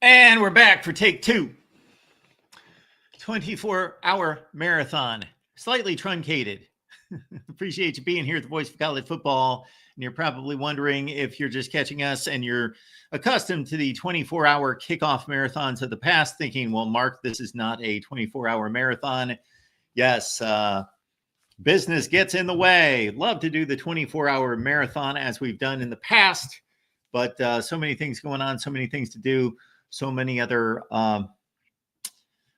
And we're back for take two. 24-hour marathon, slightly truncated. Appreciate you being here at the Voice of College Football. And you're probably wondering if you're just catching us and you're accustomed to the 24-hour kickoff marathons of the past, thinking, well, Mark, this is not a 24-hour marathon. Yes, business gets in the way. Love to do the 24-hour marathon as we've done in the past, but so many things going on, so many things to do, so many other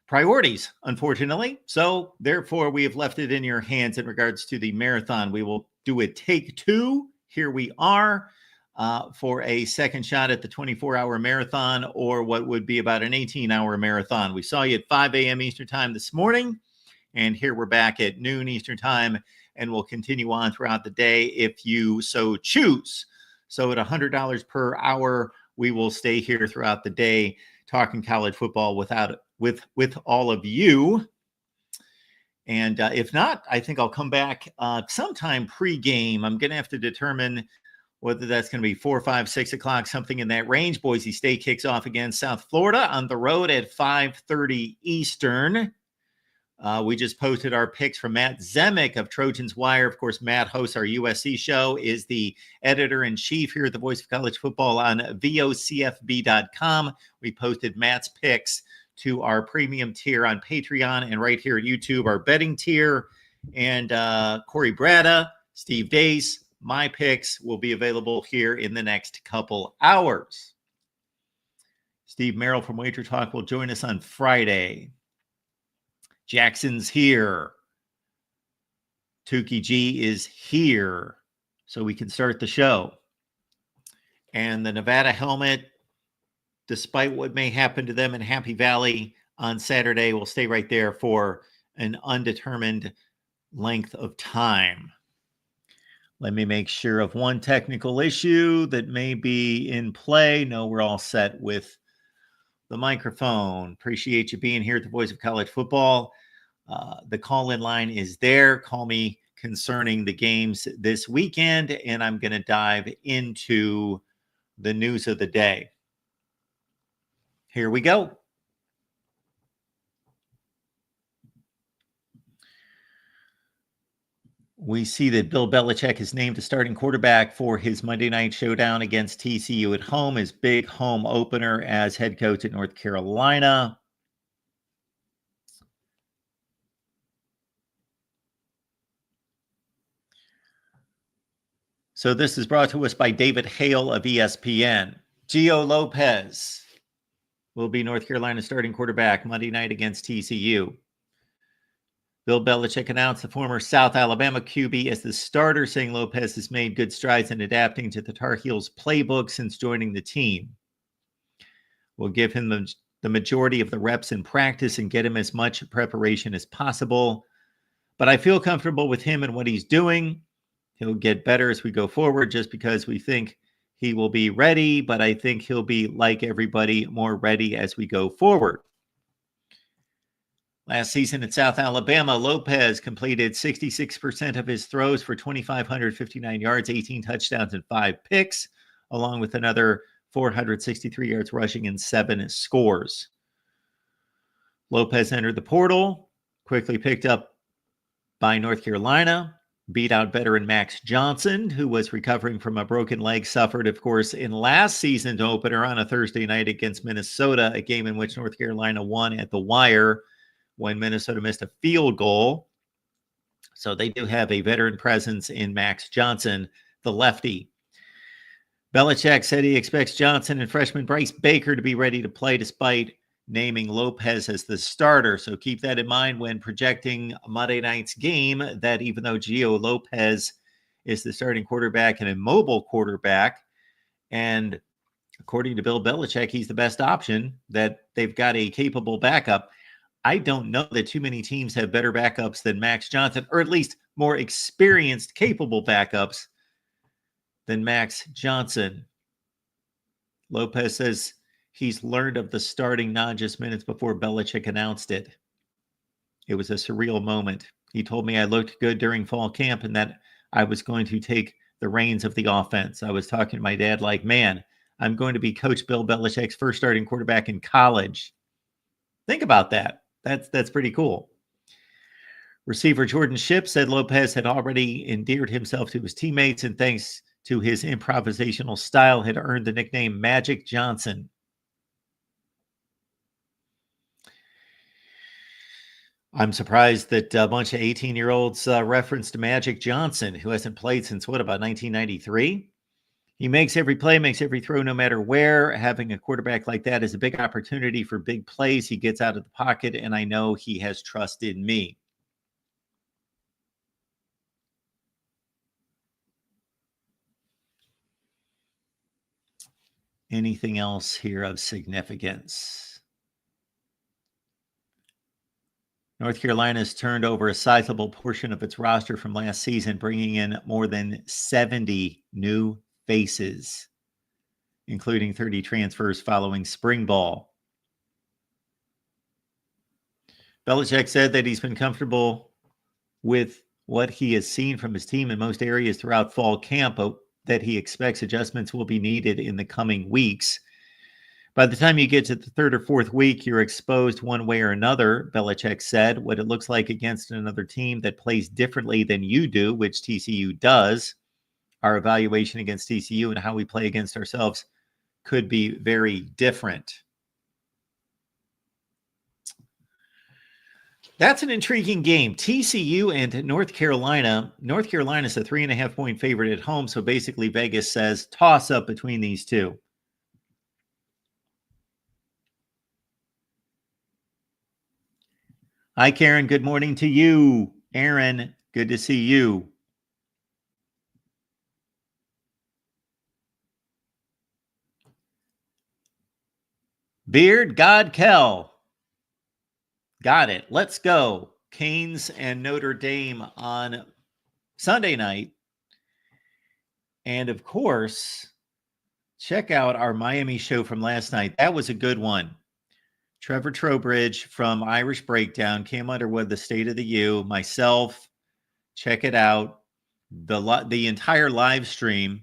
priorities, unfortunately. So therefore, we have left it in your hands in regards to the marathon. We will do a take two. Here we are for a second shot at the 24-hour marathon, or what would be about an 18-hour marathon. We saw you at 5 a.m. Eastern time this morning, and here we're back at noon Eastern time, and we'll continue on throughout the day if you so choose. So at $100 per hour, we will stay here throughout the day talking college football with all of you. And if not, I think I'll come back sometime pre-game. I'm going to have to determine whether that's going to be 4, 5, 6 o'clock, something in that range. Boise State kicks off against South Florida on the road at 5:30 Eastern. We just posted our picks from Matt Zemek of Trojans Wire. Of course, Matt hosts our USC show, is the editor-in-chief here at the Voice of College Football on vocfb.com. We posted Matt's picks to our premium tier on Patreon and right here at YouTube, our betting tier. And Corey Brada, Steve Dace, my picks will be available here in the next couple hours. Steve Merrill from Wager Talk will join us on Friday. Jackson's here. Tukey G is here, so we can start the show. And the Nevada helmet, despite what may happen to them in Happy Valley on Saturday, will stay right there for an undetermined length of time. Let me make sure of one technical issue that may be in play. No, we're all set with the microphone. Appreciate you being here at the Voice of College Football. The call-in line is there. Call me concerning the games this weekend, and I'm going to dive into the news of the day. Here we go. We see that Bill Belichick is named the starting quarterback for his Monday night showdown against TCU at home, his big home opener as head coach at North Carolina. So this is brought to us by David Hale of ESPN. Gio Lopez will be North Carolina's starting quarterback Monday night against TCU. Bill Belichick announced the former South Alabama QB as the starter, saying Lopez has made good strides in adapting to the Tar Heels playbook since joining the team. We'll give him the majority of the reps in practice and get him as much preparation as possible. But I feel comfortable with him and what he's doing. He'll get better as we go forward just because we think he will be ready, but I think he'll be, like everybody, more ready as we go forward. Last season at South Alabama, Lopez completed 66% of his throws for 2,559 yards, 18 touchdowns, and 5 picks, along with another 463 yards rushing and 7 scores. Lopez entered the portal, quickly picked up by North Carolina, beat out veteran Max Johnson, who was recovering from a broken leg suffered, of course, in last season's opener on a Thursday night against Minnesota, a game in which North Carolina won at the wire when Minnesota missed a field goal. So they do have a veteran presence in Max Johnson, the lefty. Belichick said he expects Johnson and freshman Bryce Baker to be ready to play despite naming Lopez as the starter. So keep that in mind when projecting Monday night's game, that even though Gio Lopez is the starting quarterback and a mobile quarterback, and according to Bill Belichick, he's the best option, that they've got a capable backup. I don't know that too many teams have better backups than Max Johnson, or at least more experienced, capable backups than Max Johnson. Lopez says he's learned of the starting not just minutes before Belichick announced it. It was a surreal moment. He told me I looked good during fall camp and that I was going to take the reins of the offense. I was talking to my dad like, man, I'm going to be Coach Bill Belichick's first starting quarterback in college. Think about that. That's pretty cool. Receiver Jordan Shipp said Lopez had already endeared himself to his teammates and thanks to his improvisational style had earned the nickname Magic Johnson. I'm surprised that a bunch of 18-year-olds referenced Magic Johnson, who hasn't played since, about 1993? He makes every play, makes every throw, no matter where. Having a quarterback like that is a big opportunity for big plays. He gets out of the pocket, and I know he has trust in me. Anything else here of significance? North Carolina's turned over a sizable portion of its roster from last season, bringing in more than 70 new faces, including 30 transfers following spring ball. Belichick said that he's been comfortable with what he has seen from his team in most areas throughout fall camp, but that he expects adjustments will be needed in the coming weeks. By the time you get to the third or fourth week, you're exposed one way or another, Belichick said. What it looks like against another team that plays differently than you do, which TCU does, our evaluation against TCU and how we play against ourselves could be very different. That's an intriguing game. TCU and North Carolina. North Carolina's a 3.5-point favorite at home, so basically Vegas says toss up between these two. Hi, Karen. Good morning to you. Aaron, good to see you. Beard, God, Kell. Got it. Let's go. Canes and Notre Dame on Sunday night. And of course, check out our Miami show from last night. That was a good one. Trevor Trowbridge from Irish Breakdown, Cam Underwood, the State of the U, myself. Check it out. The entire live stream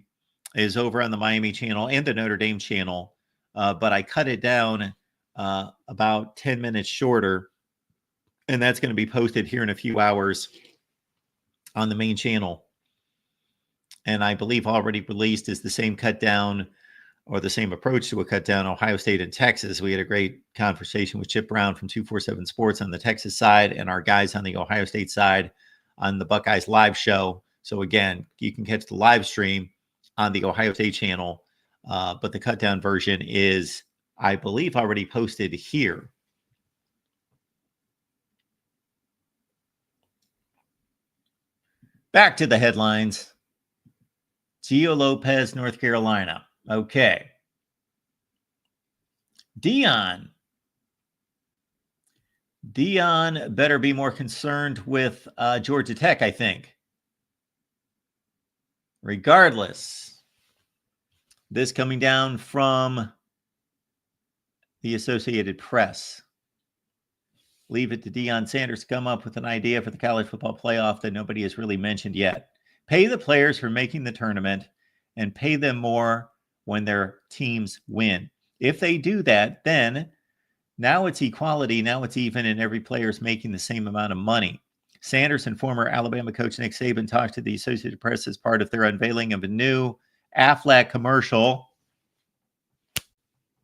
is over on the Miami channel and the Notre Dame channel, but I cut it down about 10 minutes shorter, and that's going to be posted here in a few hours on the main channel. And I believe already released is the same cut down or the same approach to a cut down Ohio State and Texas. We had a great conversation with Chip Brown from 247 Sports on the Texas side and our guys on the Ohio State side on the Buckeyes live show. So again, you can catch the live stream on the Ohio State channel, but the cut down version is, I believe, already posted here. Back to the headlines. Gio Lopez, North Carolina. Okay. Dion better be more concerned with Georgia Tech, I think. Regardless, this coming down from the Associated Press. Leave it to Deion Sanders to come up with an idea for the college football playoff that nobody has really mentioned yet. Pay the players for making the tournament and pay them more when their teams win. If they do that, then now it's equality. Now it's even, and every player is making the same amount of money. Sanders and former Alabama coach Nick Saban talked to the Associated Press as part of their unveiling of a new Aflac commercial.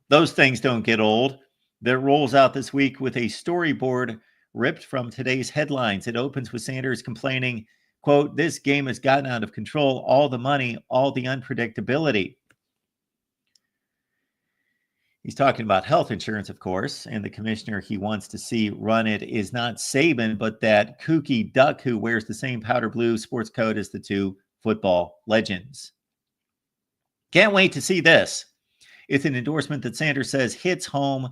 Those things don't get old. That rolls out this week with a storyboard ripped from today's headlines. It opens with Sanders complaining, quote, "This game has gotten out of control. All the money, all the unpredictability." He's talking about health insurance, of course, and the commissioner he wants to see run it is not Saban, but that kooky duck who wears the same powder blue sports coat as the two football legends. Can't wait to see this. It's an endorsement that Sanders says hits home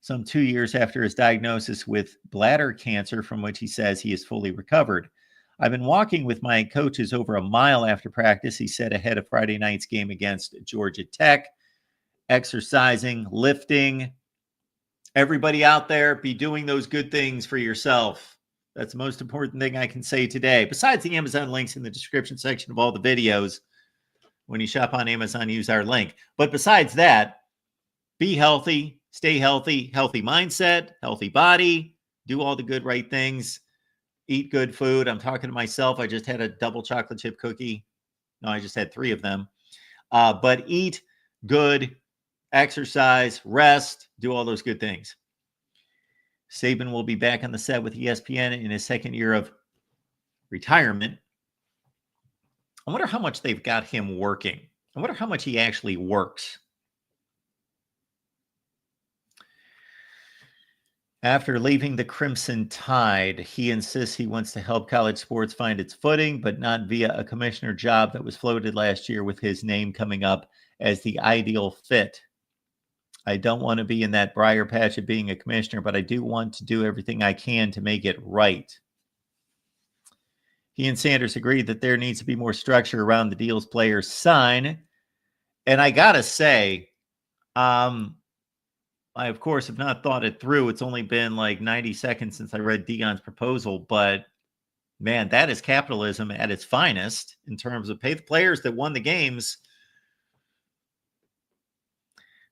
some 2 years after his diagnosis with bladder cancer, from which he says he is fully recovered. "I've been walking with my coaches over a mile after practice," he said ahead of Friday night's game against Georgia Tech. Exercising, lifting. Everybody out there, be doing those good things for yourself. That's the most important thing I can say today. Besides the Amazon links in the description section of all the videos, When you shop on Amazon, use our link. But besides that, be healthy, stay healthy, healthy mindset, healthy body, do all the good, right things, eat good food. I'm talking to myself. I just had a double chocolate chip cookie. No, I just had 3 of them. But eat good, exercise, rest, do all those good things. Saban will be back on the set with ESPN in his second year of retirement. I wonder how much they've got him working. I wonder how much he actually works. After leaving the Crimson Tide, he insists he wants to help college sports find its footing, but not via a commissioner job that was floated last year with his name coming up as the ideal fit. I don't want to be in that briar patch of being a commissioner, but I do want to do everything I can to make it right. He and Sanders agreed that there needs to be more structure around the deals players sign. And I got to say, I, of course, have not thought it through. It's only been like 90 seconds since I read Deion's proposal, but man, that is capitalism at its finest in terms of pay the players that won the games.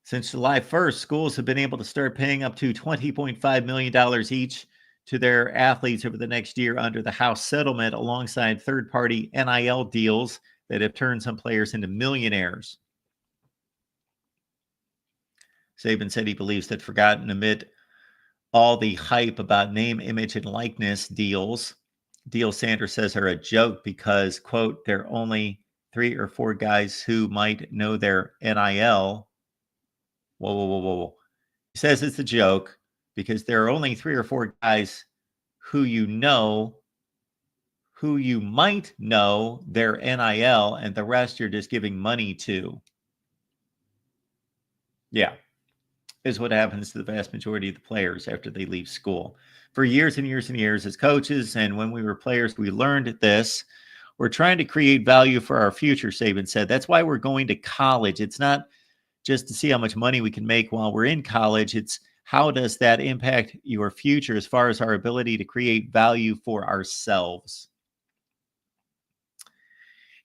Since July 1st, schools have been able to start paying up to $20.5 million each to their athletes over the next year under the House settlement, alongside third-party NIL deals that have turned some players into millionaires. Saban said he believes that forgotten amid all the hype about name, image, and likeness deals Sanders says are a joke because, quote, there are only 3 or 4 guys who might know their NIL. Whoa. He says it's a joke because there are only 3 or 4 guys who you might know their NIL, and the rest you're just giving money to. Yeah, is what happens to the vast majority of the players after they leave school. For years and years and years as coaches, and when we were players, we learned this. We're trying to create value for our future, Saban said. That's why we're going to college. It's not just to see how much money we can make while we're in college. It's how does that impact your future as far as our ability to create value for ourselves?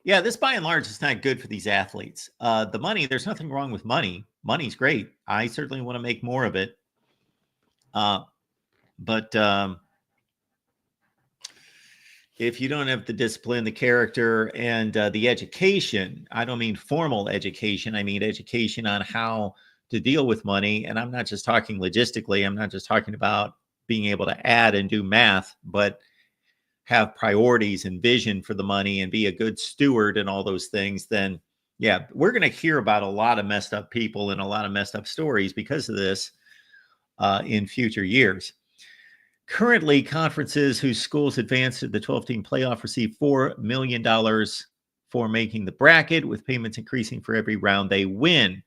Yeah, this by and large is not good for these athletes. The money, there's nothing wrong with money. Money's great. I certainly want to make more of it. But if you don't have the discipline, the character, and the education, I don't mean formal education. I mean education on how to deal with money. And I'm not just talking logistically. I'm not just talking about being able to add and do math, but have priorities and vision for the money and be a good steward and all those things. Then, yeah, we're going to hear about a lot of messed up people and a lot of messed up stories because of this in future years. Currently, conferences whose schools advanced to the 12-team playoff receive $4 million for making the bracket, with payments increasing for every round they win.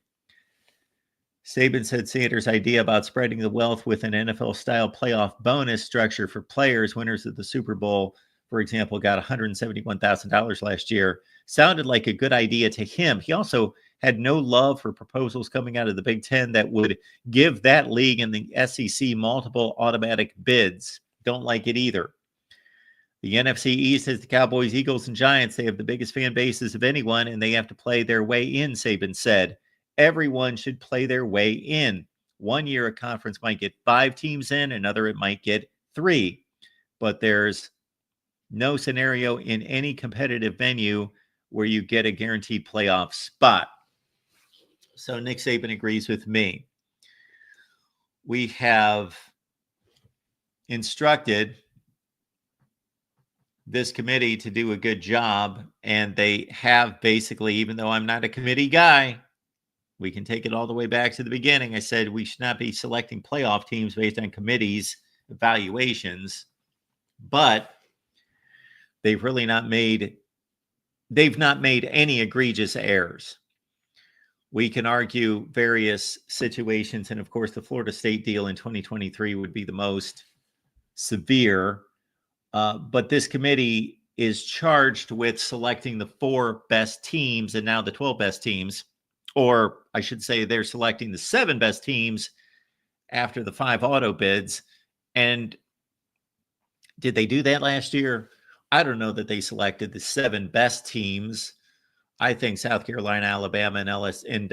Saban said Sanders' idea about spreading the wealth with an NFL-style playoff bonus structure for players, winners of the Super Bowl, for example, got $171,000 last year, sounded like a good idea to him. He also had no love for proposals coming out of the Big Ten that would give that league and the SEC multiple automatic bids. Don't like it either. The NFC East has the Cowboys, Eagles, and Giants. They have the biggest fan bases of anyone, and they have to play their way in, Saban said. Everyone should play their way in. One year a conference might get 5 teams in, another it might get 3. But there's no scenario in any competitive venue where you get a guaranteed playoff spot. So Nick Saban agrees with me. We have instructed this committee to do a good job, and they have basically, even though I'm not a committee guy, we can take it all the way back to the beginning. I said we should not be selecting playoff teams based on committees' evaluations, but they've not made any egregious errors. We can argue various situations, and of course, the Florida State deal in 2023 would be the most severe. But this committee is charged with selecting the 4 best teams and now the 12 best teams, or I should say they're selecting the 7 best teams after the 5 auto bids. And did they do that last year? I don't know that they selected the 7 best teams. I think South Carolina, Alabama, and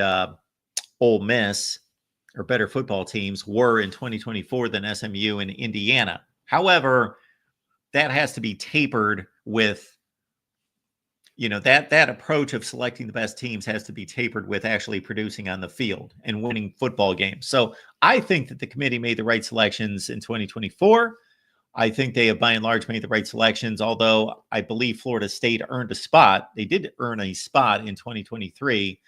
Ole Miss are better football teams were in 2024 than SMU and Indiana. However, that has to be tapered with, that approach of selecting the best teams has to be tapered with actually producing on the field and winning football games. So I think that the committee made the right selections in 2024. I think they have by and large made the right selections, although I believe Florida State earned a spot. They did earn a spot in 2023.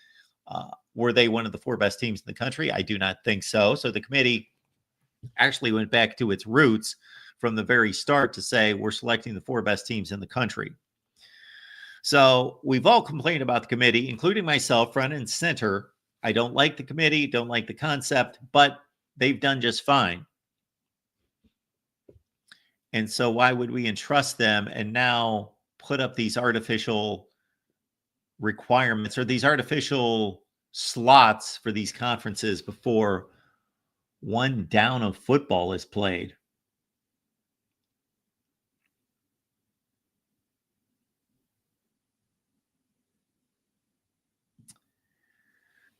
Were they one of the 4 best teams in the country? I do not think so. So the committee actually went back to its roots from the very start to say we're selecting the 4 best teams in the country. So we've all complained about the committee, including myself, front and center. I don't like the committee, don't like the concept, but they've done just fine. And so why would we entrust them and now put up these artificial requirements or these artificial slots for these conferences before one down of football is played?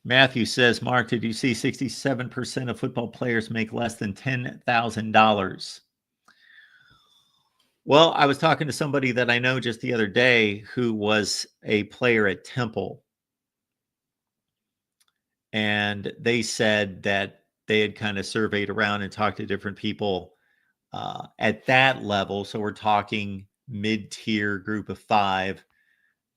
Matthew says, Mark, did you see 67% of football players make less than $10,000? Well, I was talking to somebody that I know just the other day who was a player at Temple. And they said that they had kind of surveyed around and talked to different people at that level. So we're talking mid-tier group of 5.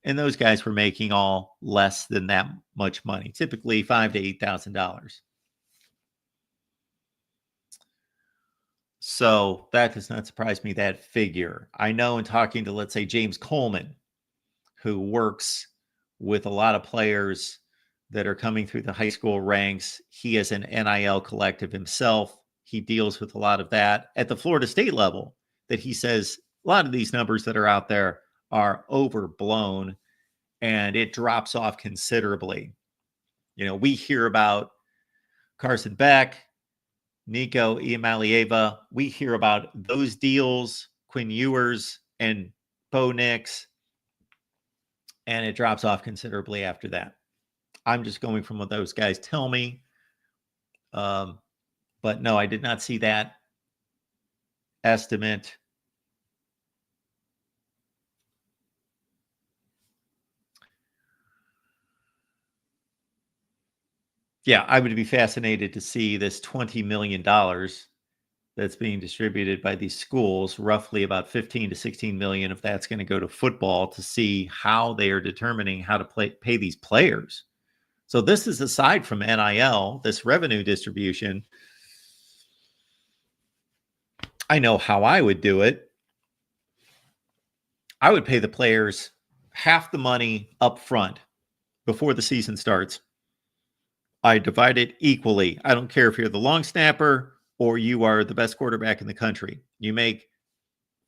And those guys were making all less than that much money, typically $5,000 to $8,000. So that does not surprise me, that figure. I know in talking to, let's say, James Coleman, who works with a lot of players that are coming through the high school ranks, he is an NIL collective himself. He deals with a lot of that at the Florida State level, that he says a lot of these numbers that are out there are overblown and it drops off considerably. We hear about Carson Beck, Nico Iamaleava. We hear about those deals, Quinn Ewers and Bo Nix, and it drops off considerably after that. I'm just going from what those guys tell me. But no, I did not see that estimate. Yeah, I would be fascinated to see this $20 million that's being distributed by these schools, roughly about 15 to 16 million, if that's going to go to football, to see how they are determining how to pay these players. So this is aside from NIL, this revenue distribution. I know how I would do it. I would pay the players half the money up front before the season starts. I divide it equally. I don't care if you're the long snapper or you are the best quarterback in the country. You make,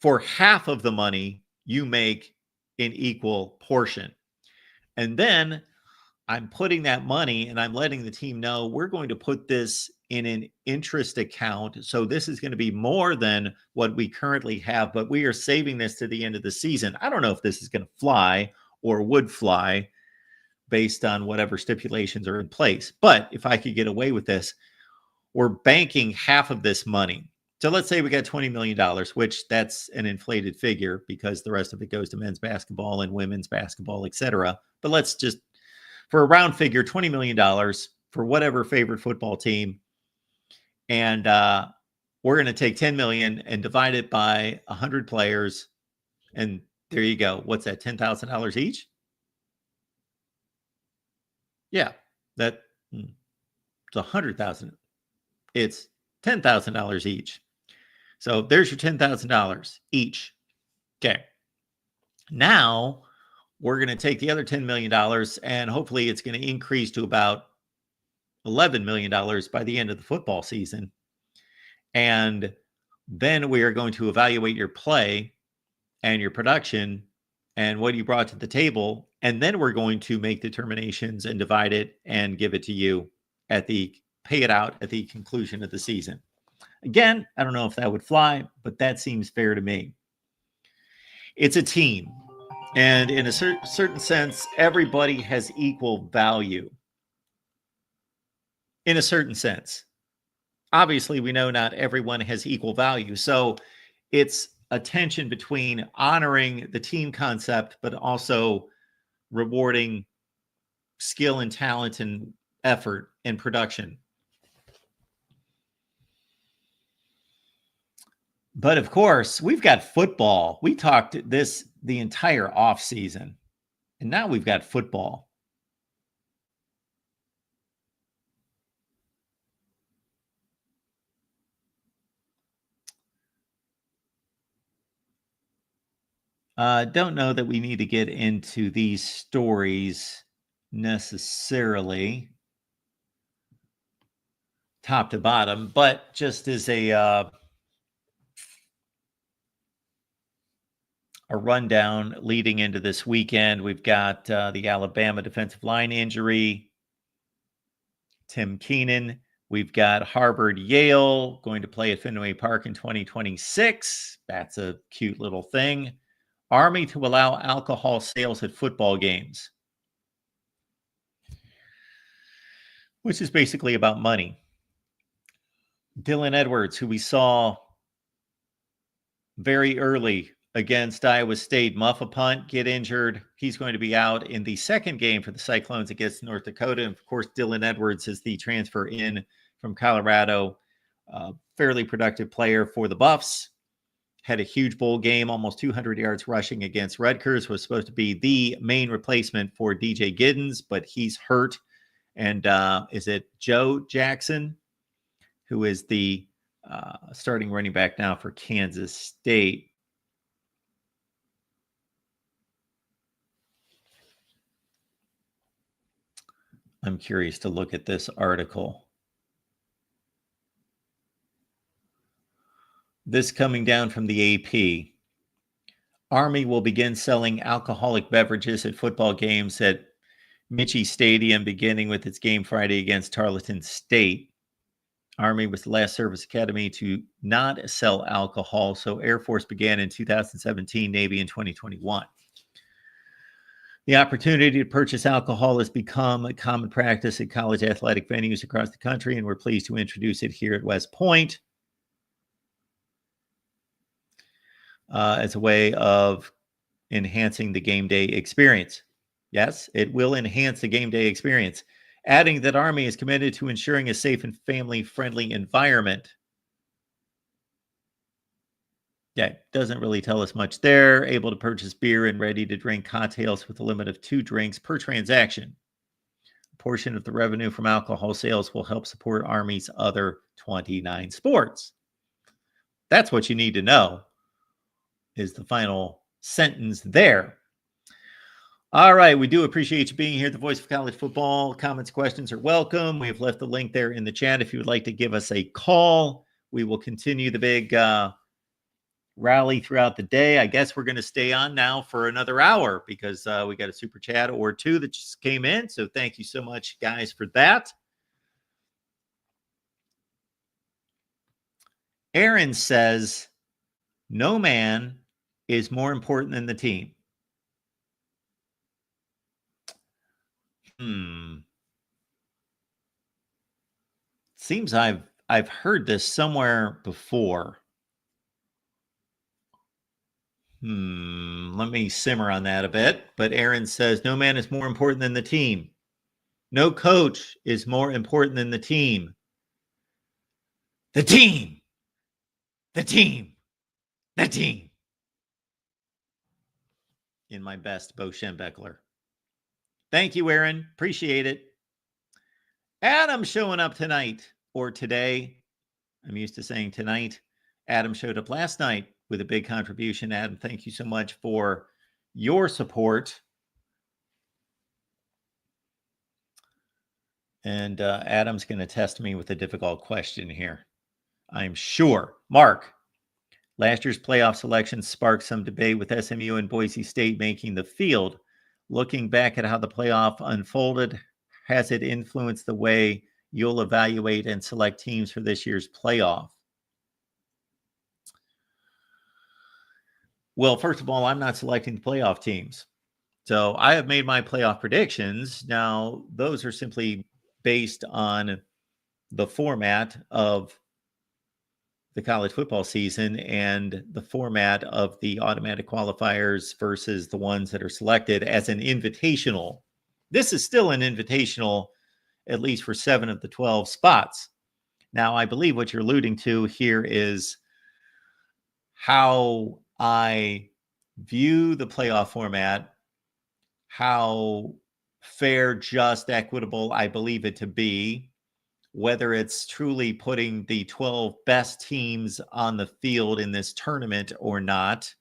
for half of the money, you make an equal portion. And then I'm putting that money and I'm letting the team know we're going to put this in an interest account. So this is going to be more than what we currently have, but we are saving this to the end of the season. I don't know if this is going to fly or would fly based on whatever stipulations are in place. But if I could get away with this, we're banking half of this money. So let's say we got $20 million, which that's an inflated figure because the rest of it goes to men's basketball and women's basketball, etc. But let's just, for a round figure, $20 million for whatever favorite football team. And we're going to take 10 million and divide it by 100 players. And there you go. What's that? $10,000 each? Yeah, it's 100,000. It's $10,000 each. So there's your $10,000 each. Okay. Now we're going to take the other $10 million and hopefully it's going to increase to about $11 million by the end of the football season. And then we are going to evaluate your play and your production and what you brought to the table. And then we're going to make determinations and divide it and give it to you pay it out at the conclusion of the season. Again, I don't know if that would fly, but that seems fair to me. It's a team. And in a certain sense, everybody has equal value. In a certain sense. Obviously, we know not everyone has equal value. So it's a tension between honoring the team concept, but also rewarding skill and talent and effort and production. But of course, we've got football. We talked this the entire off season, and now we've got football. Don't know that we need to get into these stories necessarily, top to bottom, but just as a rundown leading into this weekend, we've got the Alabama defensive line injury, Tim Keenan. We've got Harvard Yale going to play at Fenway Park in 2026. That's a cute little thing. Army to allow alcohol sales at football games, which is basically about money. Dylan Edwards, who we saw very early against Iowa State, muff a punt, get injured. He's going to be out in the second game for the Cyclones against North Dakota. And of course, Dylan Edwards is the transfer in from Colorado, fairly productive player for the Buffs. Had a huge bowl game, almost 200 yards rushing against Rutgers, was supposed to be the main replacement for DJ Giddens, but he's hurt. And is it Joe Jackson, who is the starting running back now for Kansas State? I'm curious to look at this article. This coming down from the AP. Army will begin selling alcoholic beverages at football games at Michie Stadium, beginning with its game Friday against Tarleton State. Army was the last service academy to not sell alcohol, so Air Force began in 2017, Navy in 2021. The opportunity to purchase alcohol has become a common practice at college athletic venues across the country, and we're pleased to introduce it here at West Point as a way of enhancing the game day experience. Yes, it will enhance the game day experience. Adding that Army is committed to ensuring a safe and family-friendly environment. Yeah, doesn't really tell us much there. Able to purchase beer and ready-to-drink cocktails with a limit of 2 drinks per transaction. A portion of the revenue from alcohol sales will help support Army's other 29 sports. That's what you need to know, is the final sentence there. All right, we do appreciate you being here. The Voice of College Football. Comments, questions are welcome. We have left the link there in the chat if you would like to give us a call. We will continue the big rally throughout the day. I guess we're going to stay on now for another hour because we got a super chat or two that just came in. So thank you so much, guys, for that. Aaron says, no man is more important than the team. Seems I've heard this somewhere before. Let me simmer on that a bit. But Aaron says, no man is more important than the team. No coach is more important than the team. The team. The team. The team. In my best Bo Schembechler. Thank you, Aaron. Appreciate it. Adam showing up tonight or today. I'm used to saying tonight. Adam showed up last night with a big contribution. Adam, thank you so much for your support. And Adam's going to test me with a difficult question here, I'm sure. Mark, last year's playoff selection sparked some debate with SMU and Boise State making the field. Looking back at how the playoff unfolded, has it influenced the way you'll evaluate and select teams for this year's playoff? Well, first of all, I'm not selecting the playoff teams. So I have made my playoff predictions. Now, those are simply based on the format of the college football season and the format of the automatic qualifiers versus the ones that are selected as an invitational. This is still an invitational, at least for 7 of the 12 spots. Now, I believe what you're alluding to here is how I view the playoff format, how fair, just, equitable I believe it to be, whether it's truly putting the 12 best teams on the field in this tournament or not.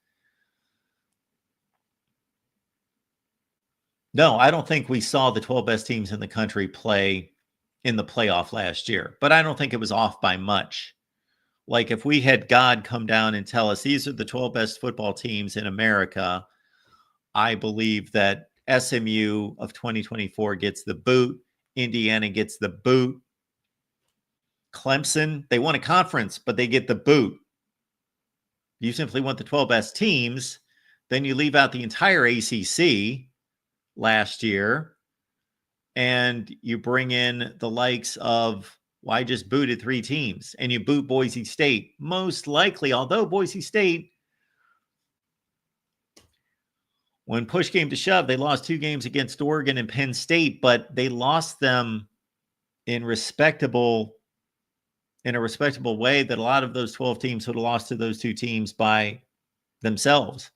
No, I don't think we saw the 12 best teams in the country play in the playoff last year, but I don't think it was off by much. Like if we had God come down and tell us these are the 12 best football teams in America, I believe that SMU of 2024 gets the boot. Indiana gets the boot. Clemson, they won a conference, but they get the boot. You simply want the 12 best teams. Then you leave out the entire ACC last year, and you bring in the likes of, well, I just booted 3 teams, and you boot Boise State. Most likely, although Boise State, when push came to shove, they lost 2 games against Oregon and Penn State, but they lost them in a respectable way that a lot of those 12 teams would have lost to those 2 teams by themselves.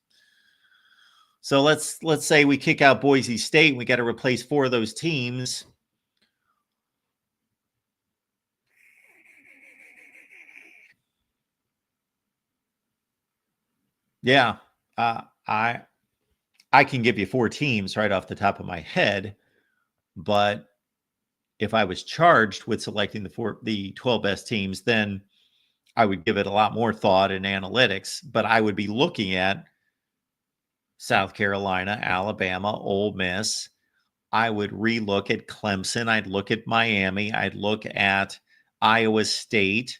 So let's say we kick out Boise State. We got to replace 4 of those teams. Yeah, I can give you 4 teams right off the top of my head, but if I was charged with selecting the 12 best teams, then I would give it a lot more thought and analytics, but I would be looking at South Carolina, Alabama, Ole Miss. I would relook at Clemson. I'd look at Miami. I'd look at Iowa State,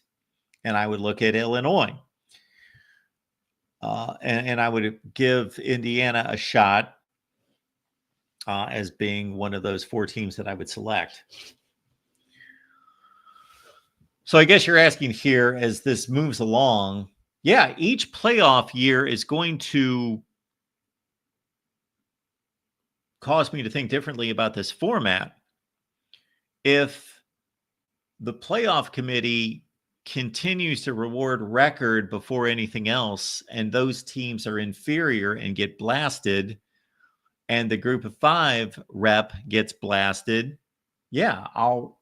and I would look at Illinois. And I would give Indiana a shot as being one of those 4 teams that I would select. So I guess you're asking here as this moves along, yeah, each playoff year is going to cause me to think differently about this format. If the playoff committee continues to reward record before anything else, and those teams are inferior and get blasted, and the group of 5 rep gets blasted, yeah, I'll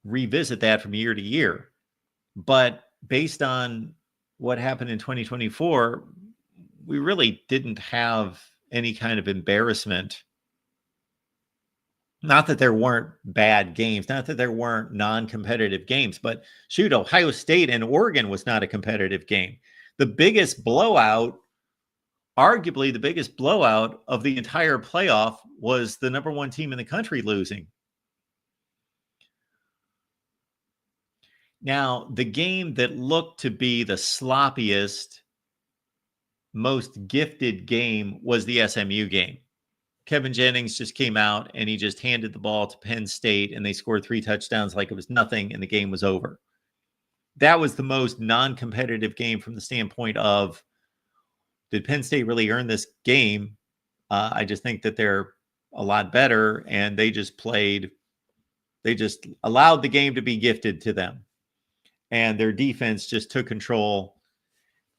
revisit that from year to year. But based on what happened in 2024, we really didn't have any kind of embarrassment. Not that there weren't bad games, not that there weren't non-competitive games, but shoot, Ohio State and Oregon was not a competitive game. The biggest blowout, arguably the biggest blowout of the entire playoff, was the number 1 team in the country losing. Now, the game that looked to be the sloppiest, most gifted game was the SMU game. Kevin Jennings just came out and he just handed the ball to Penn State and they scored 3 touchdowns like it was nothing and the game was over. That was the most non-competitive game from the standpoint of, did Penn State really earn this game? I just think that they're a lot better and they just allowed the game to be gifted to them. And their defense just took control.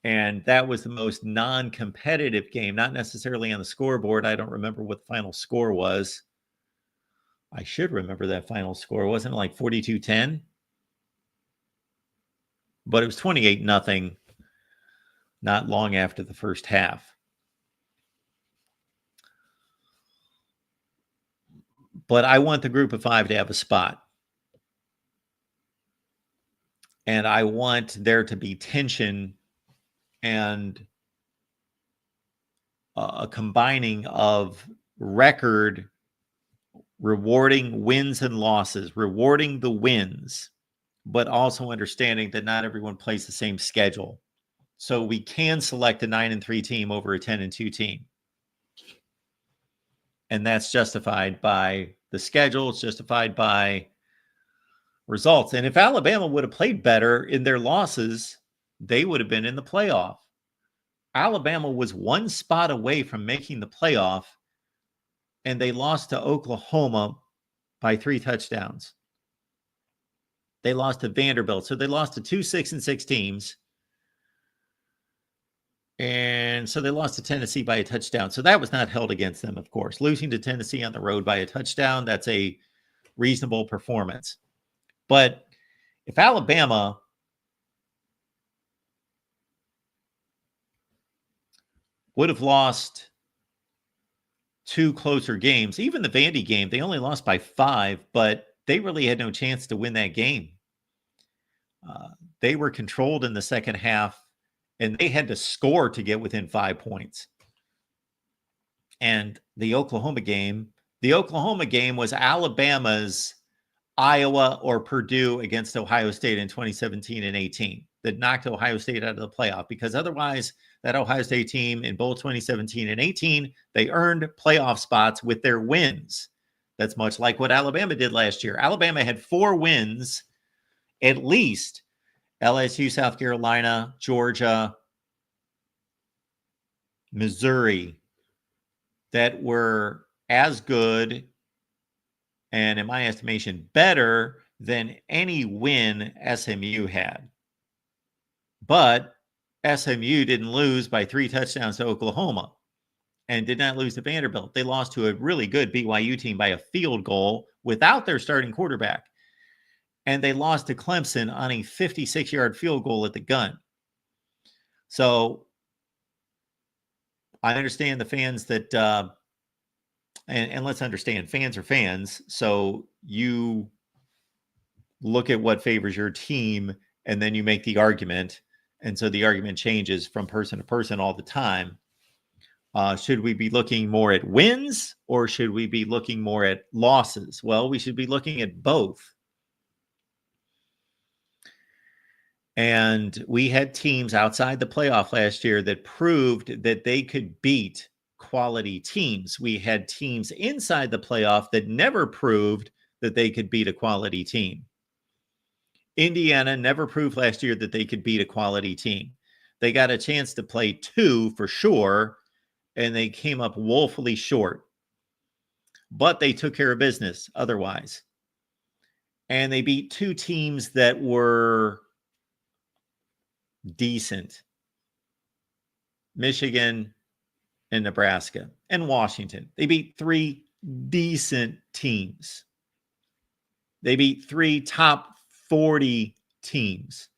And that was the most non-competitive game, not necessarily on the scoreboard. I don't remember what the final score was. I should remember that final score. Wasn't it like 42-10? But it was 28-0 not long after the first half. But I want the group of 5 to have a spot. And I want there to be tension and a combining of record, rewarding wins and losses, rewarding the wins, but also understanding that not everyone plays the same schedule. So we can select a 9-3 team over a 10-2 team. And that's justified by the schedule. It's justified by results. And if Alabama would have played better in their losses, they would have been in the playoff. Alabama was one spot away from making the playoff, and they lost to Oklahoma by 3 touchdowns. They lost to Vanderbilt. So they lost to 2 6-6 teams. And so they lost to Tennessee by a touchdown. So that was not held against them, of course. Losing to Tennessee on the road by a touchdown, that's a reasonable performance. But if Alabama would have lost 2 closer games, even the Vandy game, they only lost by 5, but they really had no chance to win that game. They were controlled in the second half, and they had to score to get within 5 points. And the Oklahoma game was Alabama's Iowa or Purdue against Ohio State in 2017 and 18 that knocked Ohio State out of the playoff, because otherwise that Ohio State team in both 2017 and 18, they earned playoff spots with their wins. That's much like what Alabama did last year. Alabama had 4 wins, at least: LSU, South Carolina, Georgia, Missouri, that were as good and, in my estimation, better than any win SMU had. But SMU didn't lose by 3 touchdowns to Oklahoma and did not lose to Vanderbilt. They lost to a really good BYU team by a field goal without their starting quarterback. And they lost to Clemson on a 56-yard field goal at the gun. So I understand the fans that, and let's understand, fans are fans. So you look at what favors your team, and then you make the argument. And so the argument changes from person to person all the time. Should we be looking more at wins, or should we be looking more at losses? Well, we should be looking at both. And we had teams outside the playoff last year that proved that they could beat quality teams. We had teams inside the playoff that never proved that they could beat a quality team. Indiana never proved last year that they could beat a quality team. They got a chance to play 2 for sure, and they came up woefully short. But they took care of business otherwise. And they beat 2 teams that were decent: Michigan and Nebraska and Washington. They beat 3 decent teams. They beat 3 top 40 teams.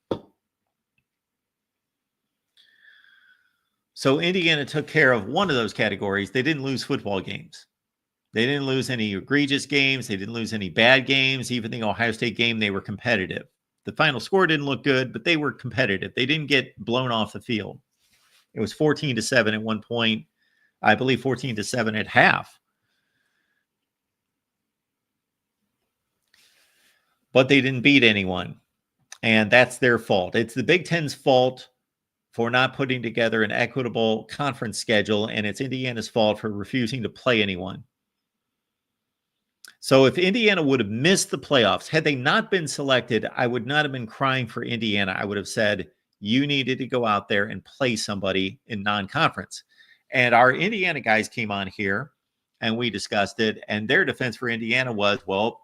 So Indiana took care of one of those categories. They didn't lose football games. They didn't lose any egregious games. They didn't lose any bad games. Even the Ohio State game, they were competitive. The final score didn't look good, but they were competitive. They didn't get blown off the field. It was 14-7 at one point. I believe 14-7 at half. But they didn't beat anyone. And that's their fault. It's the Big Ten's fault for not putting together an equitable conference schedule, and it's Indiana's fault for refusing to play anyone. So if Indiana would have missed the playoffs, had they not been selected, I would not have been crying for Indiana. I would have said, you needed to go out there and play somebody in non-conference. And our Indiana guys came on here, and we discussed it, and their defense for Indiana was, well,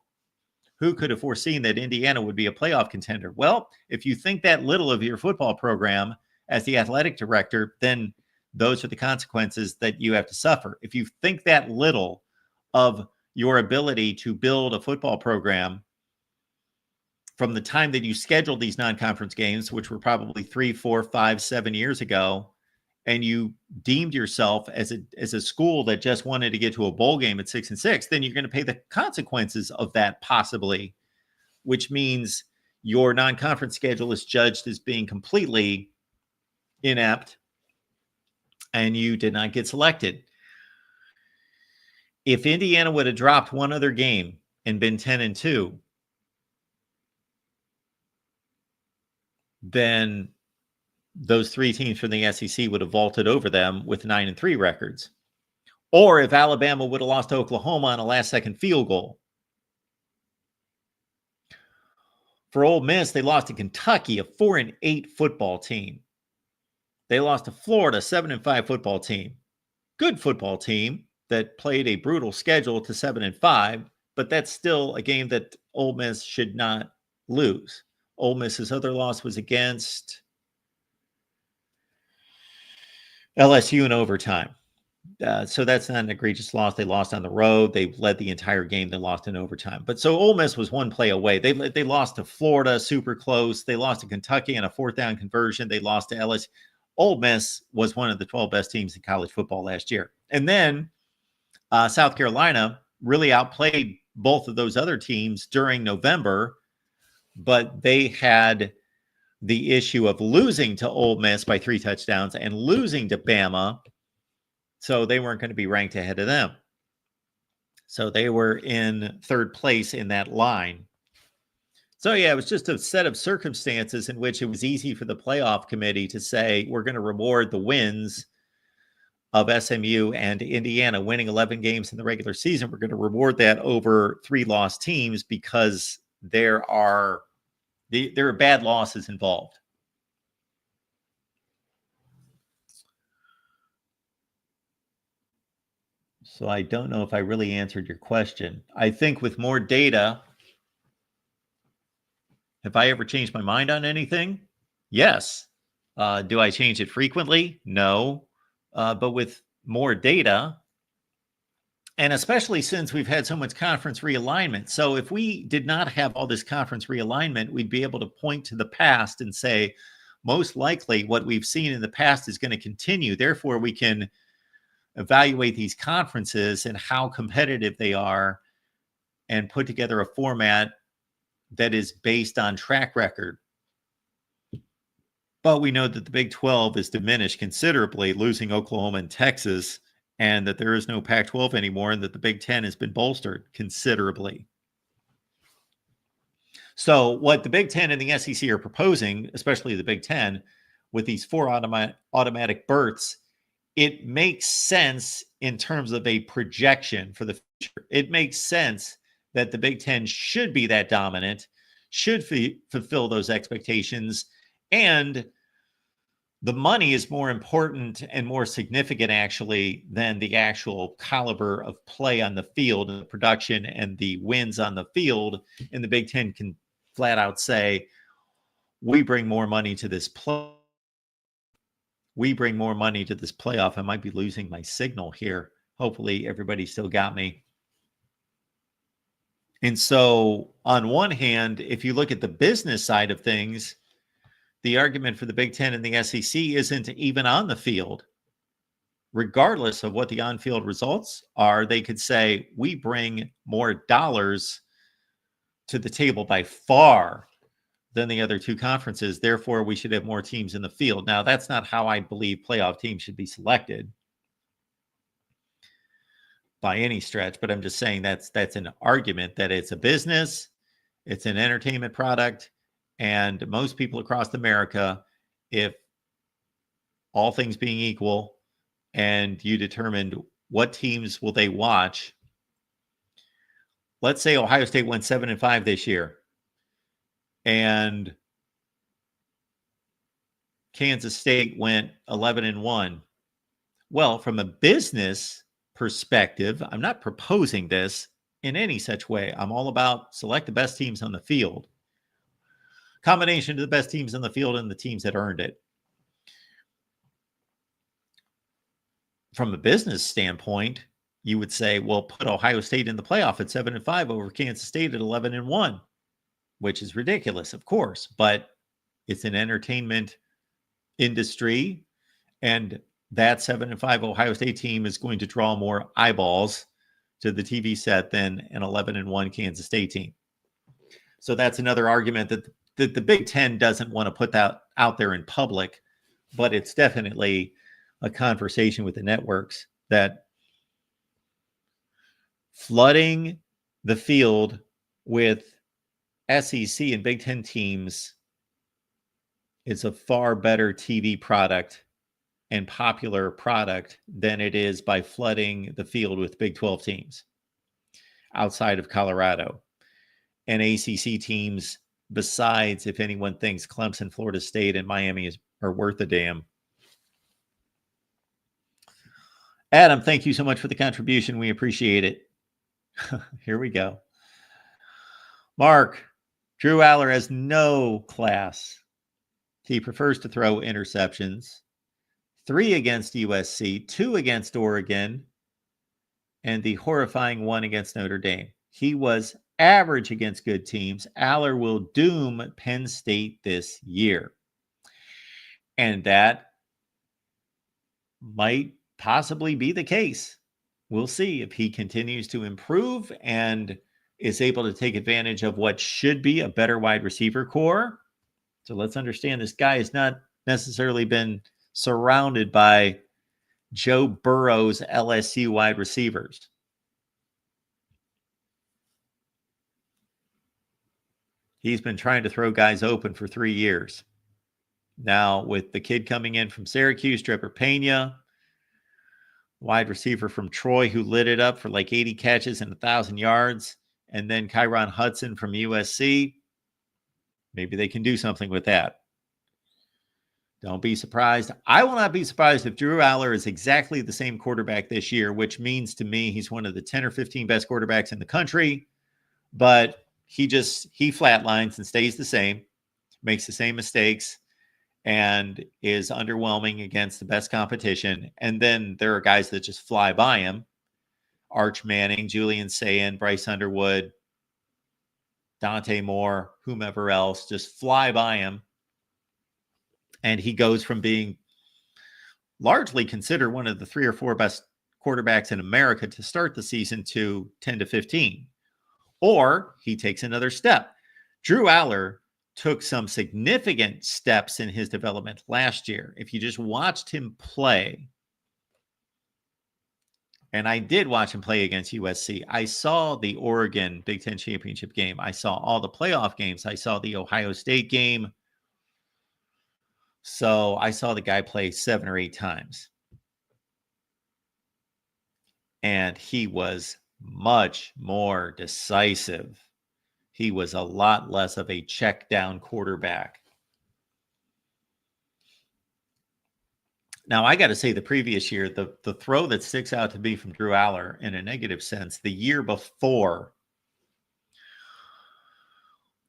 who could have foreseen that Indiana would be a playoff contender? Well, if you think that little of your football program as the athletic director, then those are the consequences that you have to suffer. If you think that little of your ability to build a football program from the time that you scheduled these non-conference games, which were probably 3, 4, 5, 7 years ago, and you deemed yourself as a school that just wanted to get to a bowl game at 6-6, then you're going to pay the consequences of that possibly, which means your non-conference schedule is judged as being completely inept, and you did not get selected. If Indiana would have dropped one other game and been 10-2, then those three teams from the SEC would have vaulted over them with 9-3 records. Or if Alabama would have lost to Oklahoma on a last-second field goal. For Ole Miss, they lost to Kentucky, a 4-8 football team. They lost to Florida, 7-5 football team. Good football team that played a brutal schedule to 7-5, but that's still a game that Ole Miss should not lose. Ole Miss's other loss was against LSU in overtime. So that's not an egregious loss. They lost on the road. They led the entire game. They lost in overtime. But so Ole Miss was one play away. They lost to Florida, super close. They lost to Kentucky on a fourth down conversion. They lost to LSU. Ole Miss was one of the 12 best teams in college football last year. And then South Carolina really outplayed both of those other teams during November, but they had the issue of losing to Ole Miss by 3 touchdowns and losing to Bama. So they weren't going to be ranked ahead of them. So they were in third place in that line. So yeah, it was just a set of circumstances in which it was easy for the playoff committee to say, we're going to reward the wins of SMU and Indiana winning 11 games in the regular season. We're going to reward that over 3 lost teams because there are bad losses involved. So I don't know if I really answered your question. I think with more data, have I ever changed my mind on anything? Yes. Do I change it frequently? No. But with more data, and especially since we've had so much conference realignment. So if we did not have all this conference realignment, we'd be able to point to the past and say, most likely what we've seen in the past is going to continue. Therefore, we can evaluate these conferences and how competitive they are and put together a format that is based on track record. But we know that the Big 12 is diminished considerably, losing Oklahoma and Texas, and that there is no Pac-12 anymore, and that the Big 10 has been bolstered considerably. So what the Big 10 and the SEC are proposing, especially the Big 10, with these 4 automatic berths, it makes sense in terms of a projection for the future. It makes sense that the Big 10 should be that dominant, should fulfill those expectations, and the money is more important and more significant, actually, than the actual caliber of play on the field and the production and the wins on the field. And the Big 10 can flat out say, we bring more money to this play. We bring more money to this playoff. I might be losing my signal here. Hopefully everybody still got me. And so on one hand, if you look at the business side of things, the argument for the Big 10 and the SEC isn't even on the field. Regardless of what the on-field results are, they could say, we bring more dollars to the table by far than the other 2 conferences. Therefore, we should have more teams in the field. Now, that's not how I believe playoff teams should be selected by any stretch, but I'm just saying that's an argument that it's a business, it's an entertainment product, and most people across America, if all things being equal, and you determined what teams will they watch, let's say Ohio State went 7-5 this year, and Kansas State went 11-1. Well, from a business perspective, I'm not proposing this in any such way. I'm all about select the best teams on the field. Combination of the best teams on the field and the teams that earned it. From a business standpoint, you would say, well, put Ohio State in the playoff at 7-5 over Kansas State at 11-1, which is ridiculous, of course, but it's an entertainment industry, and that 7-5 Ohio State team is going to draw more eyeballs to the TV set than an 11-1 Kansas State team. So that's another argument that the Big 10 doesn't want to put that out there in public, but it's definitely a conversation with the networks that flooding the field with SEC and Big 10 teams is a far better TV product and popular product than it is by flooding the field with Big 12 teams outside of Colorado and ACC teams. Besides, if anyone thinks Clemson, Florida State, and Miami are worth a damn. Adam, thank you so much for the contribution. We appreciate it. Here we go. Mark, Drew Aller has no class. He prefers to throw interceptions. 3 against USC, 2 against Oregon, and the horrifying 1 against Notre Dame. He was average against good teams. Aller will doom Penn State this year. And that might possibly be the case. We'll see if he continues to improve and is able to take advantage of what should be a better wide receiver core. So let's understand this guy has not necessarily been surrounded by Joe Burrow's LSU wide receivers. He's been trying to throw guys open for 3 years. Now, with the kid coming in from Syracuse, Trevor Pena, wide receiver from Troy, who lit it up for like 80 catches and 1,000 yards, and then Kyron Hudson from USC, maybe they can do something with that. Don't be surprised. I will not be surprised if Drew Aller is exactly the same quarterback this year, which means to me he's one of the 10 or 15 best quarterbacks in the country, but he flatlines and stays the same, makes the same mistakes, and is underwhelming against the best competition. And then there are guys that just fly by him. Arch Manning, Julian Sayin, Bryce Underwood, Dante Moore, whomever else, just fly by him. And he goes from being largely considered one of the 3 or 4 best quarterbacks in America to start the season to 10 to 15. Or he takes another step. Drew Aller took some significant steps in his development last year. If you just watched him play, and I did watch him play against USC. I saw the Oregon Big Ten championship game. I saw all the playoff games. I saw the Ohio State game. So I saw the guy play 7 or 8 times. And he was much more decisive. He was a lot less of a check down quarterback. Now, I got to say, the previous year, the throw that sticks out to me from Drew Aller in a negative sense, the year before,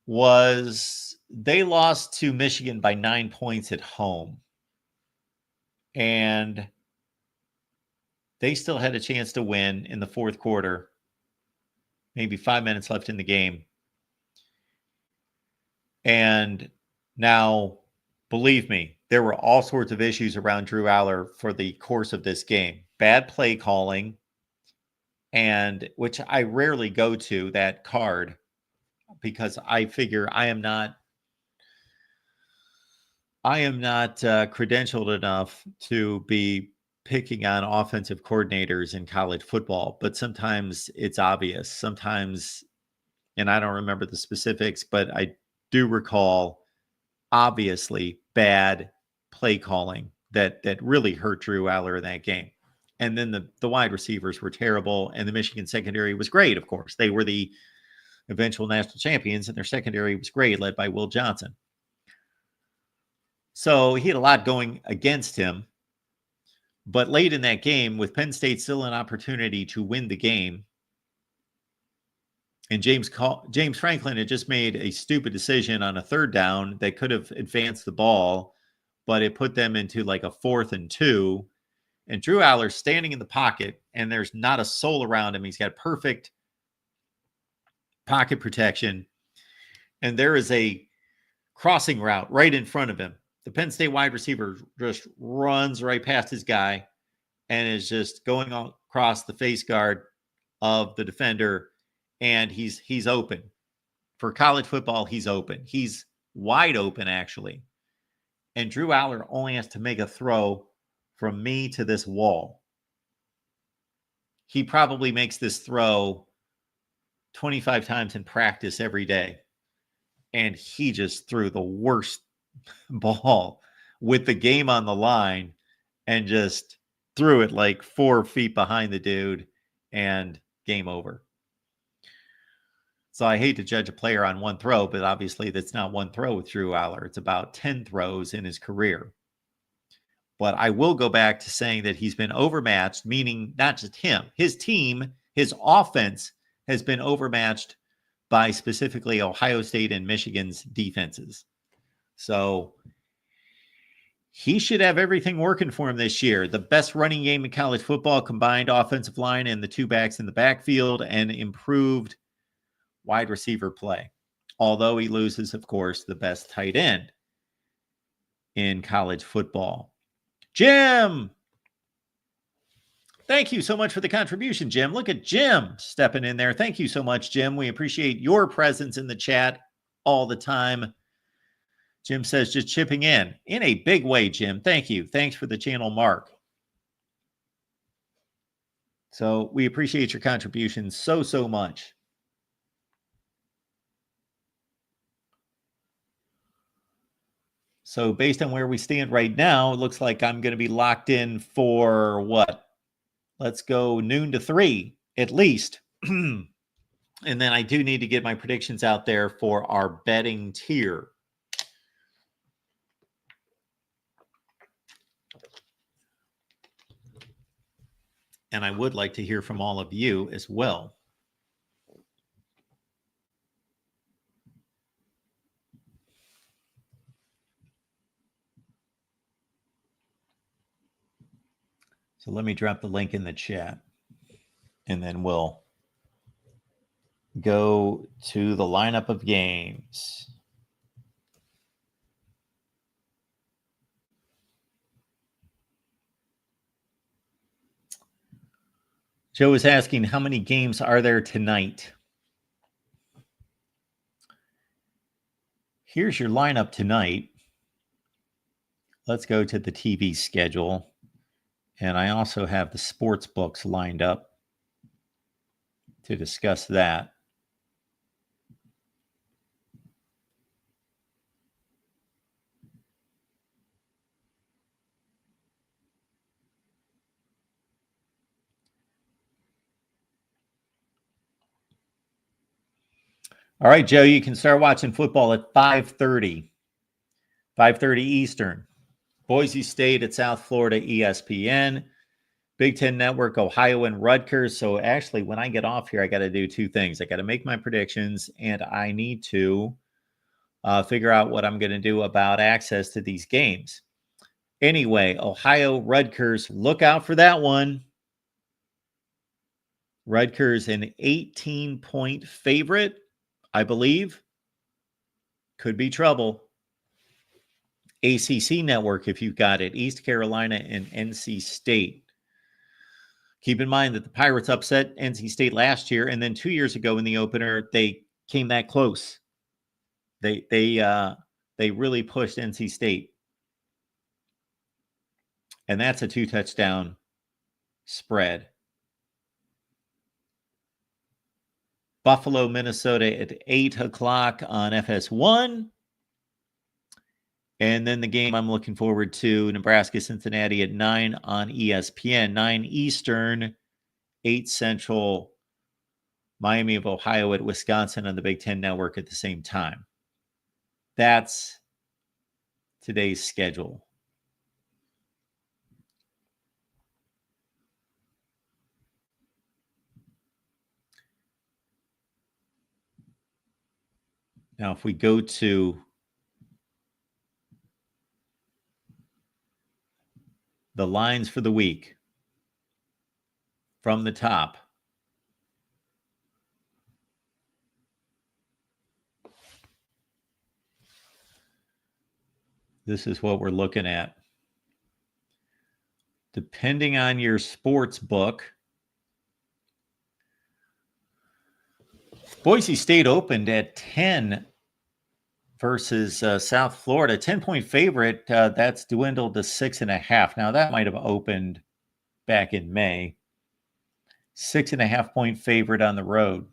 was they lost to Michigan by 9 points at home. And they still had a chance to win in the fourth quarter, maybe 5 minutes left in the game. And now, believe me, there were all sorts of issues around Drew Aller for the course of this game. Bad play calling, and which I rarely go to that card because I figure I am not credentialed enough to be picking on offensive coordinators in college football, but sometimes it's obvious. Sometimes, and I don't remember the specifics, but I do recall obviously bad play calling that really hurt Drew Aller in that game. And then the wide receivers were terrible, and the Michigan secondary was great, of course. They were the eventual national champions, and their secondary was great, led by Will Johnson. So he had a lot going against him. But late in that game, with Penn State still an opportunity to win the game, and James Franklin had just made a stupid decision on a 3rd down that could have advanced the ball, but it put them into like a 4th and 2. And Drew Aller standing in the pocket, and there's not a soul around him. He's got perfect pocket protection. And there is a crossing route right in front of him. The Penn State wide receiver just runs right past his guy and is just going across the face guard of the defender. And he's open. For college football, he's open. He's wide open, actually. And Drew Aller only has to make a throw from me to this wall. He probably makes this throw 25 times in practice every day. And he just threw the worst ball with the game on the line and just threw it like 4 feet behind the dude, and game over. So I hate to judge a player on one throw, but obviously that's not one throw with Drew Aller. It's about 10 throws in his career. But I will go back to saying that he's been overmatched, meaning not just him, his team, his offense has been overmatched by specifically Ohio State and Michigan's defenses. So he should have everything working for him this year. The best running game in college football, combined offensive line and the two backs in the backfield, and improved wide receiver play. Although he loses, of course, the best tight end in college football. Jim! Thank you so much for the contribution, Jim. Look at Jim stepping in there. Thank you so much, Jim. We appreciate your presence in the chat all the time. Jim says, just chipping in a big way, Jim. Thank you. Thanks for the channel mark. So we appreciate your contributions so much. So based on where we stand right now, it looks like I'm going to be locked in for what? Let's go noon to 3 at least. And then I do need to get my predictions out there for our betting tier. And I would like to hear from all of you as well. So let me drop the link in the chat, and then we'll go to the lineup of games. Joe is asking, how many games are there tonight? Here's your lineup tonight. Let's go to the TV schedule. And I also have the sports books lined up to discuss that. All right, Joe, you can start watching football at 5:30. 5:30 Eastern. Boise State at South Florida, ESPN. Big Ten Network, Ohio and Rutgers. So actually, when I get off here, I got to do two things. I got to make my predictions, and I need to figure out what I'm going to do about access to these games. Anyway, Ohio, Rutgers, look out for that one. Rutgers, an 18-point favorite, I believe. Could be trouble. ACC Network, if you've got it, East Carolina and NC State. Keep in mind that the Pirates upset NC State last year, and then 2 years ago in the opener, they came that close. They really pushed NC State. And that's a 2-touchdown spread. Buffalo, Minnesota at 8 o'clock on FS1. And then the game I'm looking forward to, Nebraska, Cincinnati at 9 on ESPN, 9 Eastern, 8 Central, Miami of Ohio at Wisconsin on the Big Ten Network at the same time. That's today's schedule. Now, if we go to the lines for the week from the top, this is what we're looking at. Depending on your sports book, Boise State opened at 10 versus South Florida. 10-point favorite, that's dwindled to 6.5. Now, that might have opened back in May. 6.5-point favorite on the road.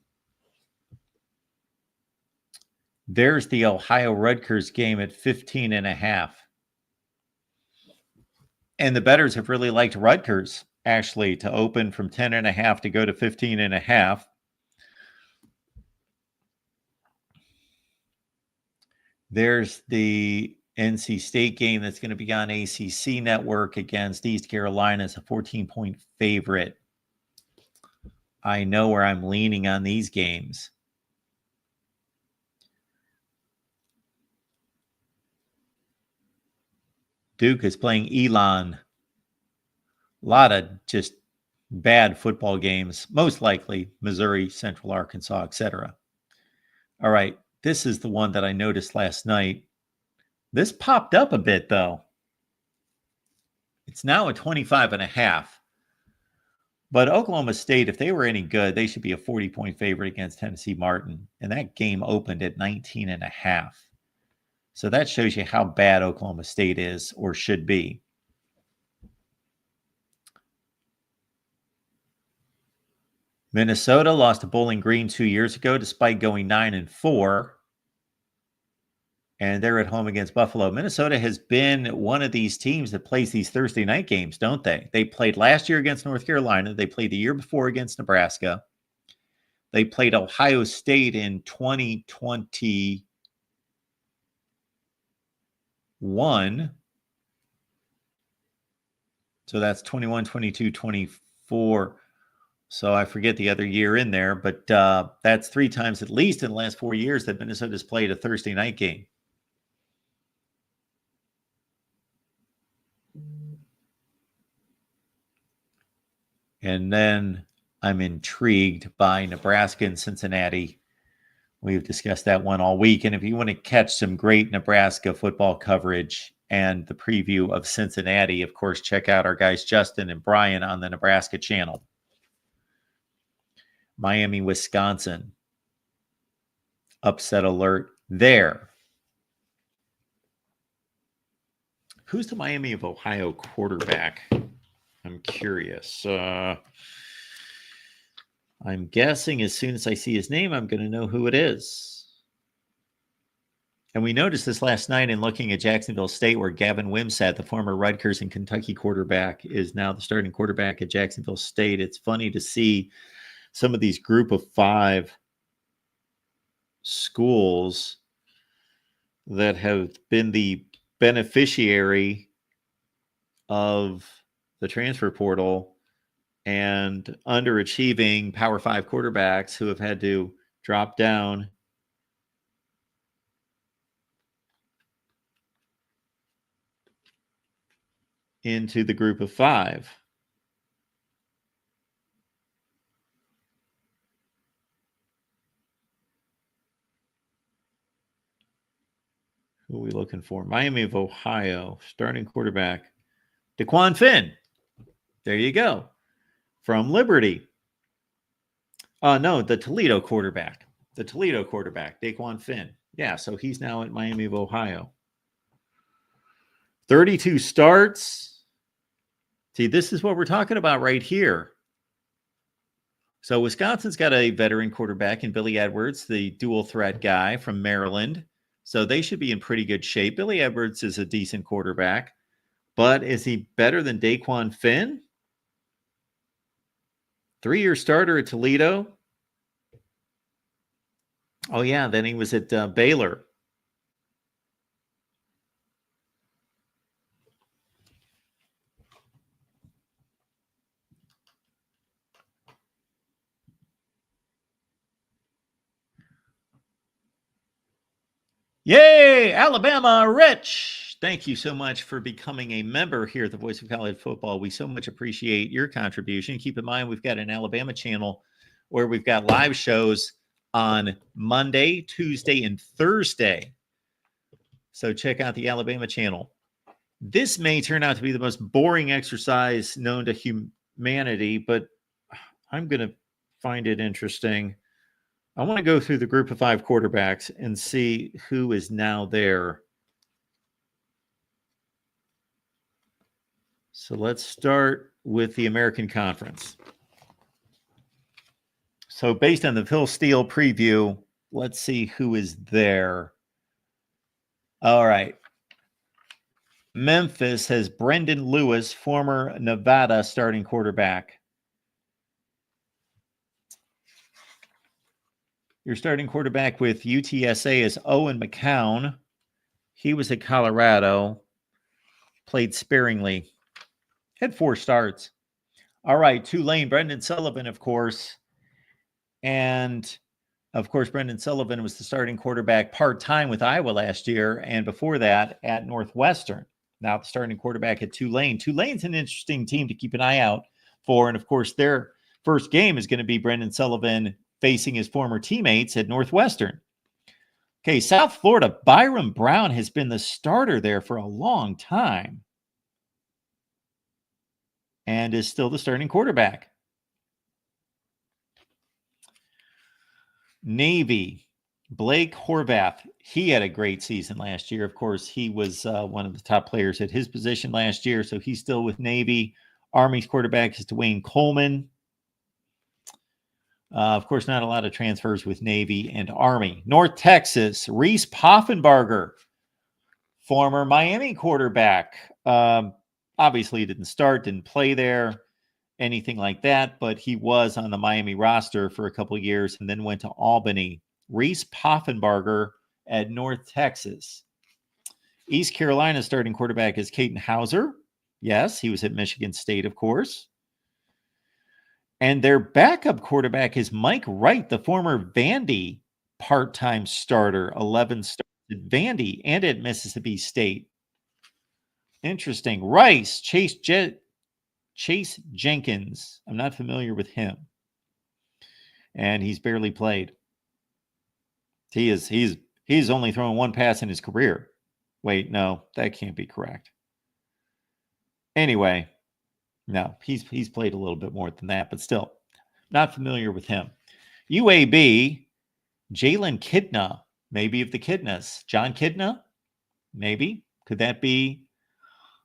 There's the Ohio Rutgers game at 15.5. And the bettors have really liked Rutgers, actually, to open from 10.5 to go to 15.5. There's the NC State game that's going to be on ACC Network against East Carolina as a 14-point favorite. I know where I'm leaning on these games. Duke is playing Elon. A lot of just bad football games, most likely Missouri, Central Arkansas, etc. All right, this is the one that I noticed last night. This popped up a bit, though. It's now a 25.5. But Oklahoma State, if they were any good, they should be a 40-point favorite against Tennessee Martin. And that game opened at 19.5. So that shows you how bad Oklahoma State is or should be. Minnesota lost to Bowling Green 2 years ago despite going 9-4. And they're at home against Buffalo. Minnesota has been one of these teams that plays these Thursday night games, don't they? They played last year against North Carolina. They played the year before against Nebraska. They played Ohio State in 2021. So that's 21, 22, 24. So I forget the other year in there, but that's 3 times at least in the last 4 years that Minnesota's played a Thursday night game. And then I'm intrigued by Nebraska and Cincinnati. We've discussed that one all week. And if you want to catch some great Nebraska football coverage and the preview of Cincinnati, of course, check out our guys Justin and Brian on the Nebraska channel. Miami, Wisconsin. Upset alert there. Who's the Miami of Ohio quarterback? I'm curious. I'm guessing as soon as I see his name, I'm going to know who it is. And we noticed this last night in looking at Jacksonville State, where Gavin Wimsatt, the former Rutgers and Kentucky quarterback, is now the starting quarterback at Jacksonville State. It's funny to see some of these group of 5 schools that have been the beneficiary of the transfer portal and underachieving Power 5 quarterbacks who have had to drop down into the group of 5. Who are we looking for? Miami of Ohio, starting quarterback, DeQuan Finn. There you go. From Liberty. No, the Toledo quarterback. DeQuan Finn. Yeah, so he's now at Miami of Ohio. 32 starts. See, this is what we're talking about right here. So Wisconsin's got a veteran quarterback in Billy Edwards, the dual threat guy from Maryland. So they should be in pretty good shape. Billy Edwards is a decent quarterback. But is he better than DeQuan Finn? 3-year starter at Toledo. Oh, yeah. Then he was at Baylor. Yay, Alabama Rich. Thank you so much for becoming a member here at the Voice of College Football. We so much appreciate your contribution. Keep in mind, we've got an Alabama channel where we've got live shows on Monday, Tuesday, and Thursday. So check out the Alabama channel. This may turn out to be the most boring exercise known to humanity, but I'm going to find it interesting. I want to go through the group of 5 quarterbacks and see who is now there. So let's start with the American Conference. So based on the Phil Steele preview let's see who is there. All right. Memphis has Brendan Lewis, former Nevada starting quarterback. Your starting quarterback with UTSA is Owen McCown. He was at Colorado, played sparingly, had 4 starts. All right, Tulane, Brendan Sullivan, of course. And, of course, Brendan Sullivan was the starting quarterback part-time with Iowa last year, and before that at Northwestern. Now the starting quarterback at Tulane. Tulane's an interesting team to keep an eye out for, and, of course, their first game is going to be Brendan Sullivan facing his former teammates at Northwestern. Okay, South Florida, Byron Brown has been the starter there for a long time and is still the starting quarterback. Navy, Blake Horvath. He had a great season last year. Of course, he was one of the top players at his position last year, so he's still with Navy. Army's quarterback is Dwayne Coleman. Of course, not a lot of transfers with Navy and Army. North Texas, Reese Poffenbarger, former Miami quarterback. Obviously, didn't start, didn't play there, anything like that, but he was on the Miami roster for a couple of years and then went to Albany. Reese Poffenbarger at North Texas. East Carolina starting quarterback is Caden Hauser. Yes, he was at Michigan State, of course. And their backup quarterback is Mike Wright, the former Vandy part-time starter, 11 starts at Vandy and at Mississippi State. Interesting. Rice, Chase Jenkins. I'm not familiar with him. And he's barely played. He's only thrown 1 pass in his career. Wait, no, that can't be correct. Anyway, no, he's played a little bit more than that, but still not familiar with him. UAB, Jalen Kidna, maybe of the Kidnas. John Kidna, maybe. Could that be?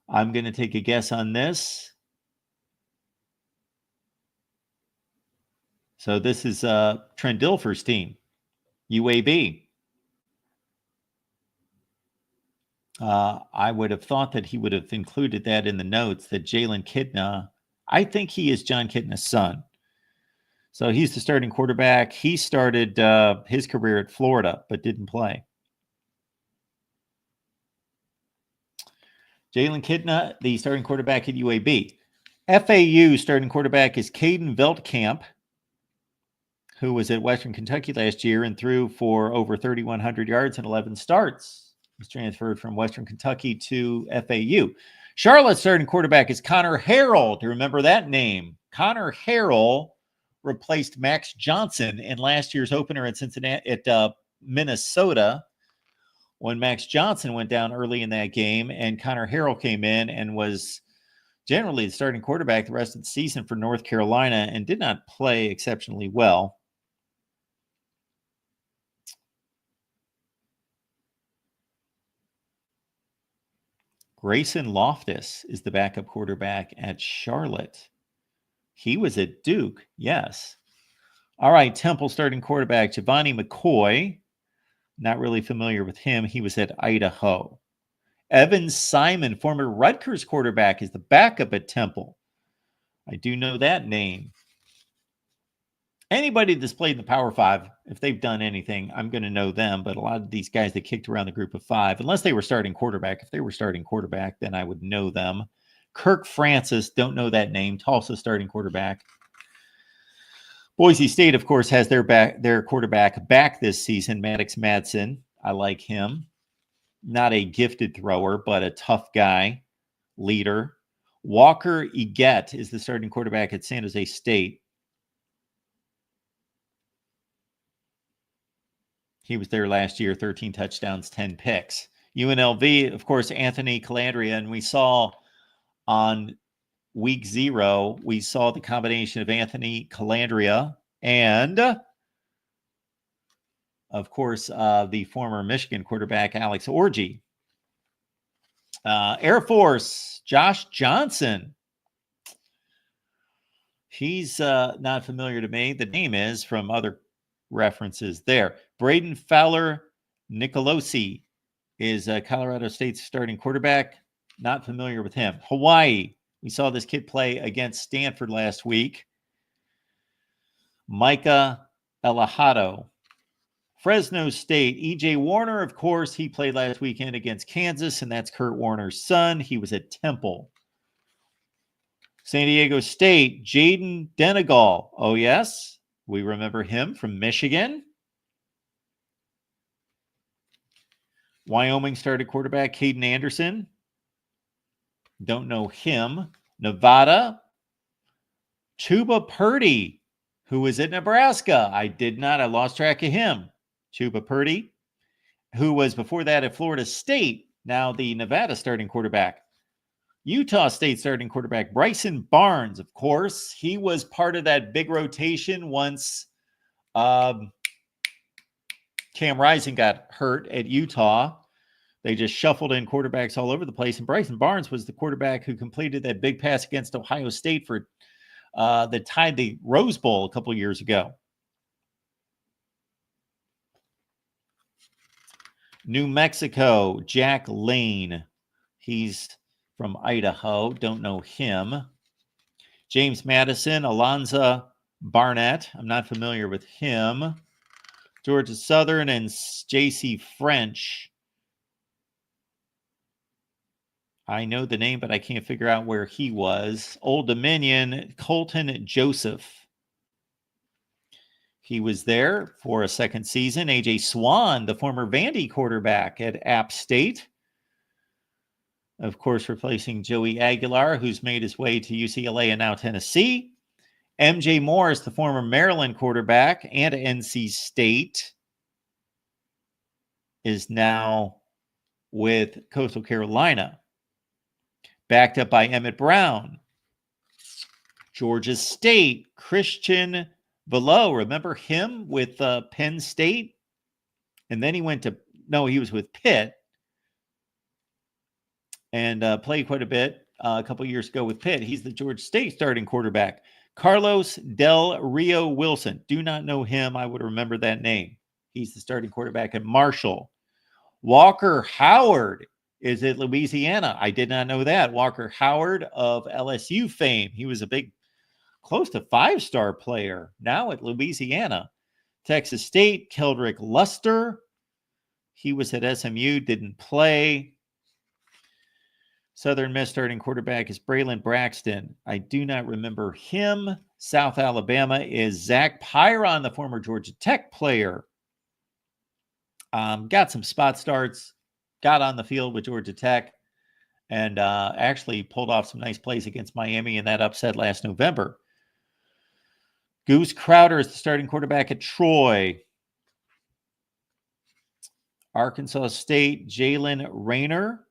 I'm going to take a guess on this. So this is Trent Dilfer's team, UAB. I would have thought that he would have included that in the notes, that Jalen Kidna, I think he is John Kidna's son. So he's the starting quarterback. He started his career at Florida, but didn't play. Jalen Kidna, the starting quarterback at UAB. FAU starting quarterback is Caden Veltkamp, who was at Western Kentucky last year and threw for over 3,100 yards and 11 starts. Was transferred from Western Kentucky to FAU. Charlotte's starting quarterback is Connor Harrell. Do you remember that name? Connor Harrell replaced Max Johnson in last year's opener at Minnesota, when Max Johnson went down early in that game, and Connor Harrell came in and was generally the starting quarterback the rest of the season for North Carolina and did not play exceptionally well. Grayson Loftus is the backup quarterback at Charlotte. He was at Duke, yes. All right, Temple starting quarterback, Giovanni McCoy. Not really familiar with him. He was at Idaho. Evan Simon, former Rutgers quarterback, is the backup at Temple. I do know that name. Anybody that's played in the Power 5, if they've done anything, I'm going to know them. But a lot of these guys that kicked around the group of 5, unless they were starting quarterback, if they were starting quarterback, then I would know them. Kirk Francis, don't know that name. Tulsa starting quarterback. Boise State, of course, has their quarterback back this season, Maddox Madsen. I like him. Not a gifted thrower, but a tough guy, leader. Walker Eget is the starting quarterback at San Jose State. He was there last year, 13 touchdowns, 10 picks. UNLV, of course, Anthony Calandria, and we saw on week 0, we saw the combination of Anthony Calandria and, of course, the former Michigan quarterback, Alex Orji. Air Force, Josh Johnson. He's not familiar to me. The name is from other references there. Braden Fowler Nicolosi is Colorado State's starting quarterback. Not familiar with him. Hawaii. We saw this kid play against Stanford last week. Micah Elahado. Fresno State. E.J. Warner, of course, he played last weekend against Kansas, and that's Kurt Warner's son. He was at Temple. San Diego State. Jaden Denegal. Oh, yes. We remember him from Michigan. Wyoming started quarterback Caden Anderson. Don't know him. Nevada. Chuba Purdy, who was at Nebraska. I lost track of him. Chuba Purdy, who was before that at Florida State. Now the Nevada starting quarterback. Utah State starting quarterback Bryson Barnes, of course. He was part of that big rotation once Cam Rising got hurt at Utah. They just shuffled in quarterbacks all over the place. And Bryson Barnes was the quarterback who completed that big pass against Ohio State for that tied the Rose Bowl a couple years ago. New Mexico, Jack Lane. He's from Idaho. Don't know him. James Madison, Alonza Barnett. I'm not familiar with him. Georgia Southern and J.C. French. I know the name, but I can't figure out where he was. Old Dominion, Colton Joseph. He was there for a second season. A.J. Swan, the former Vandy quarterback at App State. Of course, replacing Joey Aguilar, who's made his way to UCLA and now Tennessee. M.J. Morris, the former Maryland quarterback and NC State, is now with Coastal Carolina. Backed up by Emmett Brown. Georgia State, Christian Velo. Remember him with Penn State? And then he was with Pitt. And played quite a bit a couple years ago with Pitt. He's the Georgia State starting quarterback. Carlos Del Rio Wilson. Do not know him. I would remember that name. He's the starting quarterback at Marshall. Walker Howard is at Louisiana. I did not know that. Walker Howard of LSU fame. He was a big, close to 5-star player, now at Louisiana. Texas State, Keldrick Luster. He was at SMU, didn't play. Southern Miss starting quarterback is Braylon Braxton. I do not remember him. South Alabama is Zach Pyron, the former Georgia Tech player. Got some spot starts. Got on the field with Georgia Tech and actually pulled off some nice plays against Miami in that upset last November. Goose Crowder is the starting quarterback at Troy. Arkansas State, Jalen Rayner.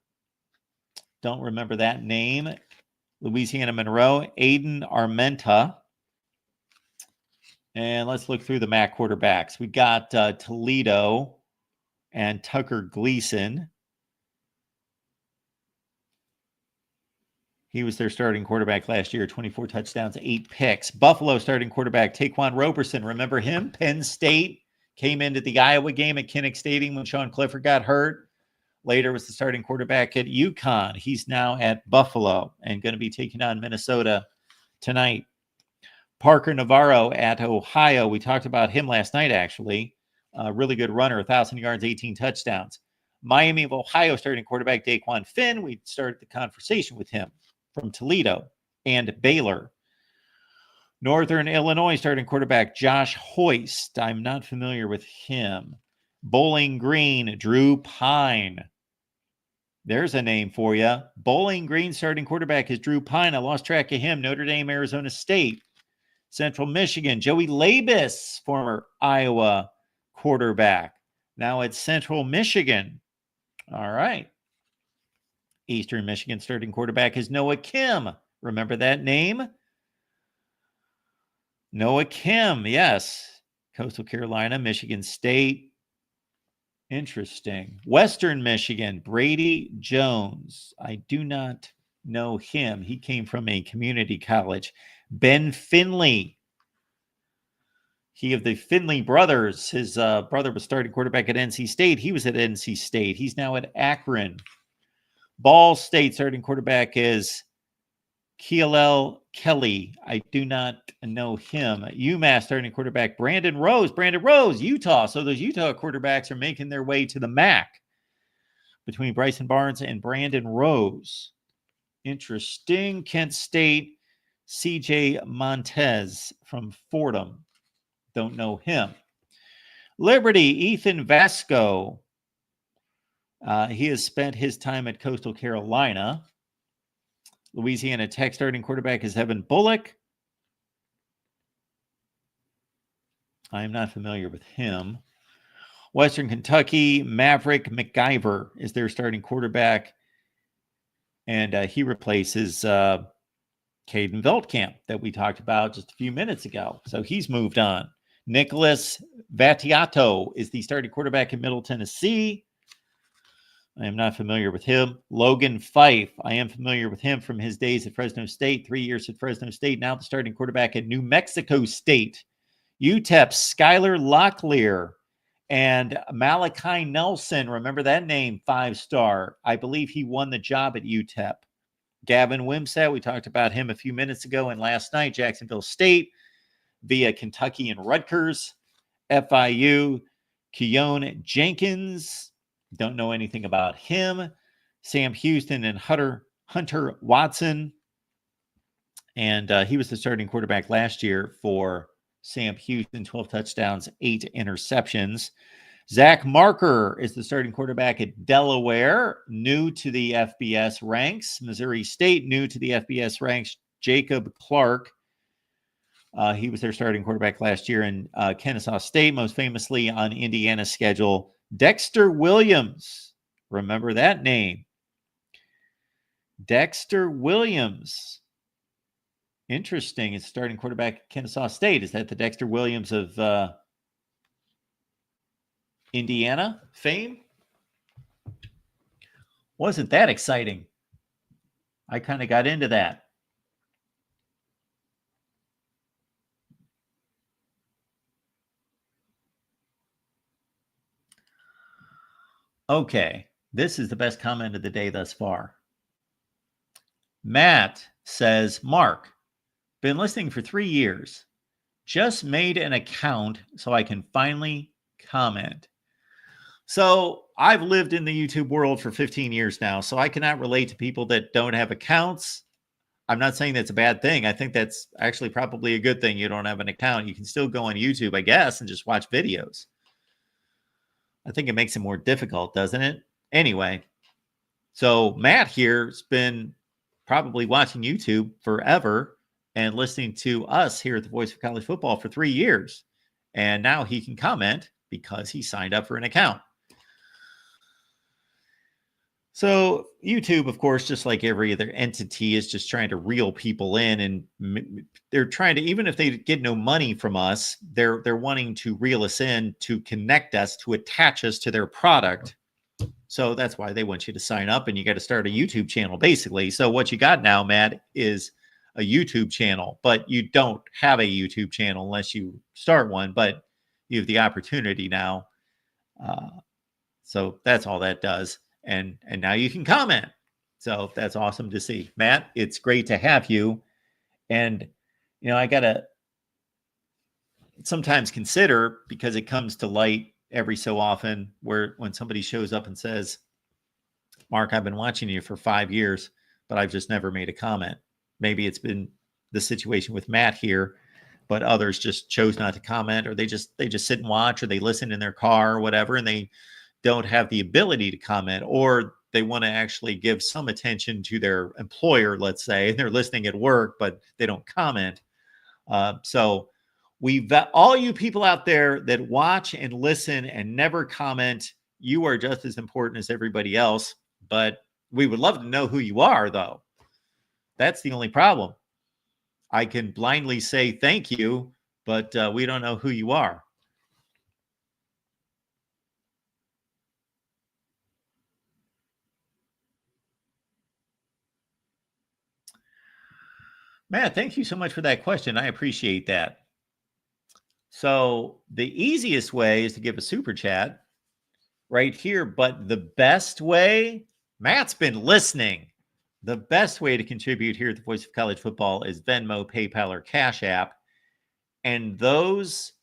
Don't remember that name. Louisiana Monroe, Aiden Armenta. And let's look through the MAC quarterbacks. We got Toledo and Tucker Gleason. He was their starting quarterback last year, 24 touchdowns, 8 picks. Buffalo starting quarterback Taquan Roberson. Remember him? Penn State came into the Iowa game at Kinnick Stadium when Sean Clifford got hurt. Later was the starting quarterback at UConn. He's now at Buffalo and going to be taking on Minnesota tonight. Parker Navarro at Ohio. We talked about him last night, actually. A really good runner, 1,000 yards, 18 touchdowns. Miami of Ohio starting quarterback Daquan Finn. We started the conversation with him from Toledo and Baylor. Northern Illinois starting quarterback Josh Hoist. I'm not familiar with him. Bowling Green, Drew Pine. There's a name for you. Bowling Green starting quarterback is Drew Pine. I lost track of him. Notre Dame, Arizona State. Central Michigan, Joey Labus, former Iowa quarterback. Now at Central Michigan. All right. Eastern Michigan starting quarterback is Noah Kim. Remember that name? Noah Kim, yes. Coastal Carolina, Michigan State. Interesting. Western Michigan, Brady Jones. I do not know him. He came from a community college. Ben Finley. He of the Finley brothers. His brother was starting quarterback at NC State. He was at NC State. He's now at Akron. Ball State starting quarterback is Kealel Kelly. I do not know him. UMass starting quarterback Brandon Rose. Brandon Rose, Utah. So those Utah quarterbacks are making their way to the MAC between Bryson Barnes and Brandon Rose. Interesting. Kent State, CJ Montez from Fordham. Don't know him. Liberty, Ethan Vasco. He has spent his time at Coastal Carolina. Louisiana Tech starting quarterback is Evan Bullock. I am not familiar with him. Western Kentucky, Maverick McIver is their starting quarterback. And he replaces Caden Veldkamp that we talked about just a few minutes ago. So he's moved on. Nicholas Vattiato is the starting quarterback in Middle Tennessee. I am not familiar with him. Logan Fife. I am familiar with him from his days at Fresno State, 3 years at Fresno State, now the starting quarterback at New Mexico State. UTEP's Skylar Locklear and Malachi Nelson. Remember that name, 5-star. I believe he won the job at UTEP. Gavin Wimsatt, we talked about him a few minutes ago, and last night, Jacksonville State via Kentucky and Rutgers. FIU, Keon Jenkins. Don't know anything about him. Sam Houston and Hunter Watson. And he was the starting quarterback last year for Sam Houston, 12 touchdowns, 8 interceptions. Zach Marker is the starting quarterback at Delaware, new to the FBS ranks. Missouri State, new to the FBS ranks. Jacob Clark. He was their starting quarterback last year in Kennesaw State, most famously on Indiana's schedule. Dexter Williams. Remember that name. Dexter Williams. Interesting. It's starting quarterback at Kennesaw State. Is that the Dexter Williams of Indiana fame? Wasn't that exciting? I kind of got into that. Okay, this is the best comment of the day thus far. Matt says, Mark, been listening for 3 years. Just made an account so I can finally comment. So I've lived in the YouTube world for 15 years now, so I cannot relate to people that don't have accounts. I'm not saying that's a bad thing. I think that's actually probably a good thing. You don't have an account. You can still go on YouTube, I guess, and just watch videos. I think it makes it more difficult, doesn't it? Anyway, so Matt here has been probably watching YouTube forever and listening to us here at the Voice of College Football for 3 years. And now he can comment because he signed up for an account. So YouTube, of course, just like every other entity, is just trying to reel people in, and they're trying to, even if they get no money from us, they're wanting to reel us in to connect us, to attach us to their product. So that's why they want you to sign up, and you got to start a YouTube channel, basically. So what you got now, Matt, is a YouTube channel, but you don't have a YouTube channel unless you start one, but you have the opportunity now. So that's all that does. And now you can comment. So that's awesome to see. Matt, it's great to have you. And, you know, I got to sometimes consider, because it comes to light every so often, where when somebody shows up and says, Mark, I've been watching you for 5 years, but I've just never made a comment. Maybe it's been the situation with Matt here, but others just chose not to comment, or they just sit and watch, or they listen in their car or whatever, and they don't have the ability to comment, or they want to actually give some attention to their employer, let's say, and they're listening at work, but they don't comment. So all you people out there that watch and listen and never comment, you are just as important as everybody else, but we would love to know who you are, though. That's the only problem. I can blindly say thank you, but we don't know who you are. Matt, thank you so much for that question. I appreciate that. So the easiest way is to give a super chat right here. But the best way, Matt's been listening. The best way to contribute here at the Voice of College Football is Venmo, PayPal, or Cash App. And those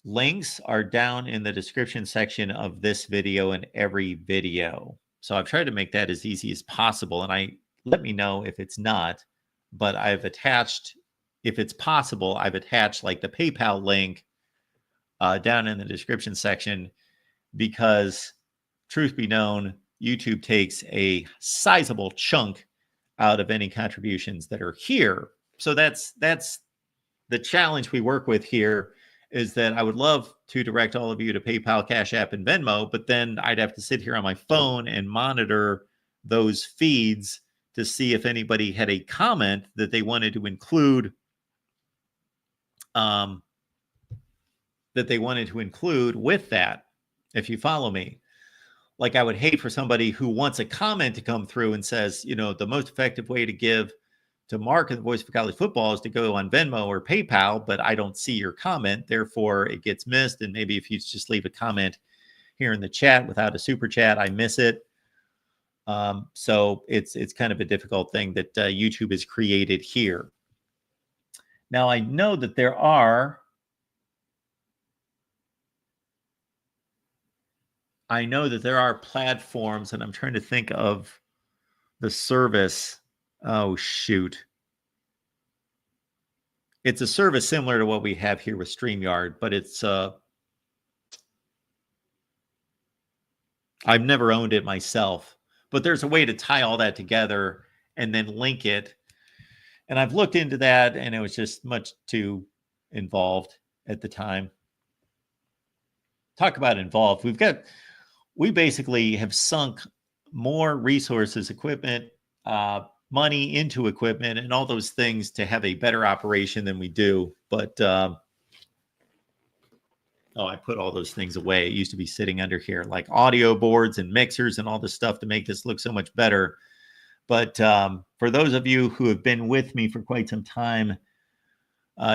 links are down in the description section of this video and every video. So I've tried to make that as easy as possible. And let me know if it's not, but I've attached, if it's possible, I've attached like the PayPal link down in the description section, because truth be known, YouTube takes a sizable chunk out of any contributions that are here. So that's the challenge we work with here, is that I would love to direct all of you to PayPal, Cash App, and Venmo, but then I'd have to sit here on my phone and monitor those feeds to see if anybody had a comment that they wanted to include, with that, if you follow me. Like, I would hate for somebody who wants a comment to come through and says, the most effective way to give to Mark and the Voice of College Football is to go on Venmo or PayPal, but I don't see your comment. Therefore, it gets missed. And maybe if you just leave a comment here in the chat without a super chat, I miss it. So it's kind of a difficult thing that YouTube has created here. Now, I know that there are platforms, and I'm trying to think of the service. Oh, shoot. It's a service similar to what we have here with StreamYard, but it's I've never owned it myself, but there's a way to tie all that together and then link it. And I've looked into that, and it was just much too involved at the time. Talk about involved. We basically have sunk more resources, equipment, money into equipment and all those things to have a better operation than we do. But, I put all those things away. It used to be sitting under here, like audio boards and mixers and all this stuff to make this look so much better. But for those of you who have been with me for quite some time,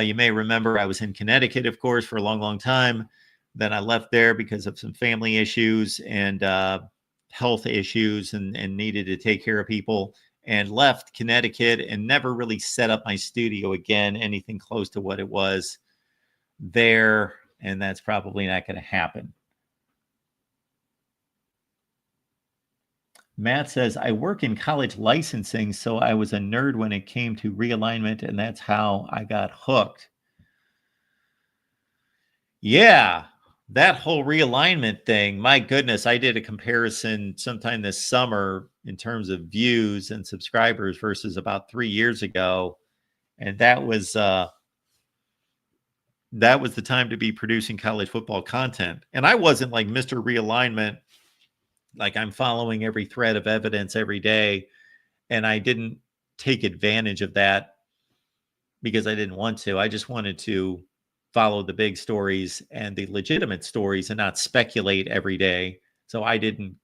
you may remember I was in Connecticut, of course, for a long, long time. Then I left there because of some family issues and health issues and needed to take care of people, and left Connecticut and never really set up my studio again, anything close to what it was there. And that's probably not going to happen. Matt says, I work in college licensing, so I was a nerd when it came to realignment, and that's how I got hooked. Yeah, that whole realignment thing, my goodness, I did a comparison sometime this summer in terms of views and subscribers versus about 3 years ago. And that was the time to be producing college football content. And I wasn't like Mr. Realignment, like I'm following every thread of evidence every day. And I didn't take advantage of that because I didn't want to. I just wanted to follow the big stories and the legitimate stories and not speculate every day. So I didn't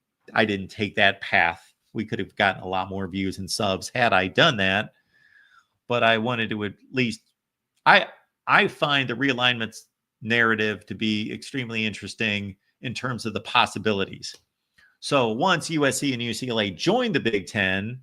take that path. We could have gotten a lot more views and subs had I done that. But I wanted to at least, I find the realignment narrative to be extremely interesting in terms of the possibilities. So once USC and UCLA joined the Big Ten,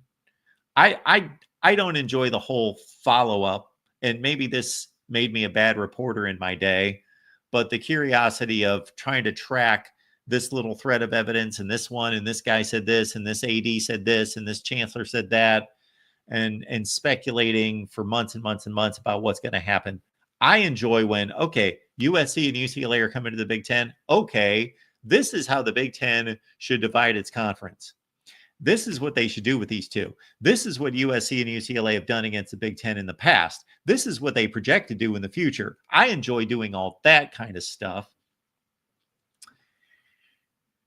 I don't enjoy the whole follow-up, and maybe this made me a bad reporter in my day, but the curiosity of trying to track this little thread of evidence and this one, and this guy said this, and this AD said this, and this chancellor said that, and speculating for months and months and months about what's going to happen. I enjoy when, okay, USC and UCLA are coming to the Big Ten. Okay, this is how the Big Ten should divide its conference. This is what they should do with these two. This is what USC and UCLA have done against the Big Ten in the past. This is what they project to do in the future. I enjoy doing all that kind of stuff.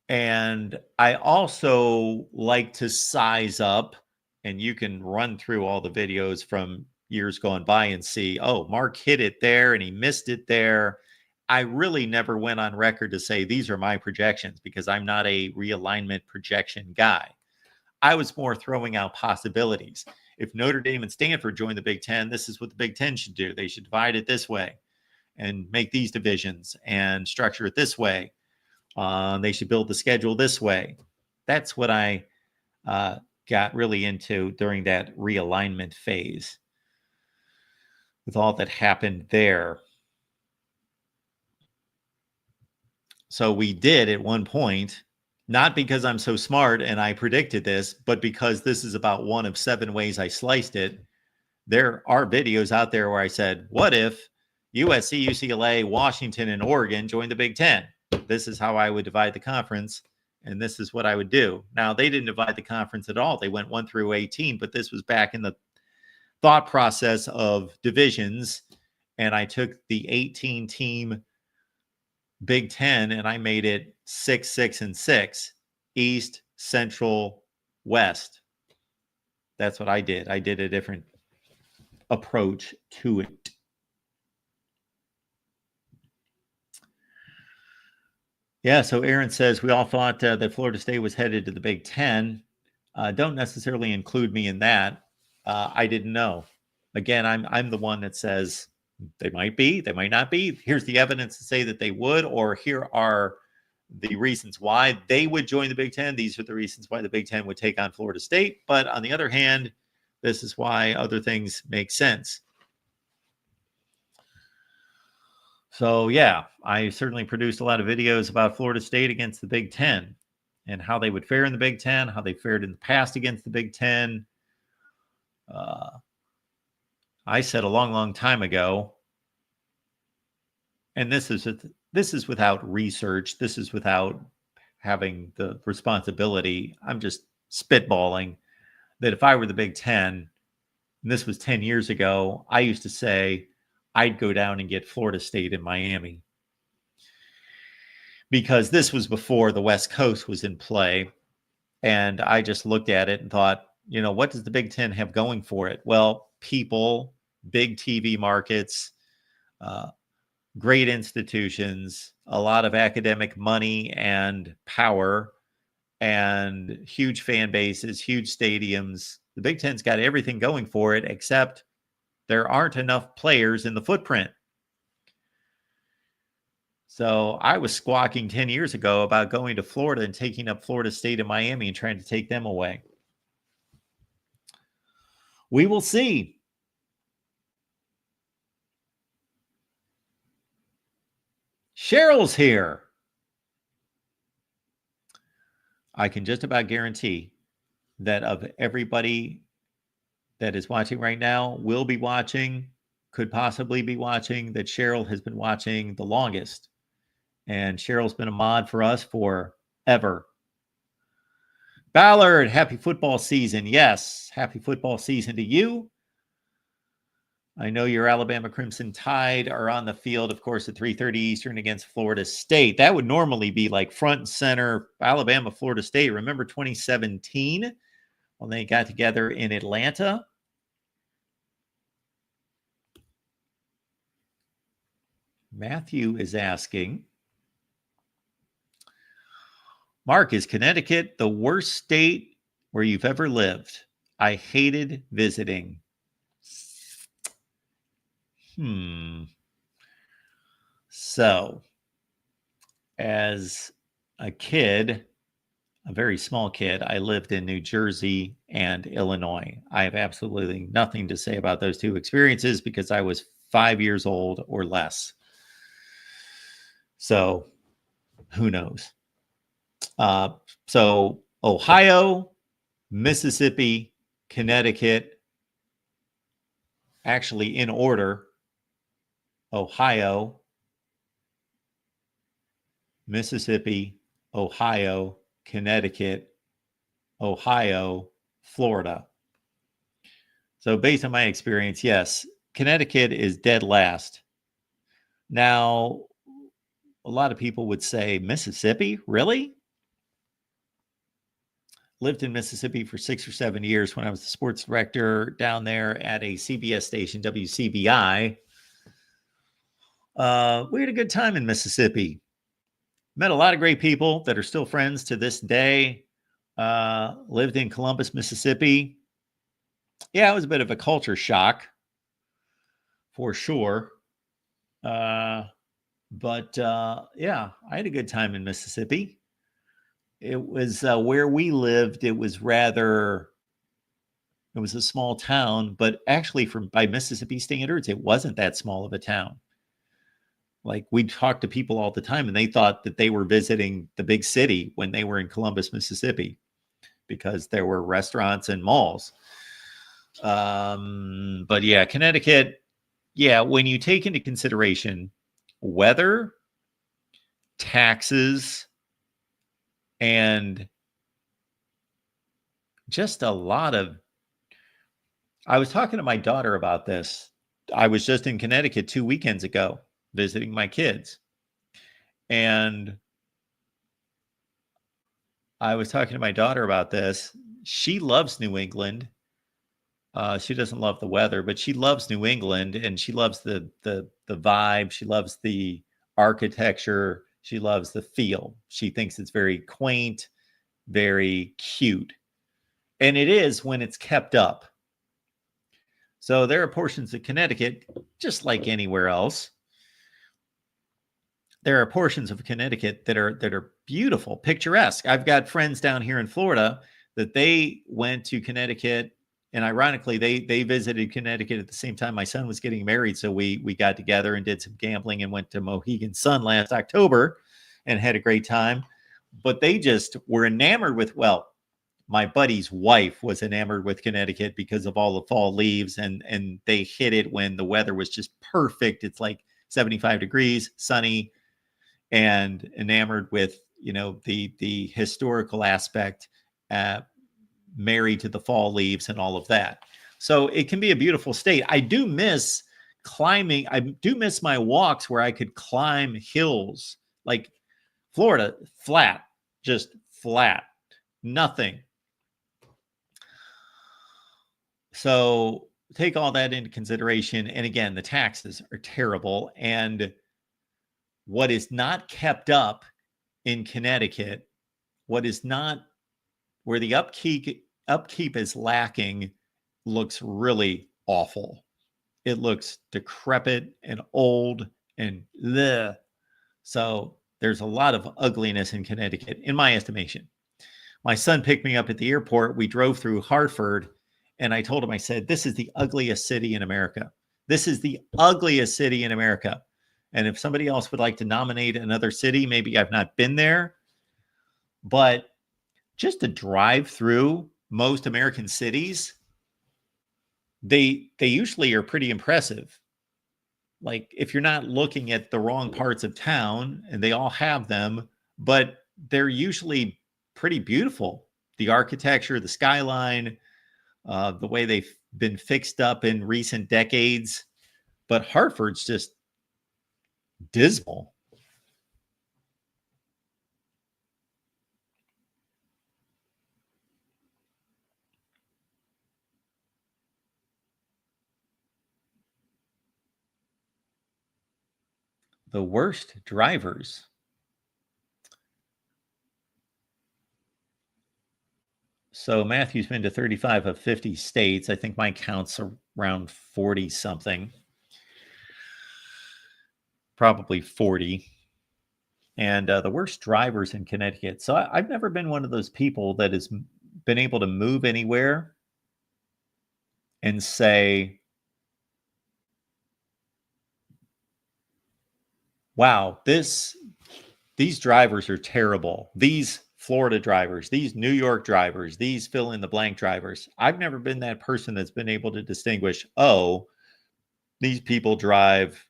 And I also like to size up, and you can run through all the videos from years gone by and see, oh, Mark hit it there and he missed it there. I really never went on record to say these are my projections because I'm not a realignment projection guy. I was more throwing out possibilities. If Notre Dame and Stanford join the Big Ten, this is what the Big Ten should do. They should divide it this way. and make these divisions and structure it this way. They should build the schedule this way. That's what I got really into during that realignment phase with all that happened there. So we did at one point, not because I'm so smart and I predicted this, but because this is about one of 7 ways I sliced it. There are videos out there where I said, what if USC, UCLA, Washington, and Oregon joined the Big Ten? This is how I would divide the conference, and this is what I would do. Now, they didn't divide the conference at all. They went 1 through 18, but this was back in the thought process of divisions, and I took the 18-team Big Ten and I made it 6, 6, and 6, East, Central, West. That's what I did. I did a different approach to it. Yeah, so Aaron says, we all thought that Florida State was headed to the Big Ten. Don't necessarily include me in that. I didn't know. Again, I'm the one that says they might be, they might not be. Here's the evidence to say that they would, or here are the reasons why they would join the Big Ten. These are the reasons why the Big Ten would take on Florida State. But on the other hand, this is why other things make sense. So, yeah, I certainly produced a lot of videos about Florida State against the Big Ten and how they would fare in the Big Ten, how they fared in the past against the Big Ten. I said a long, long time ago, and this is without research. This is without having the responsibility. I'm just spitballing that if I were the Big Ten, and this was 10 years ago, I used to say I'd go down and get Florida State in Miami, because this was before the West Coast was in play. And I just looked at it and thought, what does the Big Ten have going for it? Well, people, big TV markets, great institutions, a lot of academic money and power, and huge fan bases, huge stadiums. The Big Ten's got everything going for it, except there aren't enough players in the footprint. So I was squawking 10 years ago about going to Florida and taking up Florida State and Miami and trying to take them away. We will see. Cheryl's here. I can just about guarantee that of everybody that is watching right now, will be watching, could possibly be watching, that Cheryl has been watching the longest. And Cheryl's been a mod for us forever. Ballard, happy football season. Yes, happy football season to you. I know your Alabama Crimson Tide are on the field, of course, at 3:30 Eastern against Florida State. That would normally be like front and center, Alabama, Florida State. Remember 2017 when they got together in Atlanta? Matthew is asking, Mark, is Connecticut the worst state where you've ever lived? I hated visiting. So, as a kid, a very small kid, I lived in New Jersey and Illinois. I have absolutely nothing to say about those two experiences because I was 5 years old or less. So, who knows? So, Ohio, Mississippi, Connecticut, actually in order, Ohio, Mississippi, Ohio, Connecticut, Ohio, Florida. So based on my experience, yes, Connecticut is dead last. Now, a lot of people would say, Mississippi? Really? Lived in Mississippi for 6 or 7 years when I was the sports director down there at a CBS station, WCBI. We had a good time in Mississippi. Met a lot of great people that are still friends to this day. Lived in Columbus, Mississippi. Yeah, it was a bit of a culture shock, for sure. But yeah, I had a good time in Mississippi. It was where we lived. It was a small town, but actually, by Mississippi standards, it wasn't that small of a town. Like, we talked to people all the time, and they thought that they were visiting the big city when they were in Columbus, Mississippi, because there were restaurants and malls. But yeah, Connecticut. Yeah, when you take into consideration weather, taxes, and just a lot of. I was talking to my daughter about this. I was just in Connecticut 2 weekends ago visiting my kids. And I was talking to my daughter about this. She loves New England. She doesn't love the weather, but she loves New England, and she loves the vibe. She loves the architecture. She loves the feel. She thinks it's very quaint, very cute. And it is when it's kept up. So there are portions of Connecticut, just like anywhere else. There are portions of Connecticut that are beautiful, picturesque. I've got friends down here in Florida that they went to Connecticut, and ironically, they visited Connecticut at the same time my son was getting married. So we got together and did some gambling and went to Mohegan Sun last October and had a great time. But they just were enamored with, well, my buddy's wife was enamored with Connecticut because of all the fall leaves, and they hit it when the weather was just perfect. It's like 75 degrees, sunny, and enamored with, the historical aspect, married to the fall leaves and all of that. So it can be a beautiful state. I do miss climbing. I do miss my walks where I could climb hills. Like Florida, flat, just flat, nothing. So take all that into consideration. And again, the taxes are terrible. And what is not kept up in Connecticut, where the upkeep is lacking, looks really awful. It looks decrepit and old and bleh. So there's a lot of ugliness in Connecticut, in my estimation. My son picked me up at the airport. We drove through Hartford, and I told him, I said, this is the ugliest city in America. This is the ugliest city in America. And if somebody else would like to nominate another city, maybe I've not been there, but just to drive through most American cities, they usually are pretty impressive. Like, if you're not looking at the wrong parts of town, and they all have them, but they're usually pretty beautiful. The architecture, the skyline, the way they've been fixed up in recent decades. But Hartford's just dismal. The worst drivers. So Matthew's been to 35 of 50 states. I think my count's around 40 something. Probably 40. And the worst drivers in Connecticut. So I've never been one of those people that has been able to move anywhere and say, wow, these drivers are terrible. These Florida drivers, these New York drivers, these fill in the blank drivers. I've never been that person that's been able to distinguish, oh, these people drive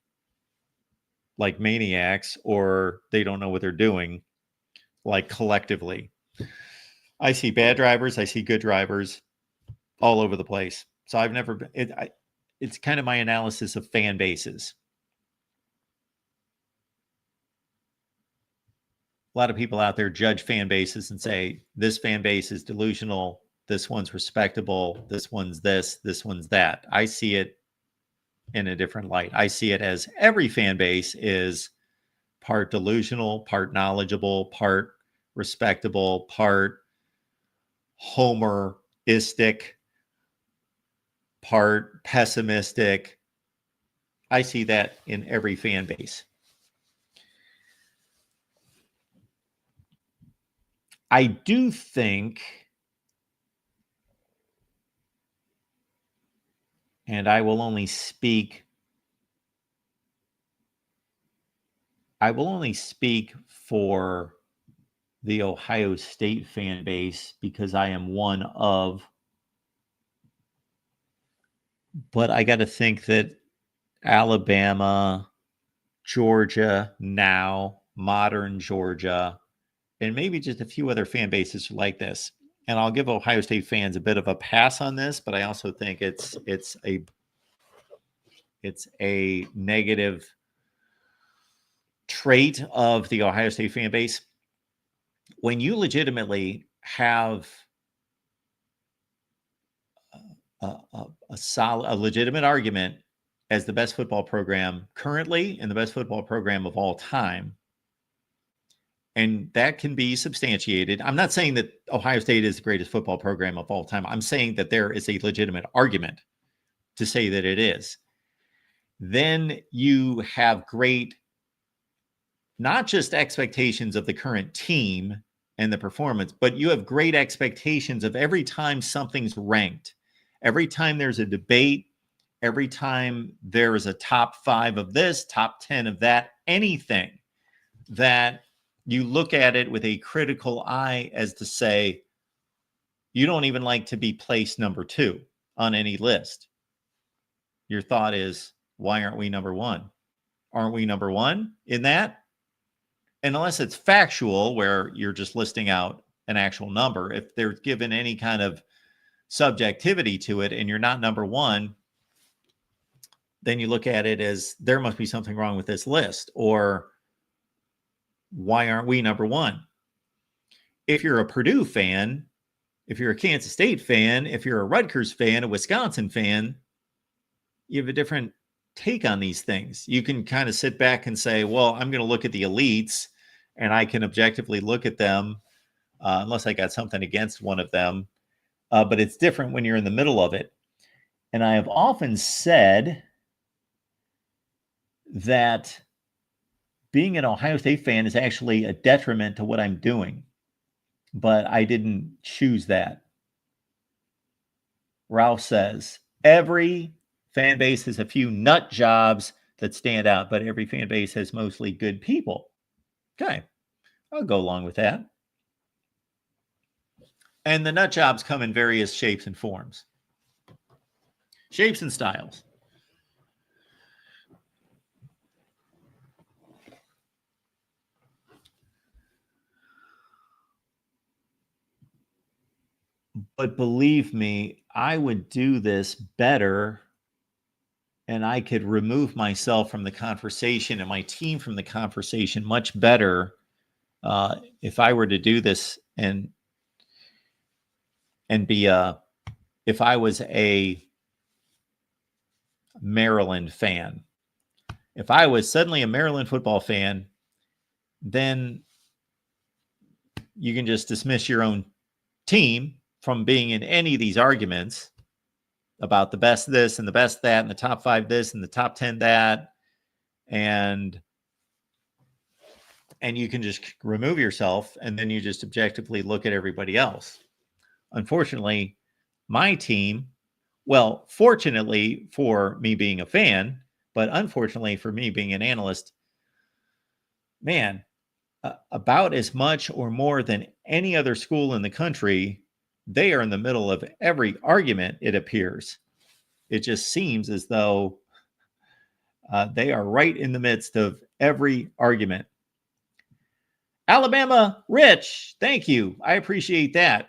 like maniacs, or they don't know what they're doing, like collectively. I see bad drivers, I see good drivers all over the place. So I've never been, it's kind of my analysis of fan bases. A lot of people out there judge fan bases and say, this fan base is delusional, this one's respectable, this one's this one's that. I see it in a different light. I see it as every fan base is part delusional, part knowledgeable, part respectable, part homeristic, part pessimistic. I see that in every fan base. I do think, and I will only speak for the Ohio State fan base because I am one of, but I got to think that Alabama, Georgia now, modern Georgia, and maybe just a few other fan bases like this. And I'll give Ohio State fans a bit of a pass on this, but I also think it's a negative trait of the Ohio State fan base. When you legitimately have a legitimate argument as the best football program currently and the best football program of all time, and that can be substantiated. I'm not saying that Ohio State is the greatest football program of all time. I'm saying that there is a legitimate argument to say that it is. Then you have great, not just expectations of the current team and the performance, but you have great expectations of every time something's ranked, every time there's a debate, every time there is a top 5 of this, top 10 of that, anything that you look at it with a critical eye as to say, you don't even like to be placed number 2 on any list. Your thought is, why aren't we number 1? Aren't we number 1 in that? And unless it's factual, where you're just listing out an actual number, if they're given any kind of subjectivity to it and you're not number 1, then you look at it as there must be something wrong with this list, or why aren't we number 1? If you're a Purdue fan, if you're a Kansas State fan, if you're a Rutgers fan, a Wisconsin fan, you have a different take on these things. You can kind of sit back and say, well, I'm going to look at the elites and I can objectively look at them, unless I got something against one of them. But it's different when you're in the middle of it. And I have often said that being an Ohio State fan is actually a detriment to what I'm doing, but I didn't choose that. Ralph says, every fan base has a few nut jobs that stand out, but every fan base has mostly good people. Okay, I'll go along with that. And the nut jobs come in various shapes and forms, shapes and styles. But believe me, I would do this better, and I could remove myself from the conversation and my team from the conversation much better if I were to do this and be if I was a Maryland fan. If I was suddenly a Maryland football fan, then you can just dismiss your own team from being in any of these arguments about the best this and the best that and the top 5 this and the top 10 that, and you can just remove yourself, and then you just objectively look at everybody else. Unfortunately, my team, well, fortunately for me being a fan, but unfortunately for me being an analyst, man, about as much or more than any other school in the country, they are in the middle of every argument, it appears. It just seems as though they are right in the midst of every argument. Alabama Rich, thank you. I appreciate that.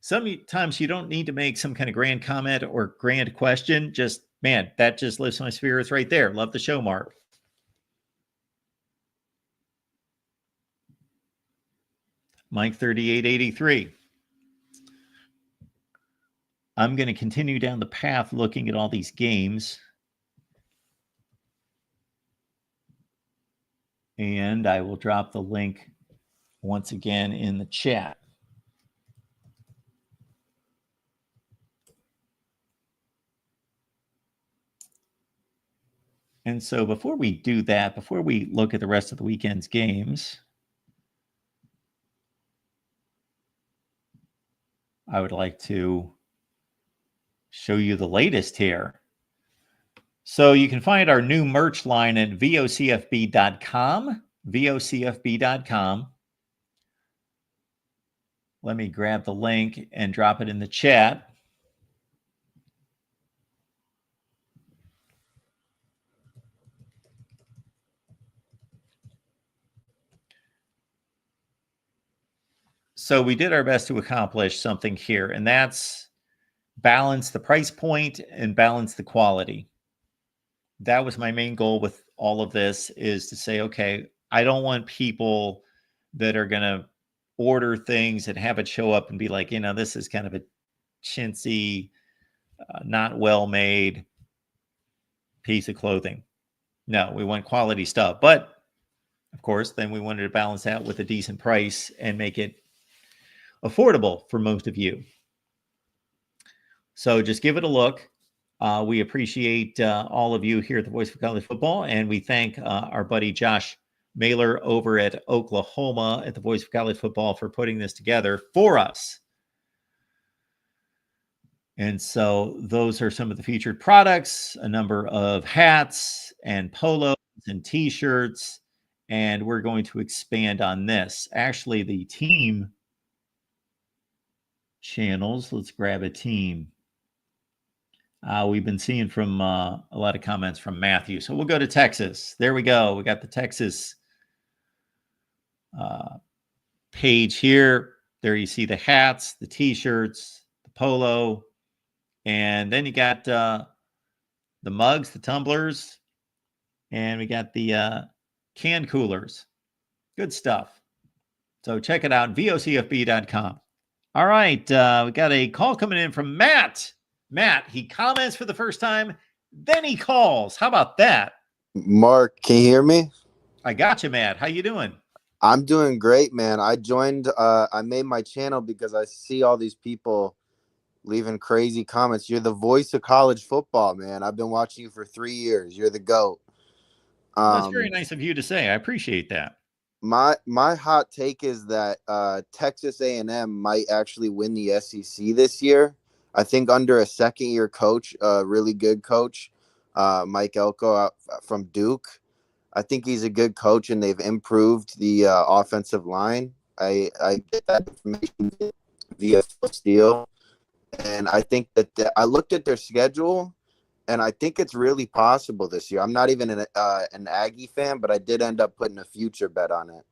Sometimes you don't need to make some kind of grand comment or grand question. Just, man, that just lifts my spirits right there. Love the show, Mark. Mike 3883. I'm going to continue down the path looking at all these games. And I will drop the link once again in the chat. And so before we do that, before we look at the rest of the weekend's games, I would like to show you the latest here. So you can find our new merch line at vocfb.com, vocfb.com. Let me grab the link and drop it in the chat. So we did our best to accomplish something here, and that's balance the price point and balance the quality. That was my main goal with all of this, is to say, okay, I don't want people that are going to order things and have it show up and be like, this is kind of a chintzy, not well made piece of clothing. No, we want quality stuff. But of course, then we wanted to balance out with a decent price and make it affordable for most of you. So just give it a look. We appreciate all of you here at the Voice of College Football, and we thank our buddy Josh Mailer over at Oklahoma at the Voice of College Football for putting this together for us. And so those are some of the featured products, a number of hats and polos and t-shirts, and we're going to expand on this. Actually, the team channels, let's grab a team. We've been seeing from a lot of comments from Matthew. So we'll go to Texas. There we go. We got the Texas page here. There you see the hats, the t-shirts, the polo, and then you got the mugs, the tumblers, and we got the can coolers. Good stuff. So check it out, vocfb.com. All right, we got a call coming in from Matt. Matt, he comments for the first time, then he calls. How about that? Mark, can you hear me? I got you, Matt. How you doing? I'm doing great, man. I made my channel because I see all these people leaving crazy comments. You're the voice of college football, man. I've been watching you for 3 years. You're the GOAT. That's very nice of you to say. I appreciate that. My hot take is that Texas A&M might actually win the SEC this year. I think under a second-year coach, a really good coach, Mike Elko from Duke. I think he's a good coach, and they've improved the offensive line. I get that information via Steel, and I think that I looked at their schedule, and I think it's really possible this year. I'm not even an Aggie fan, but I did end up putting a future bet on it.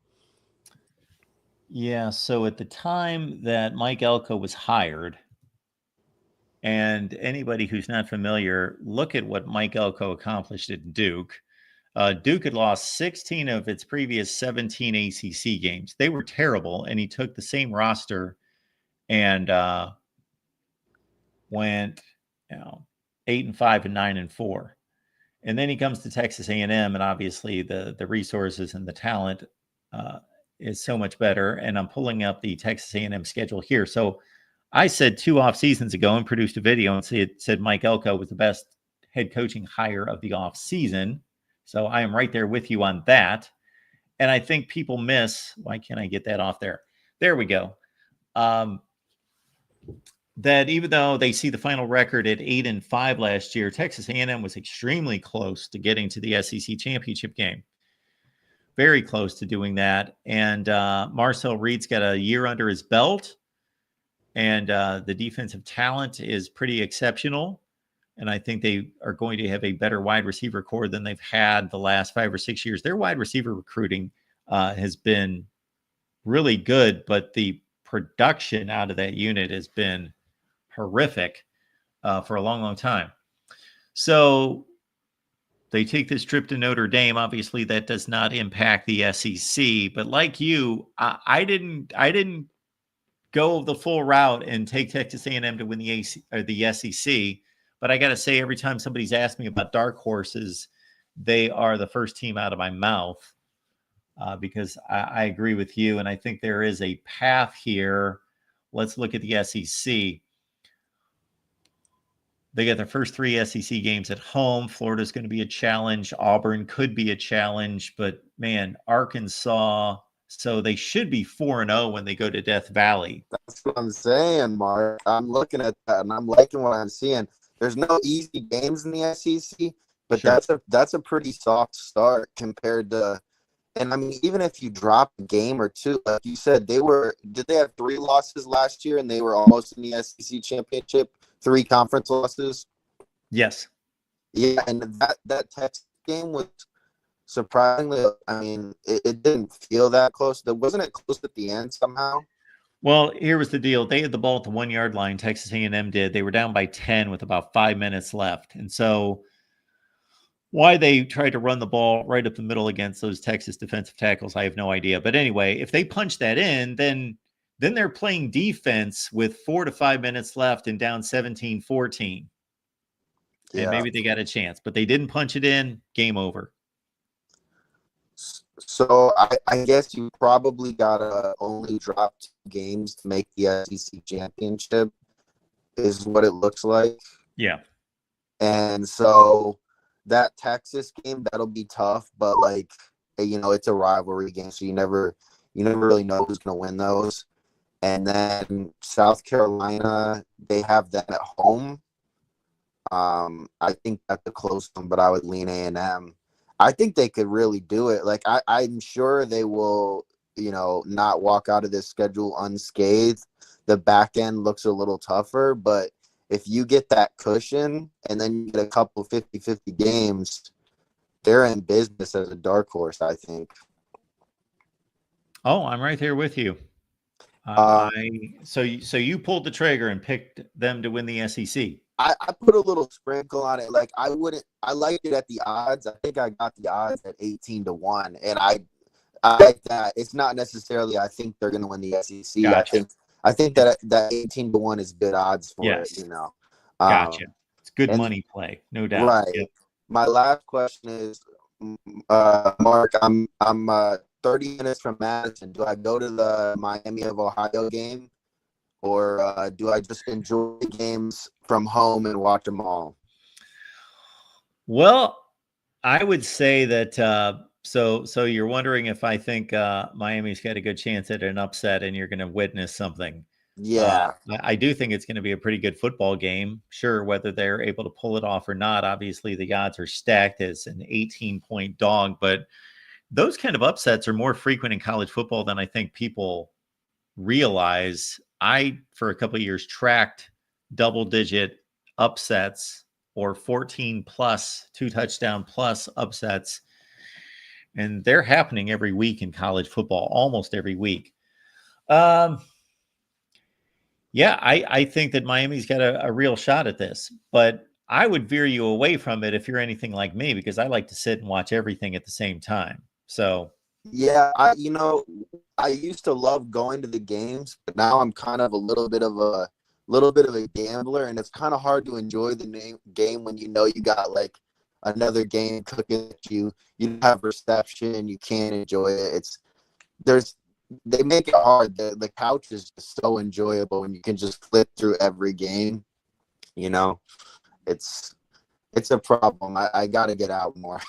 Yeah, so at the time that Mike Elko was hired, and anybody who's not familiar, look at what Mike Elko accomplished at Duke. Duke had lost 16 of its previous 17 ACC games. They were terrible, and he took the same roster and went 8-5 and 9-4. And then he comes to Texas A&M, and obviously the resources and the talent is so much better. And I'm pulling up the Texas A&M schedule here. So I said 2 off seasons ago and produced a video and said Mike Elko was the best head coaching hire of the off season. So I am right there with you on that. And I think people miss, why can't I get that off there? There we go. That even though they see the final record at 8-5 last year, Texas A&M was extremely close to getting to the SEC championship game. Very close to doing that. And Marcel Reed's got a year under his belt. And the defensive talent is pretty exceptional. And I think they are going to have a better wide receiver core than they've had the last 5 or 6 years. Their wide receiver recruiting has been really good, but the production out of that unit has been horrific for a long, long time. So they take this trip to Notre Dame. Obviously, that does not impact the SEC. But like you, I didn't go the full route and take Texas A&M to win the SEC. But I got to say, every time somebody's asked me about dark horses, they are the first team out of my mouth because I agree with you. And I think there is a path here. Let's look at the SEC. They got their first 3 SEC games at home. Florida's going to be a challenge. Auburn could be a challenge, but man, Arkansas. So they should be 4-0 when they go to Death Valley. That's what I'm saying, Mark. I'm looking at that and I'm liking what I'm seeing. There's no easy games in the SEC, but Sure. that's a pretty soft start compared to. And I mean, even if you drop a game or two, like you said, did they have 3 losses last year and they were almost in the SEC championship, 3 conference losses? Yes. Yeah, and that Texas game was surprisingly, I mean, it didn't feel that close. Wasn't it close at the end somehow? Well, here was the deal. They had the ball at the 1-yard line. Texas A&M did. They were down by 10 with about 5 minutes left. And so why they tried to run the ball right up the middle against those Texas defensive tackles, I have no idea. But anyway, if they punch that in, then they're playing defense with 4 to 5 minutes left and down 17-14. Yeah. And maybe they got a chance, but they didn't punch it in. Game over. So I guess you probably gotta only drop 2 games to make the SEC championship, is what it looks like. Yeah. And so that Texas game, that'll be tough, but like, you know, it's a rivalry game, so you never really know who's gonna win those. And then South Carolina, they have that at home. I think that's a close one, but I would lean A&M. I think they could really do it. Like I'm sure they will, you know, not walk out of this schedule unscathed. The back end looks a little tougher, but if you get that cushion and then you get a couple 50-50 games, they're in business as a dark horse, I think. Oh, I'm right there with you. So you pulled the trigger and picked them to win the SEC. I put a little sprinkle on it. Like I liked it at the odds. I think I got the odds at 18-1, and I like that. It's not necessarily I think they're going to win the SEC. Gotcha. I think that 18-1 is good odds for it. You know. Gotcha. It's good money play, no doubt. Right. Yep. My last question is, Mark. I'm 30 minutes from Madison. Do I go to the Miami of Ohio game? Or do I just enjoy the games from home and watch them all? Well, I would say that so you're wondering if I think Miami's got a good chance at an upset and you're going to witness something. Yeah. I do think it's going to be a pretty good football game. Sure, whether they're able to pull it off or not, obviously the odds are stacked as an 18-point dog, but those kind of upsets are more frequent in college football than I think people realize. I, for a couple of years, tracked double-digit upsets or 14 plus, 2-touchdown plus upsets, and they're happening every week in college football, almost every week. Yeah, I think that Miami's got a real shot at this, but I would veer you away from it if you're anything like me, because I like to sit and watch everything at the same time. So yeah, I used to love going to the games, but now I'm kind of a little bit of a gambler, and it's kind of hard to enjoy the game when you know you got like another game cooking at you. You don't have reception, you can't enjoy it. They make it hard. The couch is just so enjoyable, and you can just flip through every game. You know, it's a problem. I got to get out more.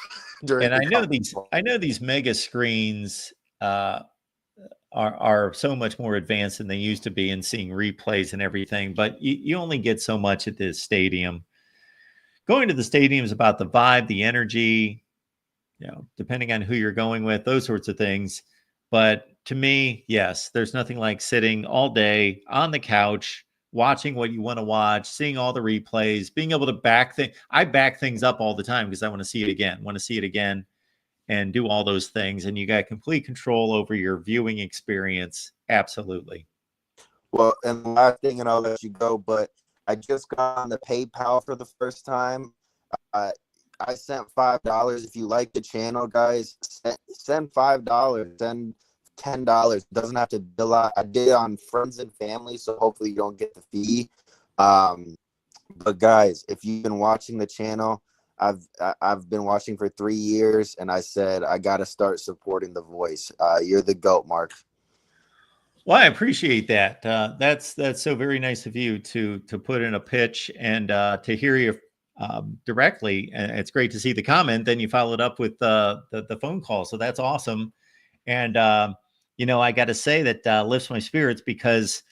And I know these mega screens are so much more advanced than they used to be, and seeing replays and everything, but you only get so much at this stadium. Going to the stadium is about the vibe, the energy, depending on who you're going with, those sorts of things. But to me, yes, there's nothing like sitting all day on the couch, watching what you want to watch, seeing all the replays, being able to back things. I back things up all the time because I want to see it again, and do all those things. And you got complete control over your viewing experience. Absolutely. Well, and the last thing, and I'll let you go, but I just got on the PayPal for the first time. I sent $5. If you like the channel, guys, send $5. Send $10. It doesn't have to bill out. I did it on friends and family, so hopefully you don't get the fee. But guys, if you've been watching the channel, I've been watching for 3 years, and I said I got to start supporting the voice. You're the GOAT, Mark. Well, I appreciate that. That's so very nice of you to put in a pitch and to hear you directly. And it's great to see the comment. Then you followed up with the phone call, so that's awesome. And I got to say that lifts my spirits because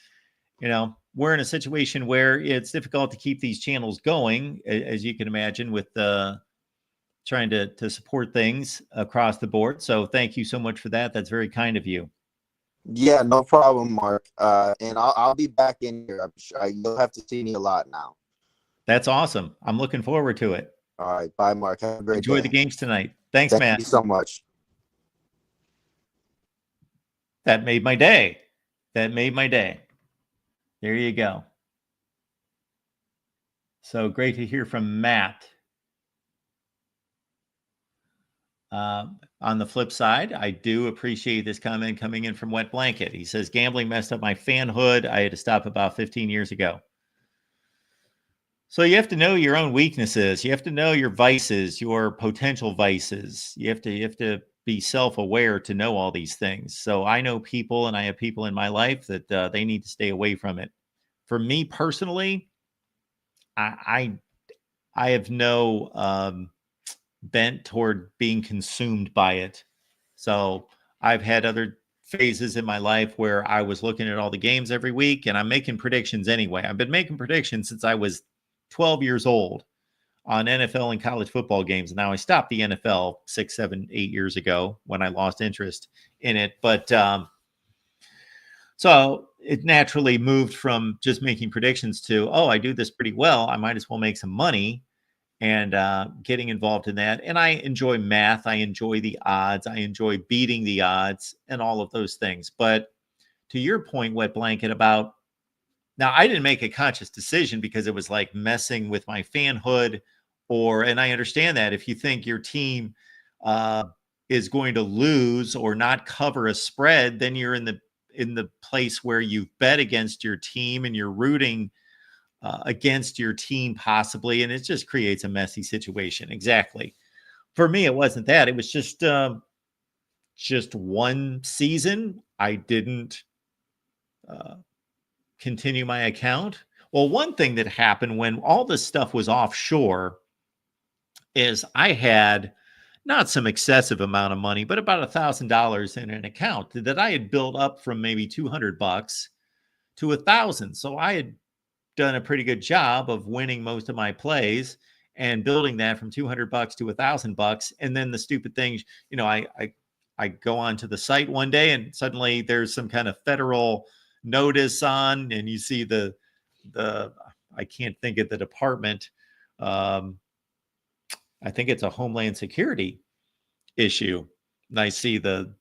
we're in a situation where it's difficult to keep these channels going, as you can imagine, with trying to support things across the board. So thank you so much for that. That's very kind of you. Yeah, no problem, Mark. And I'll be back in here. I'm sure you'll have to see me a lot now. That's awesome. I'm looking forward to it. All right. Bye, Mark. Have a great Enjoy day. the games tonight. Thanks, Thank Matt. you so much. That made my day. That made my day. There you go. So great to hear from Matt. On the flip side, I do appreciate this comment coming in from Wet Blanket. He says, gambling messed up my fanhood. I had to stop about 15 years ago. So you have to know your own weaknesses. You have to know your vices, your potential vices. You have to be self-aware to know all these things. So I know people, and I have people in my life that they need to stay away from it. For me personally, I have no bent toward being consumed by it. So I've had other phases in my life where I was looking at all the games every week, and I'm making predictions anyway. I've been making predictions since I was 12 years old on NFL and college football games. Now I stopped the NFL 6, 7, 8 years ago when I lost interest in it. But so it naturally moved from just making predictions to, oh, I do this pretty well, I might as well make some money, and getting involved in that. And I enjoy math. I enjoy the odds. I enjoy beating the odds and all of those things. But to your point, Wet Blanket, about now, I didn't make a conscious decision because it was like messing with my fanhood, and I understand that if you think your team is going to lose or not cover a spread, then you're in the place where you've bet against your team and you're rooting against your team possibly, and it just creates a messy situation. Exactly. For me, it wasn't that. It was just one season. I didn't continue my account. Well, one thing that happened when all this stuff was offshore is I had not some excessive amount of money, but about $1,000 in an account that I had built up from maybe $200 to $1,000. So I had done a pretty good job of winning most of my plays and building that from $200 to $1,000. And then the stupid things, I go onto the site one day and suddenly there's some kind of federal notice on, and you see the I can't think of the department. I think it's a Homeland Security issue. And I see the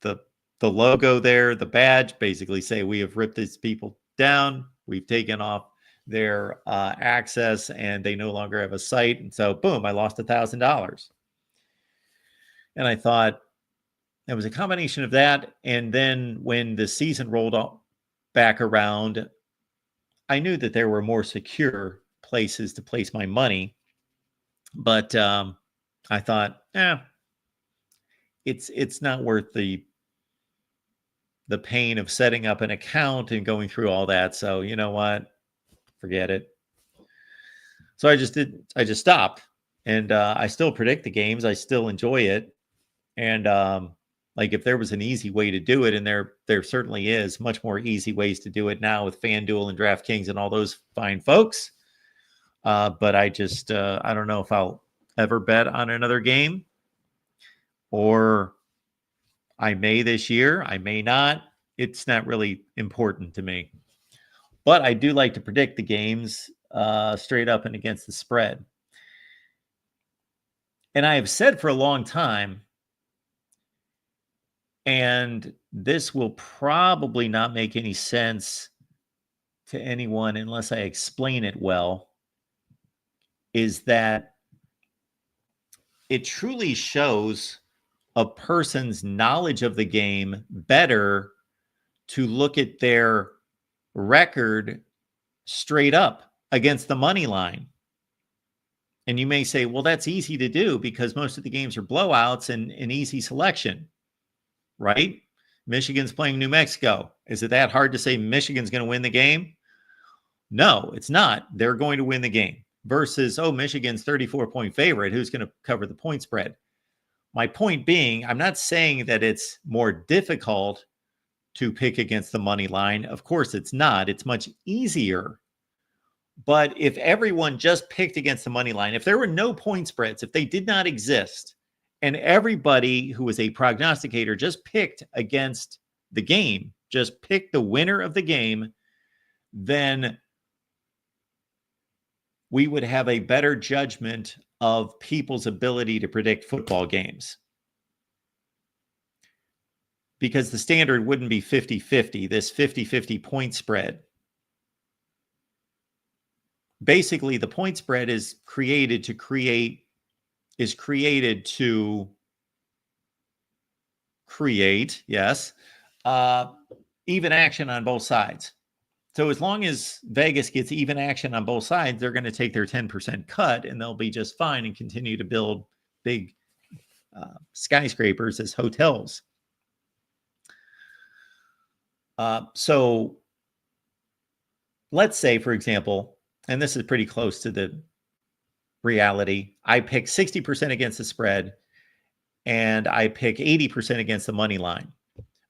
logo there, the badge, basically say we have ripped these people down. We've taken off their access, and they no longer have a site. And so, boom, I lost $1,000. And I thought it was a combination of that. And then when the season rolled back around, I knew that there were more secure places to place my money. But I thought, it's not worth the pain of setting up an account and going through all that. So you know what? Forget it. So I just stopped, and I still predict the games. I still enjoy it. And like if there was an easy way to do it, and there certainly is much more easy ways to do it now with FanDuel and DraftKings and all those fine folks. But I just, I don't know if I'll ever bet on another game, or I may this year, I may not. It's not really important to me. But I do like to predict the games straight up and against the spread. And I have said for a long time, and this will probably not make any sense to anyone unless I explain it well, is that it truly shows a person's knowledge of the game better to look at their record straight up against the money line. And you may say, well, that's easy to do because most of the games are blowouts and an easy selection, right? Michigan's playing New Mexico. Is it that hard to say Michigan's going to win the game? No, it's not. They're going to win the game versus, oh, Michigan's 34-point favorite. Who's going to cover the point spread? My point being, I'm not saying that it's more difficult to pick against the money line. Of course, it's not. It's much easier. But if everyone just picked against the money line, if there were no point spreads, if they did not exist, and everybody who was a prognosticator just picked against the game, just picked the winner of the game, then we would have a better judgment of people's ability to predict football games. Because the standard wouldn't be 50-50, this 50-50 point spread. Basically, the point spread is created to create yes, even action on both sides. So as long as Vegas gets even action on both sides, they're going to take their 10% cut and they'll be just fine and continue to build big skyscrapers as hotels. So let's say, for example, and this is pretty close to the reality, I pick 60% against the spread and I pick 80% against the money line.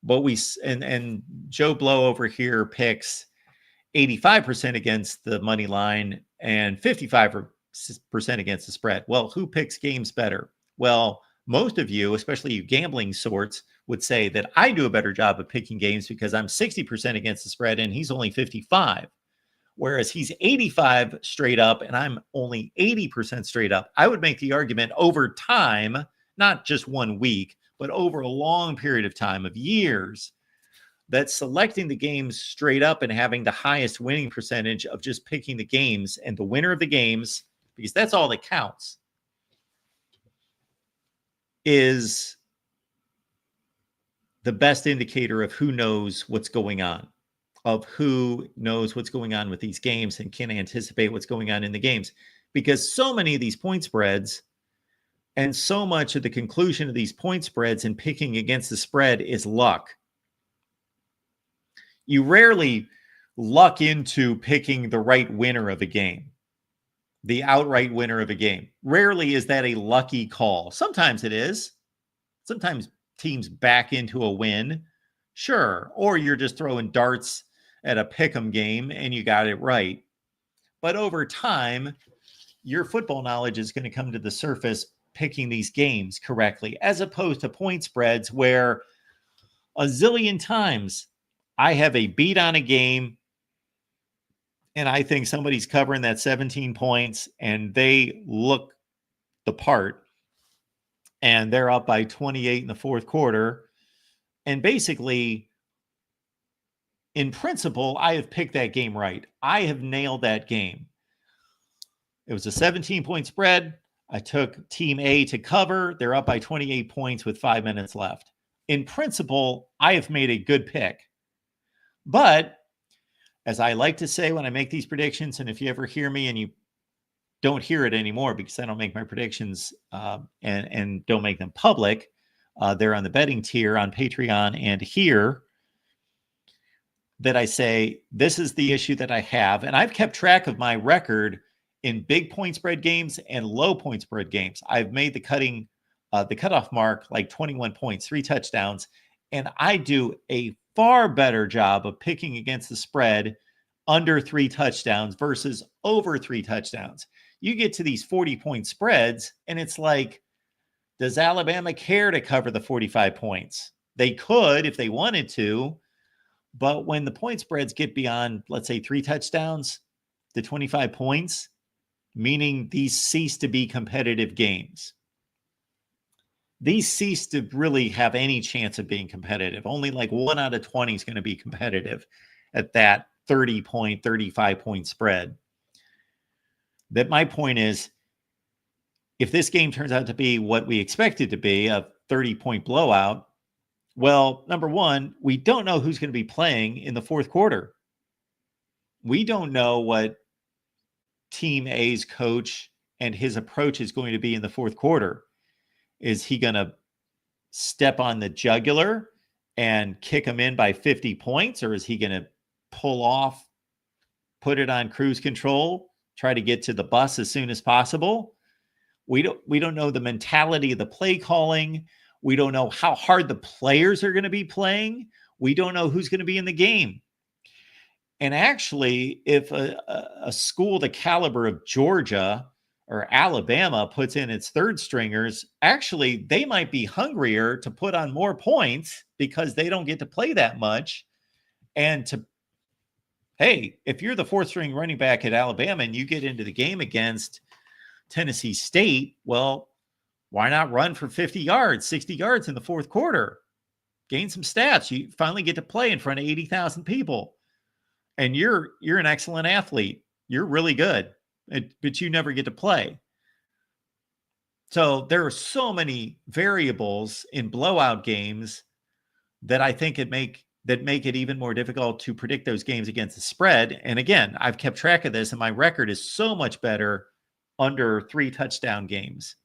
But and Joe Blow over here picks 85% against the money line and 55% against the spread. Well, who picks games better? Well, most of you, especially you gambling sorts, would say that I do a better job of picking games because I'm 60% against the spread and he's only 55. Whereas he's 85 straight up and I'm only 80% straight up. I would make the argument over time, not just 1 week, but over a long period of time of years, that selecting the games straight up and having the highest winning percentage of just picking the games and the winner of the games, because that's all that counts, is the best indicator of who knows what's going on, of who knows what's going on with these games and can anticipate what's going on in the games. Because so many of these point spreads and so much of the conclusion of these point spreads and picking against the spread is luck. You rarely luck into picking the right winner of a game, the outright winner of a game. Rarely is that a lucky call. Sometimes it is. Sometimes teams back into a win. Sure. Or you're just throwing darts at a pick'em game and you got it right. But over time, your football knowledge is going to come to the surface picking these games correctly, as opposed to point spreads where a zillion times I have a beat on a game and I think somebody's covering that 17 points and they look the part and they're up by 28 in the fourth quarter. And basically, in principle, I have picked that game right. I have nailed that game. It was a 17-point spread. I took team A to cover. They're up by 28 points with 5 minutes left. In principle, I have made a good pick. But as I like to say when I make these predictions, and if you ever hear me and you don't hear it anymore because I don't make my predictions and don't make them public, they're on the betting tier on Patreon and here, that I say, this is the issue that I have. And I've kept track of my record in big point spread games and low point spread games. I've made the cutoff mark like 21 points, 3 touchdowns. And I do a far better job of picking against the spread under 3 touchdowns versus over 3 touchdowns. You get to these 40-point spreads and it's like, does Alabama care to cover the 45 points? They could if they wanted to, but when the point spreads get beyond, let's say, 3 touchdowns to 25 points, meaning these cease to be competitive games. These cease to really have any chance of being competitive. Only like 1 out of 20 is going to be competitive at that 30-point, 35-point spread. That my point is, if this game turns out to be what we expect it to be, a 30-point blowout, well, number one, we don't know who's going to be playing in the fourth quarter. We don't know what Team A's coach and his approach is going to be in the fourth quarter. Is he going to step on the jugular and kick them in by 50 points? Or is he going to pull off, put it on cruise control, try to get to the bus as soon as possible? We don't know the mentality of the play calling. We don't know how hard the players are going to be playing. We don't know who's going to be in the game. And actually, if a school the caliber of Georgia or Alabama puts in its third stringers, actually, they might be hungrier to put on more points because they don't get to play that much. And hey, if you're the fourth string running back at Alabama and you get into the game against Tennessee State, well, why not run for 50 yards, 60 yards in the fourth quarter? Gain some stats. You finally get to play in front of 80,000 people. And you're an excellent athlete. You're really good, but you never get to play. So there are so many variables in blowout games that I think make it even more difficult to predict those games against the spread. And again, I've kept track of this, and my record is so much better under 3 touchdown games.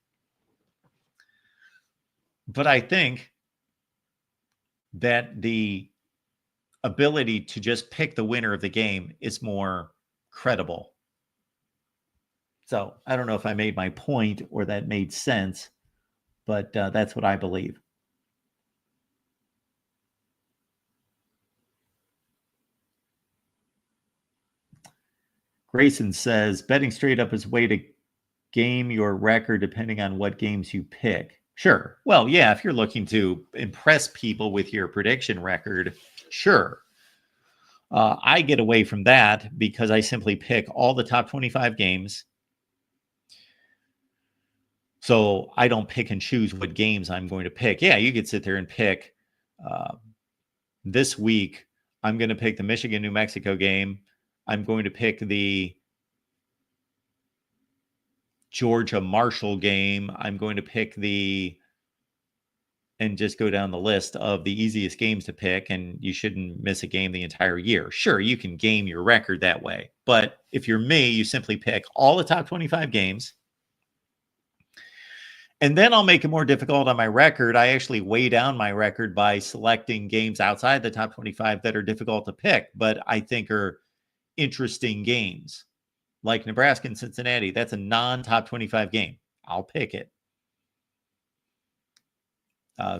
But I think that the ability to just pick the winner of the game is more credible. So I don't know if I made my point or that made sense, but that's what I believe. Grayson says, betting straight up is a way to game your record depending on what games you pick. Sure. Well, yeah, if you're looking to impress people with your prediction record, sure. I get away from that because I simply pick all the top 25 games. So I don't pick and choose what games I'm going to pick. Yeah, you could sit there and pick this week. I'm going to pick the Michigan-New Mexico game. I'm going to pick the Georgia-Marshall game. I'm going to pick and just go down the list of the easiest games to pick, and you shouldn't miss a game the entire year. Sure, you can game your record that way. But if you're me, you simply pick all the top 25 games. And then I'll make it more difficult on my record. I actually weigh down my record by selecting games outside the top 25 that are difficult to pick, but I think are interesting games. Like Nebraska and Cincinnati, that's a non-top 25 game. I'll pick it.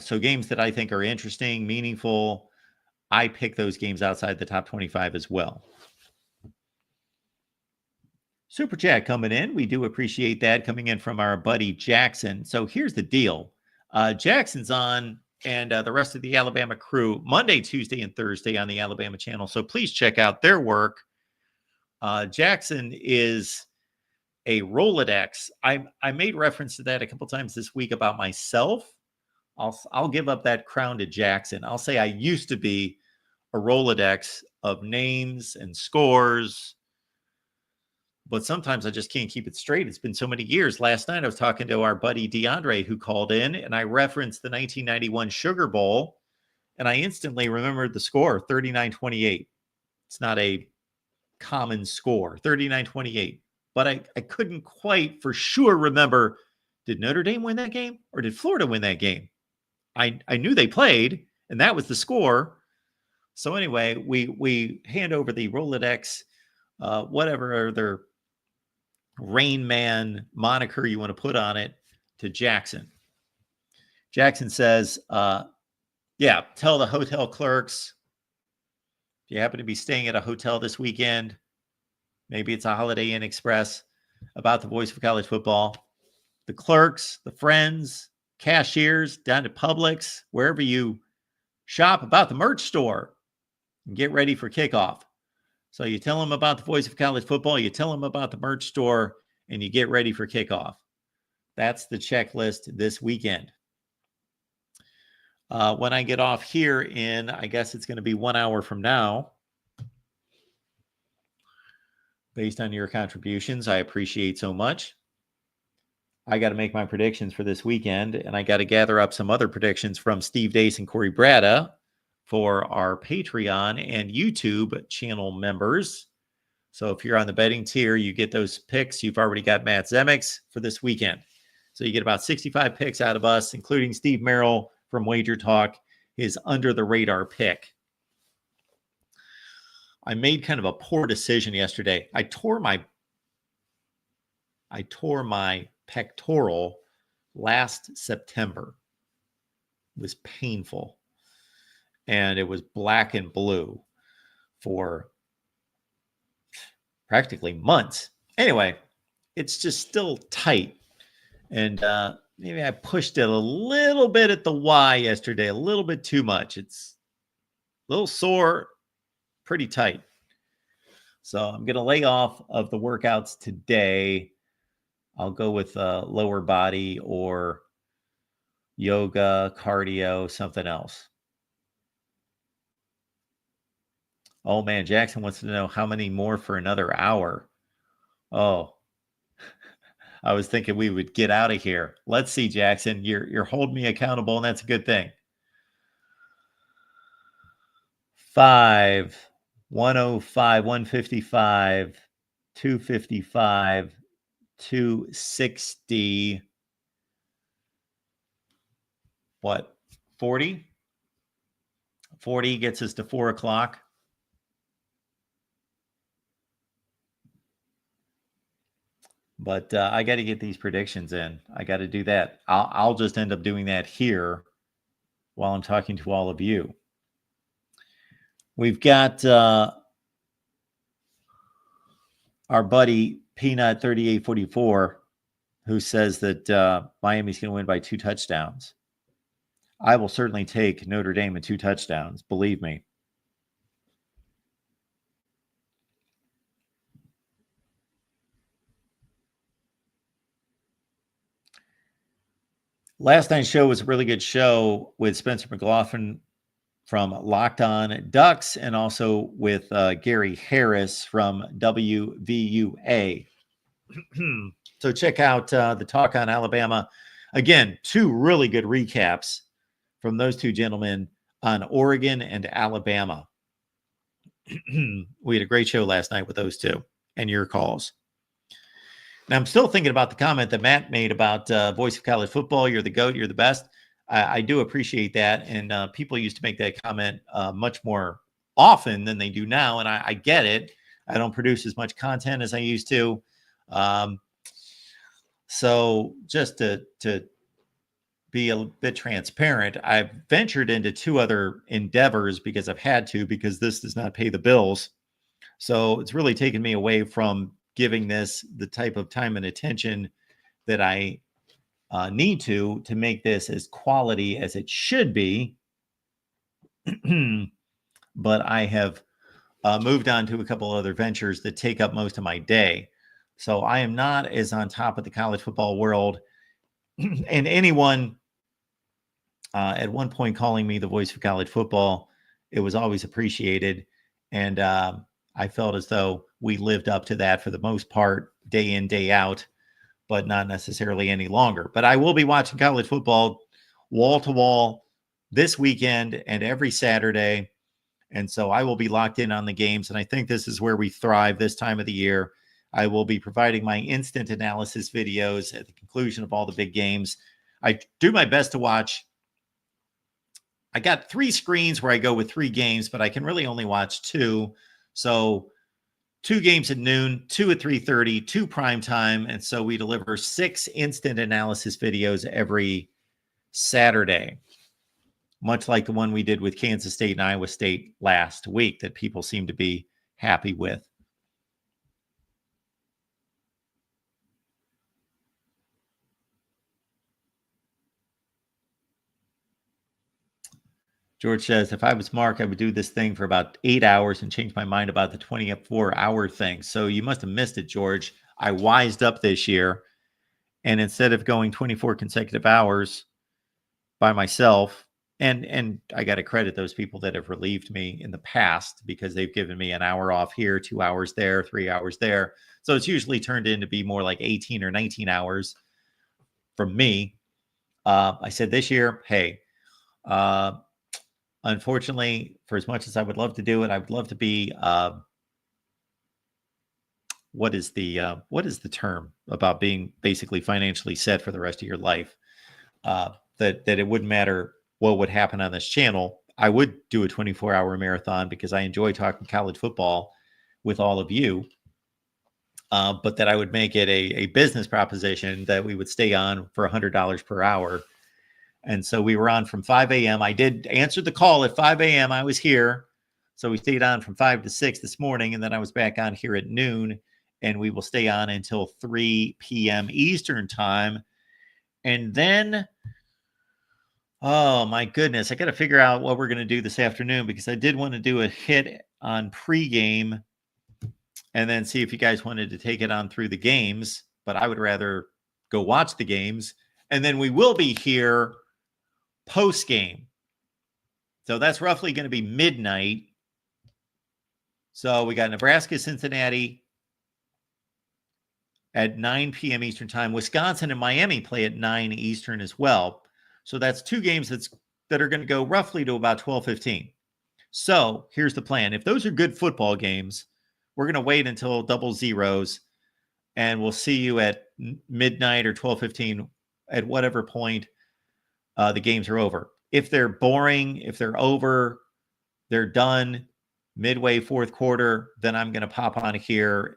So games that I think are interesting, meaningful, I pick those games outside the top 25 as well. Super chat coming in. We do appreciate that coming in from our buddy Jackson. So here's the deal. Jackson's on and the rest of the Alabama crew Monday, Tuesday, and Thursday on the Alabama channel. So please check out their work. Jackson is a Rolodex. I made reference to that a couple times this week about myself. I'll give up that crown to Jackson. I'll say I used to be a Rolodex of names and scores, but sometimes I just can't keep it straight. It's been so many years. Last night I was talking to our buddy DeAndre who called in, and I referenced the 1991 Sugar Bowl, and I instantly remembered the score, 39-28. It's not a common score, 39-28. But I couldn't quite for sure remember, did Notre Dame win that game or did Florida win that game? I knew they played, and that was the score. So anyway, we hand over the Rolodex, whatever other Rain Man moniker you want to put on it, to Jackson. Jackson says, yeah, tell the hotel clerks, if you happen to be staying at a hotel this weekend, maybe it's a Holiday Inn Express, about the voice of college football, the clerks, the friends, cashiers, down to Publix, wherever you shop, about the merch store, and get ready for kickoff. So you tell them about the voice of college football, you tell them about the merch store, and you get ready for kickoff. That's the checklist this weekend. When I get off here in, I guess it's going to be 1 hour from now, based on your contributions, I appreciate so much. I got to make my predictions for this weekend, and I got to gather up some other predictions from Steve Dace and Corey Bratta for our Patreon and YouTube channel members. So if you're on the betting tier, you get those picks. You've already got Matt Zemix for this weekend. So you get about 65 picks out of us, including Steve Merrill from Wager Talk, his under the radar pick. I made kind of a poor decision yesterday. I tore my pectoral last September. It was painful. And it was black and blue for practically months. Anyway, it's just still tight. And maybe I pushed it a little bit at the Y yesterday, a little bit too much. It's a little sore, pretty tight. So I'm going to lay off of the workouts today. I'll go with lower body or yoga, cardio, something else. Oh, man, Jackson wants to know how many more for another hour. Oh, I was thinking we would get out of here. Let's see, Jackson. You're holding me accountable, and that's a good thing. 5, 105, 155, 255, 260. What? 40? 40 gets us to 4 o'clock. But I got to get these predictions in. I got to do that. I'll just end up doing that here while I'm talking to all of you. We've got our buddy Peanut 3844 who says that Miami's going to win by 2 touchdowns. I will certainly take Notre Dame in 2 touchdowns. Believe me. Last night's show was a really good show with Spencer McLaughlin from Locked On Ducks and also with Gary Harris from WVUA. So check out the Talk on Alabama. Again, 2 really good recaps from those 2 gentlemen on Oregon and Alabama. We had a great show last night with those 2 and your calls. Now, I'm still thinking about the comment that Matt made about Voice of College Football. You're the GOAT. You're the best. I do appreciate that. And people used to make that comment much more often than they do now. And I get it. I don't produce as much content as I used to. So just to be a bit transparent, I've ventured into 2 other endeavors because I've had to, because this does not pay the bills. So it's really taken me away from giving this the type of time and attention that I need to make this as quality as it should be. But I have moved on to a couple other ventures that take up most of my day. So I am not as on top of the college football world. And anyone at one point calling me the voice of college football, it was always appreciated. And I felt as though we lived up to that for the most part, day in, day out, but not necessarily any longer. But I will be watching college football wall to wall this weekend and every Saturday. And so I will be locked in on the games. And I think this is where we thrive this time of the year. I will be providing my instant analysis videos at the conclusion of all the big games. I do my best to watch. I got 3 screens where I go with 3 games, but I can really only watch 2. So 2 games at noon, 2 at 3:30, 2 prime time. And so we deliver 6 instant analysis videos every Saturday, much like the one we did with Kansas State and Iowa State last week that people seem to be happy with. George says, if I was Mark, I would do this thing for about 8 hours and change my mind about the 24-hour thing. So you must have missed it, George. I wised up this year. And instead of going 24 consecutive hours by myself, and I got to credit those people that have relieved me in the past because they've given me an hour off here, 2 hours there, 3 hours there. So it's usually turned into be more like 18 or 19 hours from me. I said this year, hey, unfortunately, for as much as I would love to do it, I would love to be what is the term about being basically financially set for the rest of your life? That it wouldn't matter what would happen on this channel, I would do a 24-hour marathon because I enjoy talking college football with all of you. But that I would make it a business proposition that we would stay on for $100 per hour. And so we were on from 5 a.m. I did answer the call at 5 a.m. I was here. So we stayed on from 5 to 6 this morning. And then I was back on here at noon. And we will stay on until 3 p.m. Eastern time. And then, oh my goodness, I got to figure out what we're going to do this afternoon, because I did want to do a hit on pregame and then see if you guys wanted to take it on through the games. But I would rather go watch the games. And then we will be here post game. So that's roughly going to be midnight. So we got Nebraska, Cincinnati at 9 p.m. Eastern time. Wisconsin and Miami play at 9 Eastern as well. So that's two games that are going to go roughly to about 12:15. So here's the plan. If those are good football games, we're going to wait until double zeros, and we'll see you at midnight or 12:15 at whatever point the games are over. If they're boring, if they're over, they're done midway fourth quarter, then I'm going to pop on here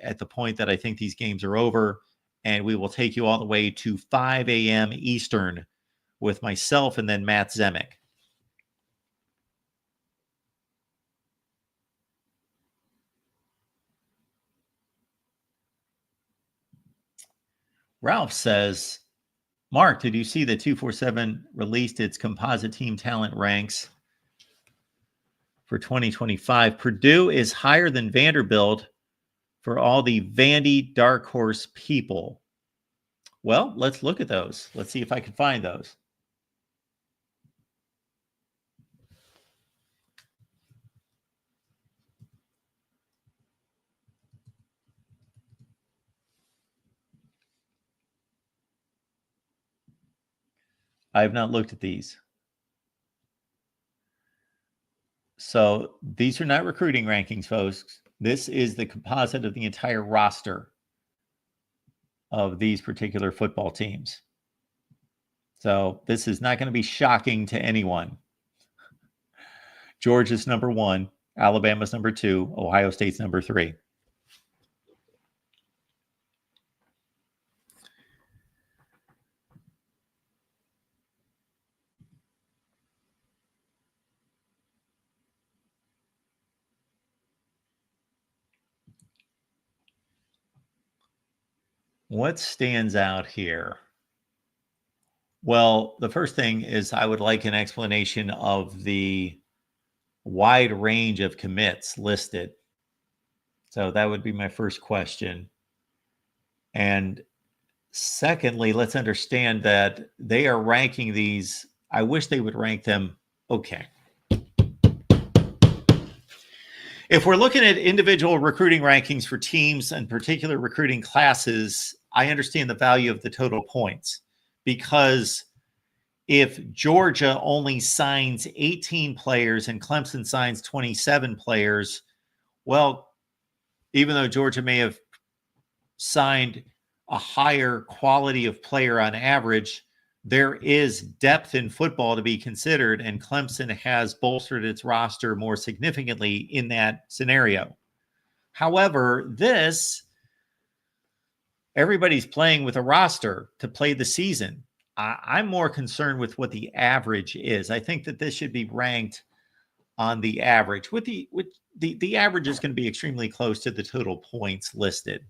at the point that I think these games are over, and we will take you all the way to 5 a.m. Eastern with myself and then Matt Zemek. Ralph says, Mark, did you see that 247 released its composite team talent ranks for 2025? Purdue is higher than Vanderbilt for all the Vandy dark horse people. Well, let's look at those. Let's see if I can find those. I have not looked at these. So these are not recruiting rankings, folks. This is the composite of the entire roster of these particular football teams. So this is not going to be shocking to anyone. Georgia's number 1, Alabama's number 2, Ohio State's number 3. What stands out here? Well, the first thing is I would like an explanation of the wide range of commits listed. So that would be my first question. And secondly, let's understand that they are ranking these. I wish they would rank them. Okay. If we're looking at individual recruiting rankings for teams and particular recruiting classes, I understand the value of the total points, because if Georgia only signs 18 players and Clemson signs 27 players, well, even though Georgia may have signed a higher quality of player on average, there is depth in football to be considered, and Clemson has bolstered its roster more significantly in that scenario. However, everybody's playing with a roster to play the season. I'm more concerned with what the average is. I think that this should be ranked on the average. The average is going to be extremely close to the total points listed.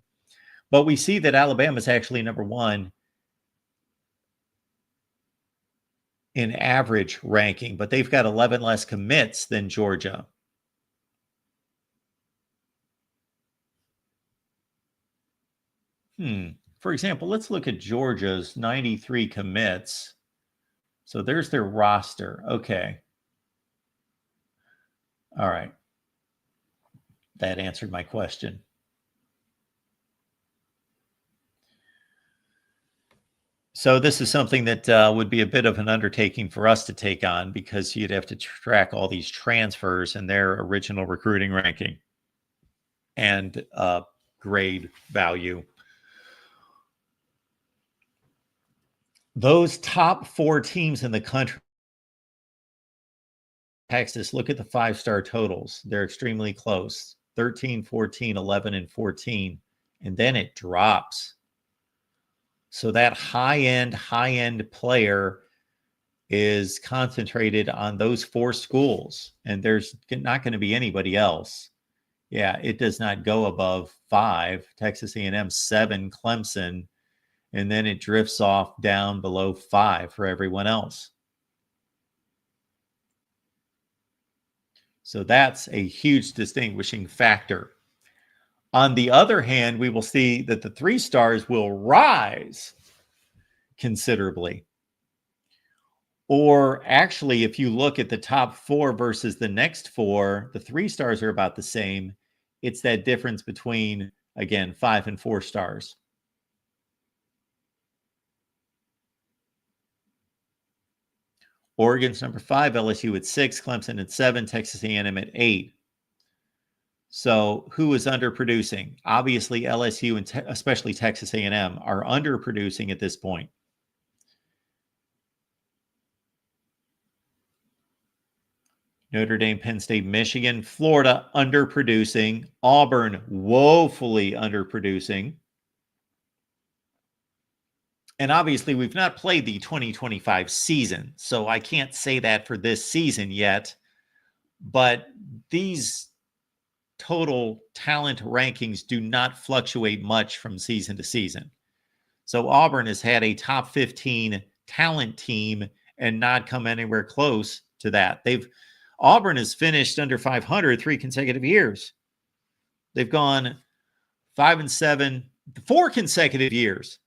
But we see that Alabama is actually number 1 in average ranking, but they've got 11 less commits than Georgia. For example, let's look at Georgia's 93 commits. So there's their roster. Okay. All right. That answered my question. So this is something that would be a bit of an undertaking for us to take on, because you'd have to track all these transfers and their original recruiting ranking and grade value. Those top 4 teams in the country Texas, look at the 5-star totals. They're extremely close. 13, 14, 11, and 14. And then it drops. So that high-end player is concentrated on those 4 schools. And there's not going to be anybody else. Yeah, it does not go above 5. Texas A&M 7, Clemson. And then it drifts off down below 5 for everyone else. So that's a huge distinguishing factor. On the other hand, we will see that the 3 stars will rise considerably. Or actually, if you look at the top 4 versus the next 4, the 3 stars are about the same. It's that difference between, again, 5 and 4 stars. Oregon's number 5, LSU at 6, Clemson at 7, Texas A&M at 8. So who is underproducing? Obviously, LSU and especially Texas A&M are underproducing at this point. Notre Dame, Penn State, Michigan, Florida underproducing, Auburn woefully underproducing. And obviously, we've not played the 2025 season, so I can't say that for this season yet. But these total talent rankings do not fluctuate much from season to season. So Auburn has had a top 15 talent team and not come anywhere close to that. Auburn has finished under 500 3 consecutive years. They've gone 5-7 4 consecutive years.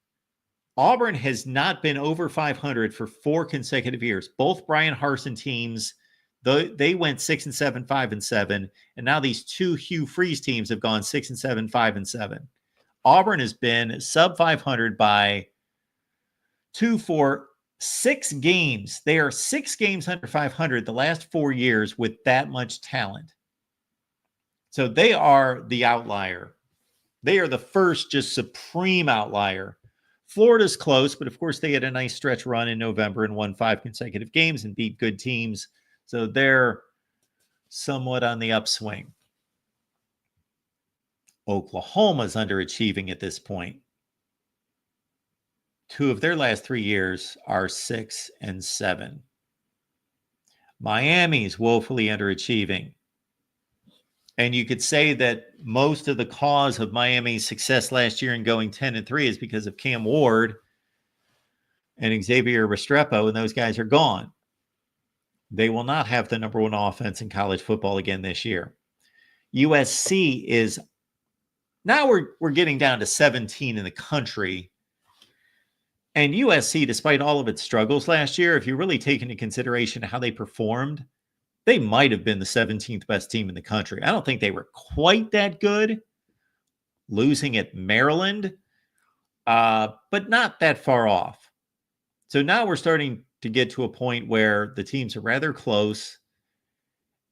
Auburn has not been over 500 for 4 consecutive years. Both Brian Harsin teams, they went 6-7, 5-7, and now these 2 Hugh Freeze teams have gone 6-7, 5-7. Auburn has been sub 500 by 2 for 6 games. They are 6 games under 500 the last 4 years with that much talent. So they are the outlier. They are the first just supreme outlier. Florida's close, but of course they had a nice stretch run in November and won 5 consecutive games and beat good teams. So they're somewhat on the upswing. Oklahoma's underachieving at this point. 2 of their last 3 years are 6-7. Miami's woefully underachieving. And you could say that most of the cause of Miami's success last year in going 10-3 is because of Cam Ward and Xavier Restrepo, and those guys are gone. They will not have the number 1 offense in college football again this year. USC is now we're getting down to 17 in the country. And USC, despite all of its struggles last year, if you really take into consideration how they performed, they might have been the 17th best team in the country. I don't think they were quite that good, losing at Maryland, but not that far off. So now we're starting to get to a point where the teams are rather close,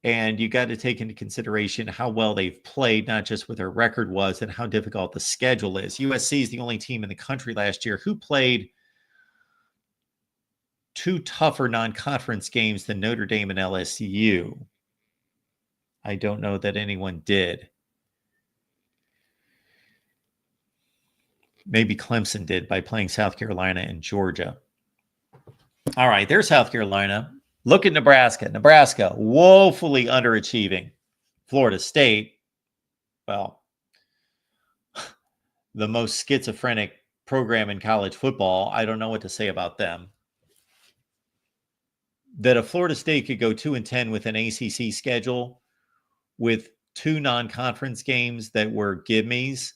and you got to take into consideration how well they've played, not just what their record was and how difficult the schedule is. USC is the only team in the country last year who played 2 tougher non-conference games than Notre Dame and LSU. I don't know that anyone did. Maybe Clemson did by playing South Carolina and Georgia. All right, there's South Carolina. Look at Nebraska. Nebraska, woefully underachieving. Florida State, well, the most schizophrenic program in college football. I don't know what to say about them. That a Florida State could go 2-10 with an ACC schedule with 2 non-conference games that were gimmies.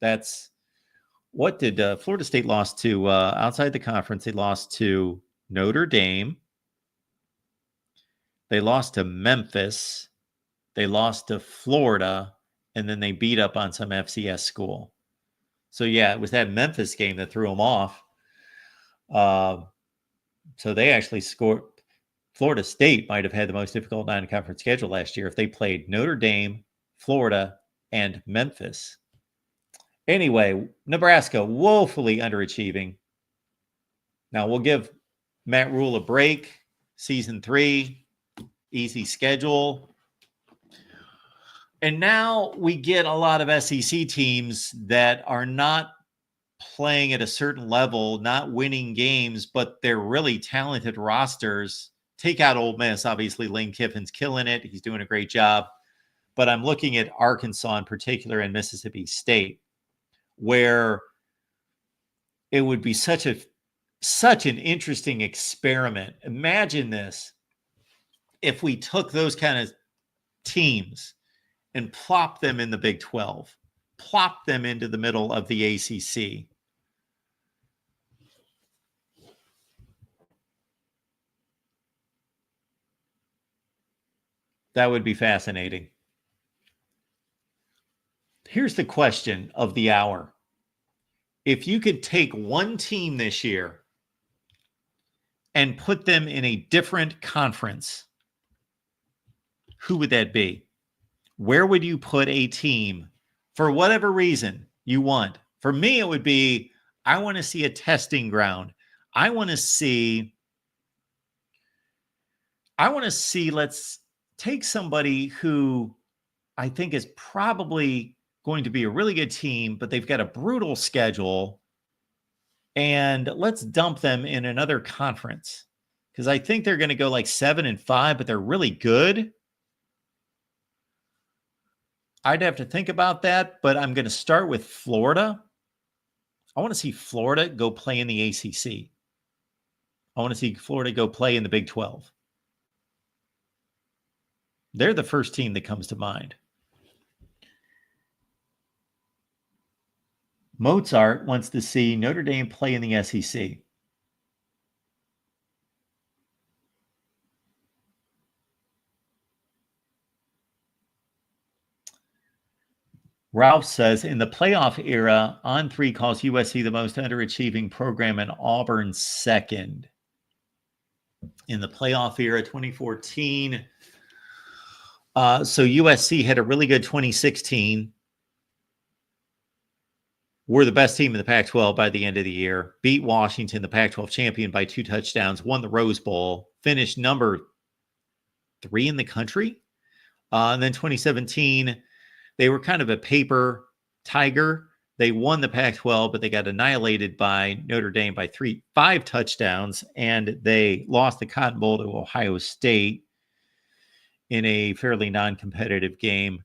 That's what did Florida State lost to outside the conference? They lost to Notre Dame. They lost to Memphis. They lost to Florida, and then they beat up on some FCS school. So yeah, it was that Memphis game that threw them off. So they actually scored. Florida State might have had the most difficult non-conference schedule last year if they played Notre Dame, Florida, and Memphis. Anyway, Nebraska woefully underachieving. Now we'll give Matt Rule a break. Season 3, easy schedule. And now we get a lot of SEC teams that are not playing at a certain level, not winning games, but they're really talented rosters. Take out Ole Miss. Obviously, Lane Kiffin's killing it. He's doing a great job. But I'm looking at Arkansas in particular and Mississippi State, where it would be such an interesting experiment. Imagine this. If we took those kind of teams and plopped them in the Big 12, plopped them into the middle of the ACC. That would be fascinating. Here's the question of the hour. If you could take one team this year and put them in a different conference, who would that be? Where would you put a team for whatever reason you want? For me, it would be, I want to see a testing ground. I want to see, let's take somebody who I think is probably going to be a really good team, but they've got a brutal schedule, and let's dump them in another conference because I think they're going to go like 7-5, but they're really good. I'd have to think about that, but I'm going to start with Florida. I want to see Florida go play in the ACC. I want to see Florida go play in the Big 12. They're the first team that comes to mind. Mozart wants to see Notre Dame play in the SEC. Ralph says, in the playoff era, On3 calls USC the most underachieving program and Auburn second. In the playoff era, 2014. So USC had a really good 2016. Were the best team in the Pac-12 by the end of the year. Beat Washington, the Pac-12 champion, by 2 touchdowns. Won the Rose Bowl. Finished number 3 in the country. And then 2017, they were kind of a paper tiger. They won the Pac-12, but they got annihilated by Notre Dame by 5 touchdowns, and they lost the Cotton Bowl to Ohio State in a fairly non-competitive game.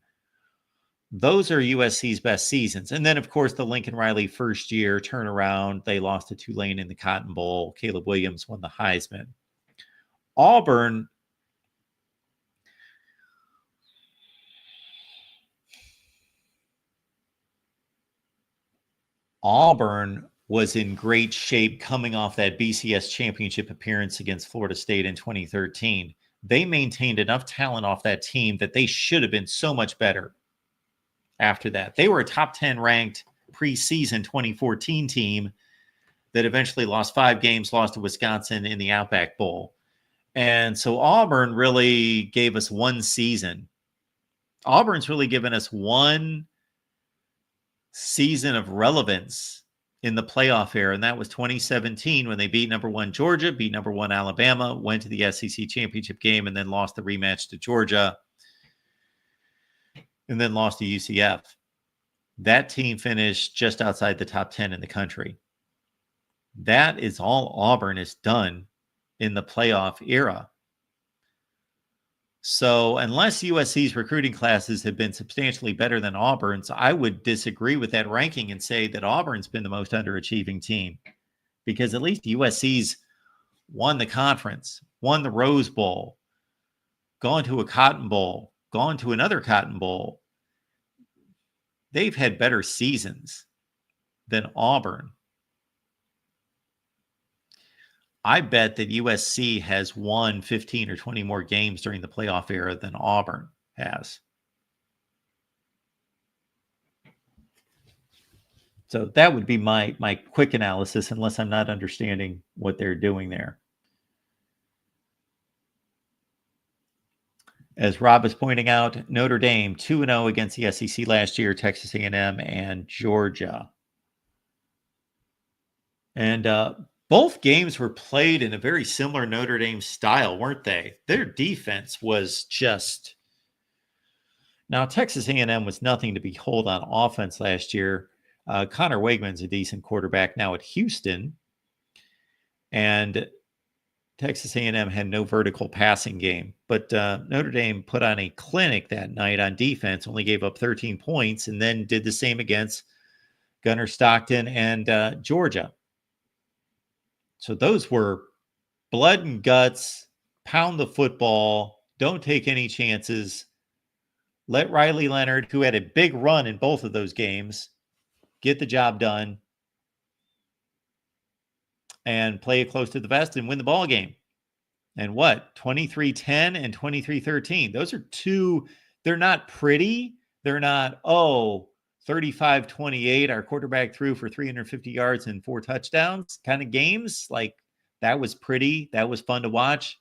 Those are USC's best seasons. And then, of course, the Lincoln Riley first year turnaround. They lost to Tulane in the Cotton Bowl. Caleb Williams won the Heisman. Auburn was in great shape coming off that BCS championship appearance against Florida State in 2013. They maintained enough talent off that team that they should have been so much better after that. They were a top 10 ranked preseason 2014 team that eventually lost 5 games, lost to Wisconsin in the Outback Bowl. And so Auburn really gave us one season. Auburn's really given us one season of relevance in the playoff era, and that was 2017 when they beat number 1 Georgia, beat number 1 Alabama, went to the SEC championship game, and then lost the rematch to Georgia, and then lost to UCF. That team finished just outside the top 10 in the country. That is all Auburn has done in the playoff era. So unless USC's recruiting classes have been substantially better than Auburn's, I would disagree with that ranking and say that Auburn's been the most underachieving team, because at least USC's won the conference, won the Rose Bowl, gone to a Cotton Bowl, gone to another Cotton Bowl. They've had better seasons than Auburn. I bet that USC has won 15 or 20 more games during the playoff era than Auburn has. So that would be my quick analysis, unless I'm not understanding what they're doing there. As Rob is pointing out, Notre Dame 2-0 against the SEC last year, Texas A&M and Georgia. And Both games were played in a very similar Notre Dame style, weren't they? Their defense was just... Now, Texas A&M was nothing to behold on offense last year. Connor Wegman's a decent quarterback now at Houston, and Texas A&M had no vertical passing game. But Notre Dame put on a clinic that night on defense, only gave up 13 points, and then did the same against Gunnar Stockton and Georgia. So those were blood and guts, pound the football, don't take any chances. Let Riley Leonard, who had a big run in both of those games, get the job done and play it close to the vest and win the ball game. And what? 23-10 and 23-13. Those are two, they're not pretty. They're not, 35-28. Our quarterback threw for 350 yards and 4 touchdowns kind of games. Like, that was pretty. That was fun to watch.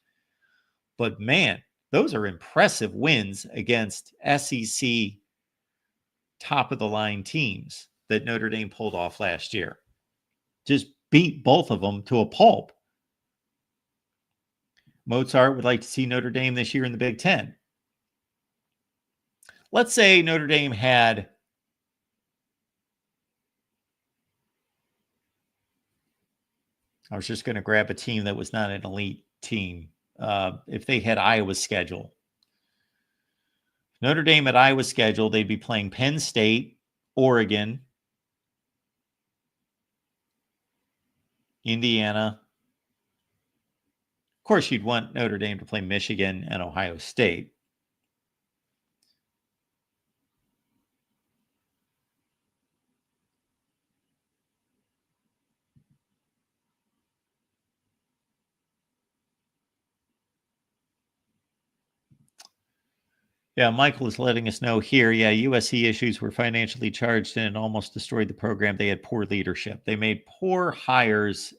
But man, those are impressive wins against SEC top of the line teams that Notre Dame pulled off last year. Just beat both of them to a pulp. Mozart would like to see Notre Dame this year in the Big Ten. Let's say Notre Dame had I was just going to grab a team that was not an elite team. If they had Iowa's schedule. Notre Dame at Iowa's schedule, they'd be playing Penn State, Oregon, Indiana. Of course, you'd want Notre Dame to play Michigan and Ohio State. Yeah, Michael is letting us know here. Yeah, USC issues were financially charged and almost destroyed the program. They had poor leadership. They made poor hires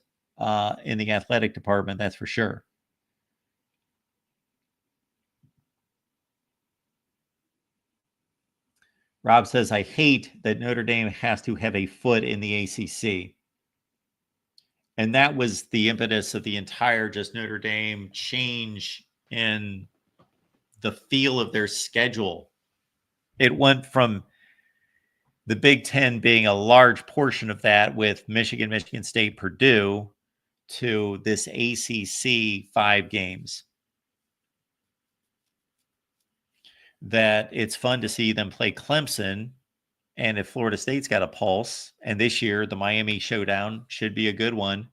in the athletic department, that's for sure. Rob says, I hate that Notre Dame has to have a foot in the ACC. And that was the impetus of the entire just Notre Dame change in the feel of their schedule. It went from the Big Ten being a large portion of that with Michigan, Michigan State, Purdue, to this ACC 5 games. That it's fun to see them play Clemson. And if Florida State's got a pulse, and this year the Miami showdown should be a good one.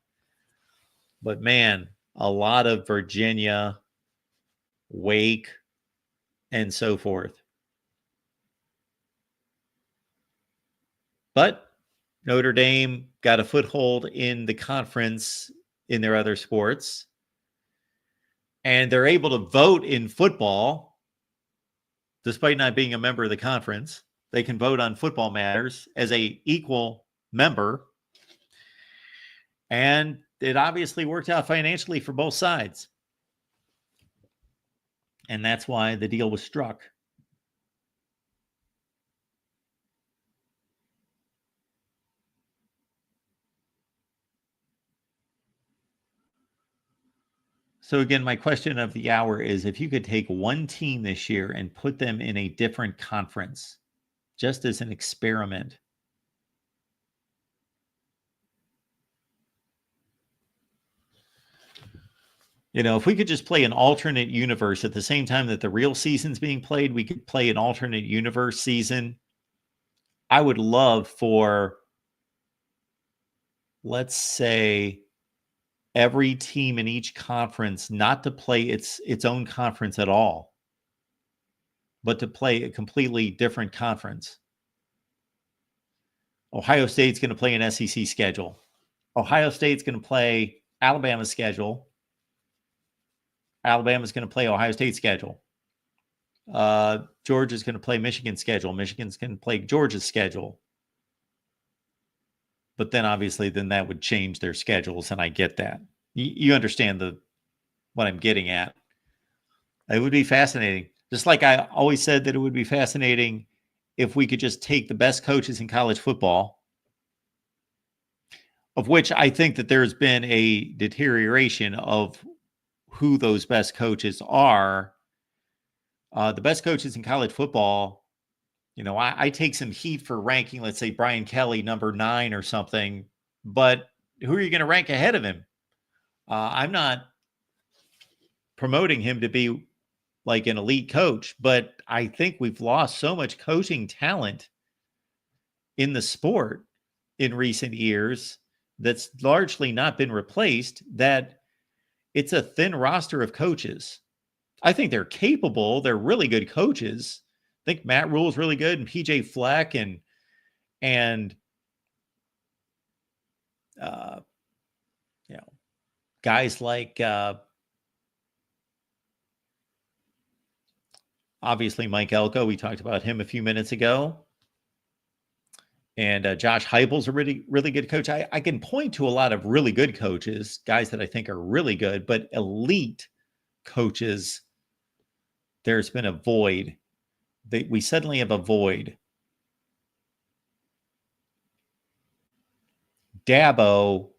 But man, a lot of Virginia, Wake, and so forth. But Notre Dame got a foothold in the conference in their other sports. And they're able to vote in football, despite not being a member of the conference. They can vote on football matters as an equal member. And it obviously worked out financially for both sides. And that's why the deal was struck. So again, my question of the hour is, if you could take one team this year and put them in a different conference, just as an experiment, you know, if we could just play an alternate universe at the same time that the real season's being played, we could play an alternate universe season. I would love for, let's say, every team in each conference not to play its own conference at all, but to play a completely different conference. Ohio State's going to play an SEC schedule. Ohio State's going to play Alabama's schedule. Alabama's going to play Ohio State's schedule. Georgia's going to play Michigan's schedule. Michigan's going to play Georgia's schedule. But then obviously then that would change their schedules, and I get that. You understand what I'm getting at. It would be fascinating. Just like I always said that it would be fascinating if we could just take the best coaches in college football, of which I think that there's been a deterioration of who those best coaches are. The best coaches in college football, I take some heat for ranking, let's say, Brian Kelly number 9 or something, but who are you going to rank ahead of him? I'm not promoting him to be like an elite coach, but I think we've lost so much coaching talent in the sport in recent years that's largely not been replaced, that it's a thin roster of coaches. I think they're capable. They're really good coaches. I think Matt Rule is really good, and PJ Fleck and guys like obviously Mike Elko. We talked about him a few minutes ago. And Josh Heupel's a really, really good coach. I can point to a lot of really good coaches, guys that I think are really good, but elite coaches, there's been a void. We suddenly have a void. Dabo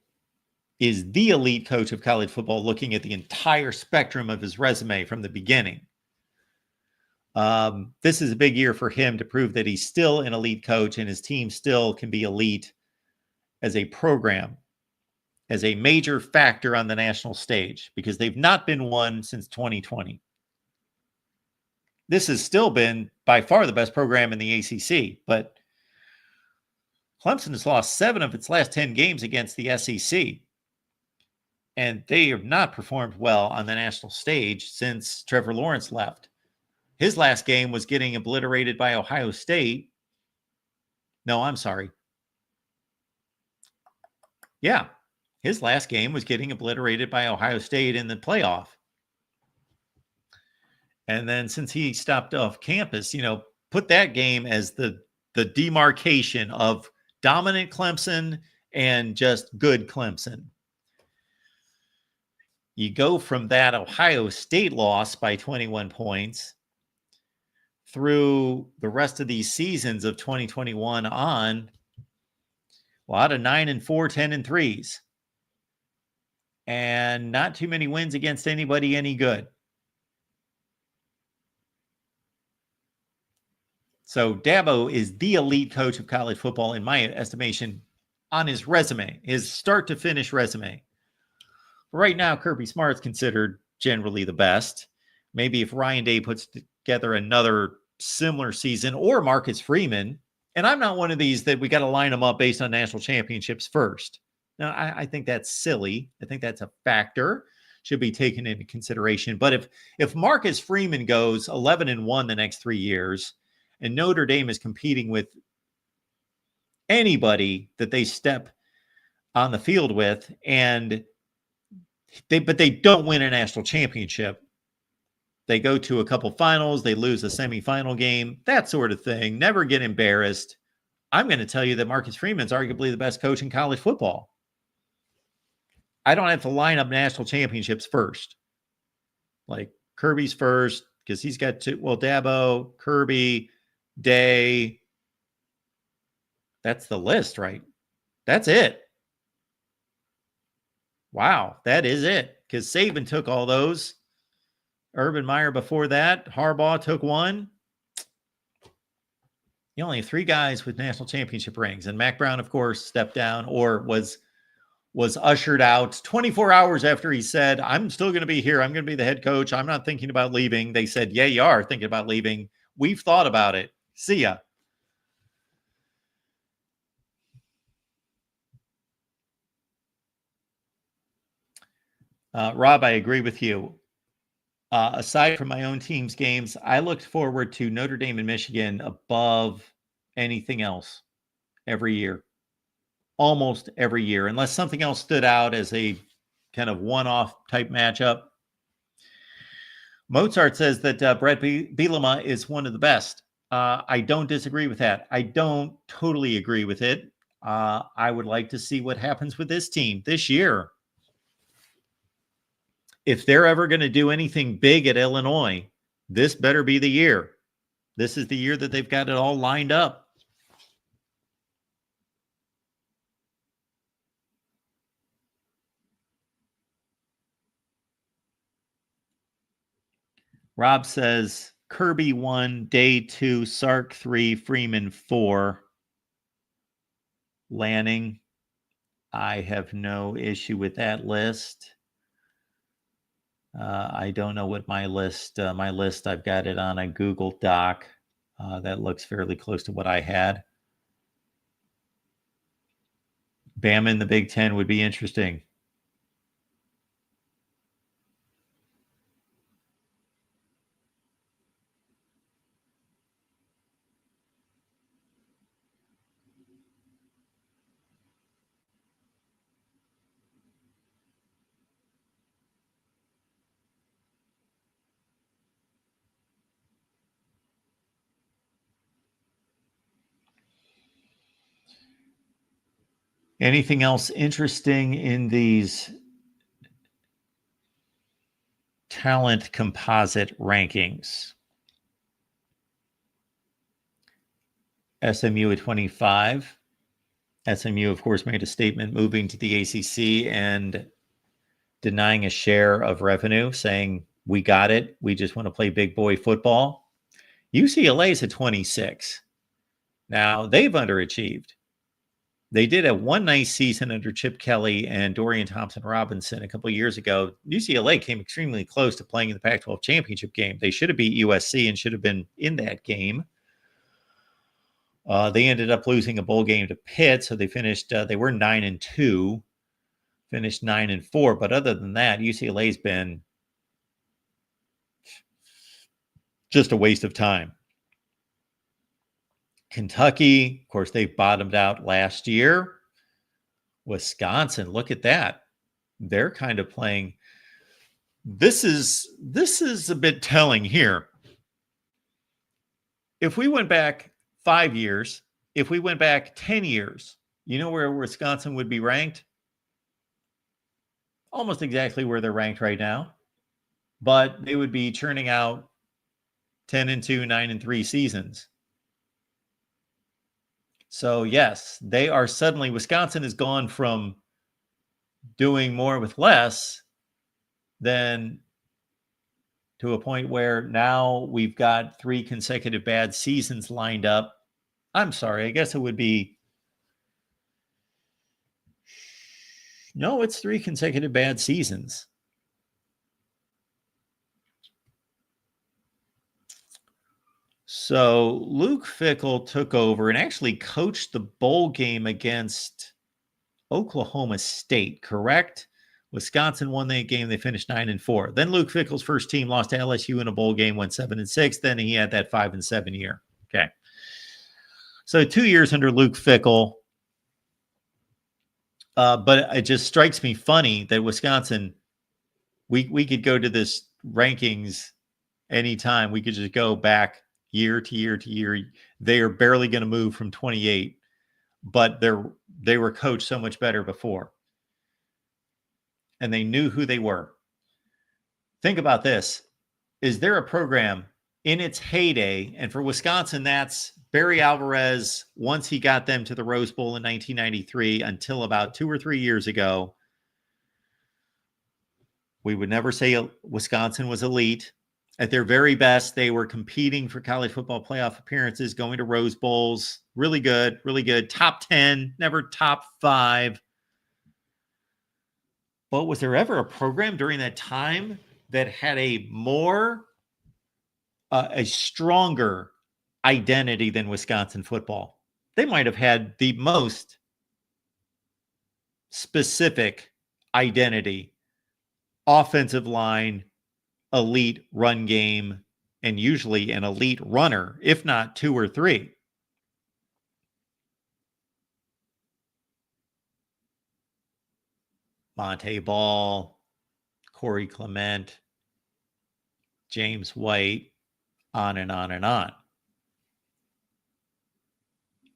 is the elite coach of college football, looking at the entire spectrum of his resume from the beginning. This is a big year for him to prove that he's still an elite coach and his team still can be elite as a program, as a major factor on the national stage, because they've not been one since 2020. This has still been by far the best program in the ACC, but Clemson has lost 7 of its last 10 games against the SEC. And they have not performed well on the national stage since Trevor Lawrence left. His last game was getting obliterated by Ohio State. No, I'm sorry. Yeah, his last game was getting obliterated by Ohio State in the playoff. And then since he stopped off campus, put that game as the demarcation of dominant Clemson and just good Clemson. You go from that Ohio State loss by 21 points through the rest of these seasons of 2021 on, a lot of 9-4, 10-3s, and not too many wins against anybody any good. So Dabo is the elite coach of college football, in my estimation, on his resume, his start to finish resume. Right now, Kirby Smart's considered generally the best. Maybe if Ryan Day puts together another similar season, or Marcus Freeman, and I'm not one of these that we got to line them up based on national championships first. Now, I think that's silly. I think that's a factor, should be taken into consideration. But if Marcus Freeman goes 11-1 the next 3 years, and Notre Dame is competing with anybody that they step on the field with, and but they don't win a national championship, they go to a couple finals, they lose a semifinal game, that sort of thing, never get embarrassed, I'm going to tell you that Marcus Freeman's arguably the best coach in college football. I don't have to line up national championships first. Like Kirby's first, because he's got Dabo, Kirby, Day. That's the list, right? That's it. Wow, that is it. Because Saban took all those. Urban Meyer before that. Harbaugh took one. You only have 3 guys with national championship rings. And Mac Brown, of course, stepped down or was ushered out 24 hours after he said, I'm still going to be here. I'm going to be the head coach. I'm not thinking about leaving. They said, yeah, you are thinking about leaving. We've thought about it. See ya. Rob, I agree with you. Aside from my own team's games, I looked forward to Notre Dame and Michigan above anything else every year. Almost every year, unless something else stood out as a kind of one-off type matchup. Mozart says that Brett Bielema is one of the best. I don't disagree with that. I don't totally agree with it. I would like to see what happens with this team this year. If they're ever going to do anything big at Illinois, this better be the year. This is the year that they've got it all lined up. Rob says Kirby 1, Day 2, Sark 3, Freeman 4, Lanning. I have no issue with that list. I don't know what my list, I've got it on a Google Doc. That looks fairly close to what I had. Bama in the Big Ten would be interesting. Anything else interesting in these talent composite rankings? SMU at 25. SMU, of course, made a statement moving to the ACC and denying a share of revenue, saying, we got it. We just want to play big boy football. UCLA is at 26. Now, they've underachieved. They did have one nice season under Chip Kelly and Dorian Thompson-Robinson a couple of years ago. UCLA came extremely close to playing in the Pac-12 championship game. They should have beat USC and should have been in that game. They ended up losing a bowl game to Pitt, so they finished. They were 9-2, finished 9-4. But other than that, UCLA's been just a waste of time. Kentucky, of course, they bottomed out last year. Wisconsin, look at that. They're kind of playing. This is a bit telling here. If we went back 5 years, if we went back 10 years, you know where Wisconsin would be ranked? Almost exactly where they're ranked right now. But they would be churning out 10-2, 9-3 seasons. So, yes, they are suddenly, Wisconsin has gone from doing more with less than to a point where now we've got 3 consecutive bad seasons lined up. I'm sorry, I guess it would be, no, it's 3 consecutive bad seasons. So Luke Fickell took over and actually coached the bowl game against Oklahoma State, correct? Wisconsin won that game. They finished 9-4. Then Luke Fickell's first team lost to LSU in a bowl game, went 7-6. Then he had that 5-7 year. Okay. So 2 years under Luke Fickell. But it just strikes me funny that Wisconsin, we could go to this rankings anytime. We could just go back year to year to year. They are barely going to move from 28, but they were coached so much better before. And they knew who they were. Think about this. Is there a program in its heyday? And for Wisconsin, that's Barry Alvarez, once he got them to the Rose Bowl in 1993 until about 2 or 3 years ago. We would never say Wisconsin was elite. At their very best, they were competing for college football playoff appearances, going to Rose Bowls. Really good, really good. Top 10, never top 5. But was there ever a program during that time that had a stronger identity than Wisconsin football? They might have had the most specific identity, offensive line, elite run game, and usually an elite runner, if not 2 or 3. Monte Ball, Corey Clement, James White, on and on and on.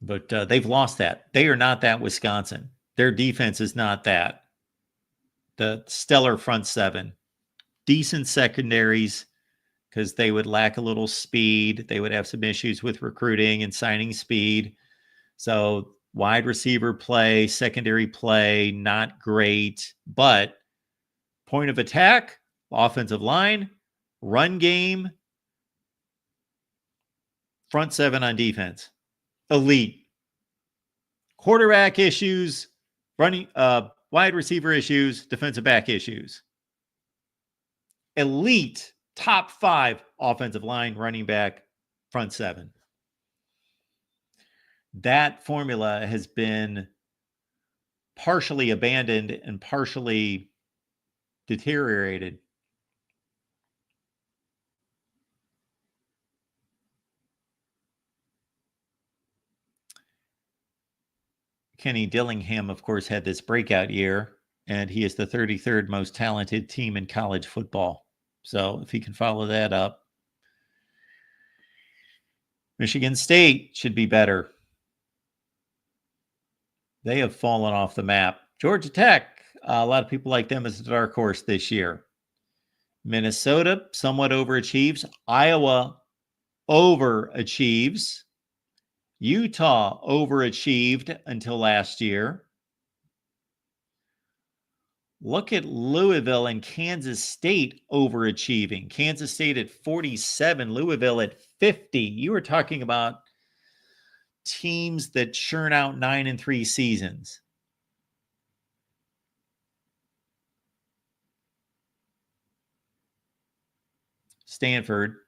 But they've lost that. They are not that Wisconsin. Their defense is not that. The stellar front seven. Decent secondaries because they would lack a little speed. They would have some issues with recruiting and signing speed. So wide receiver play, secondary play, not great. But point of attack, offensive line, Run game, front seven on defense. Elite. Quarterback issues, running wide receiver issues, defensive back issues. Elite, top 5 offensive line, running back, front seven. That formula has been partially abandoned and partially deteriorated. Kenny Dillingham, of course, had this breakout year, and he is the 33rd most talented team in college football. So if he can follow that up, Michigan State should be better. They have fallen off the map. Georgia Tech, a lot of people like them as a dark horse this year. Minnesota somewhat overachieves. Iowa overachieves. Utah overachieved until last year. Look at Louisville and Kansas State overachieving. Kansas State at 47, Louisville at 50. You were talking about teams that churn out 9-3 seasons. Stanford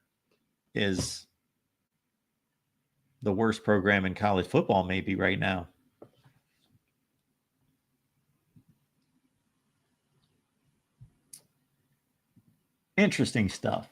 is the worst program in college football maybe right now. Interesting stuff.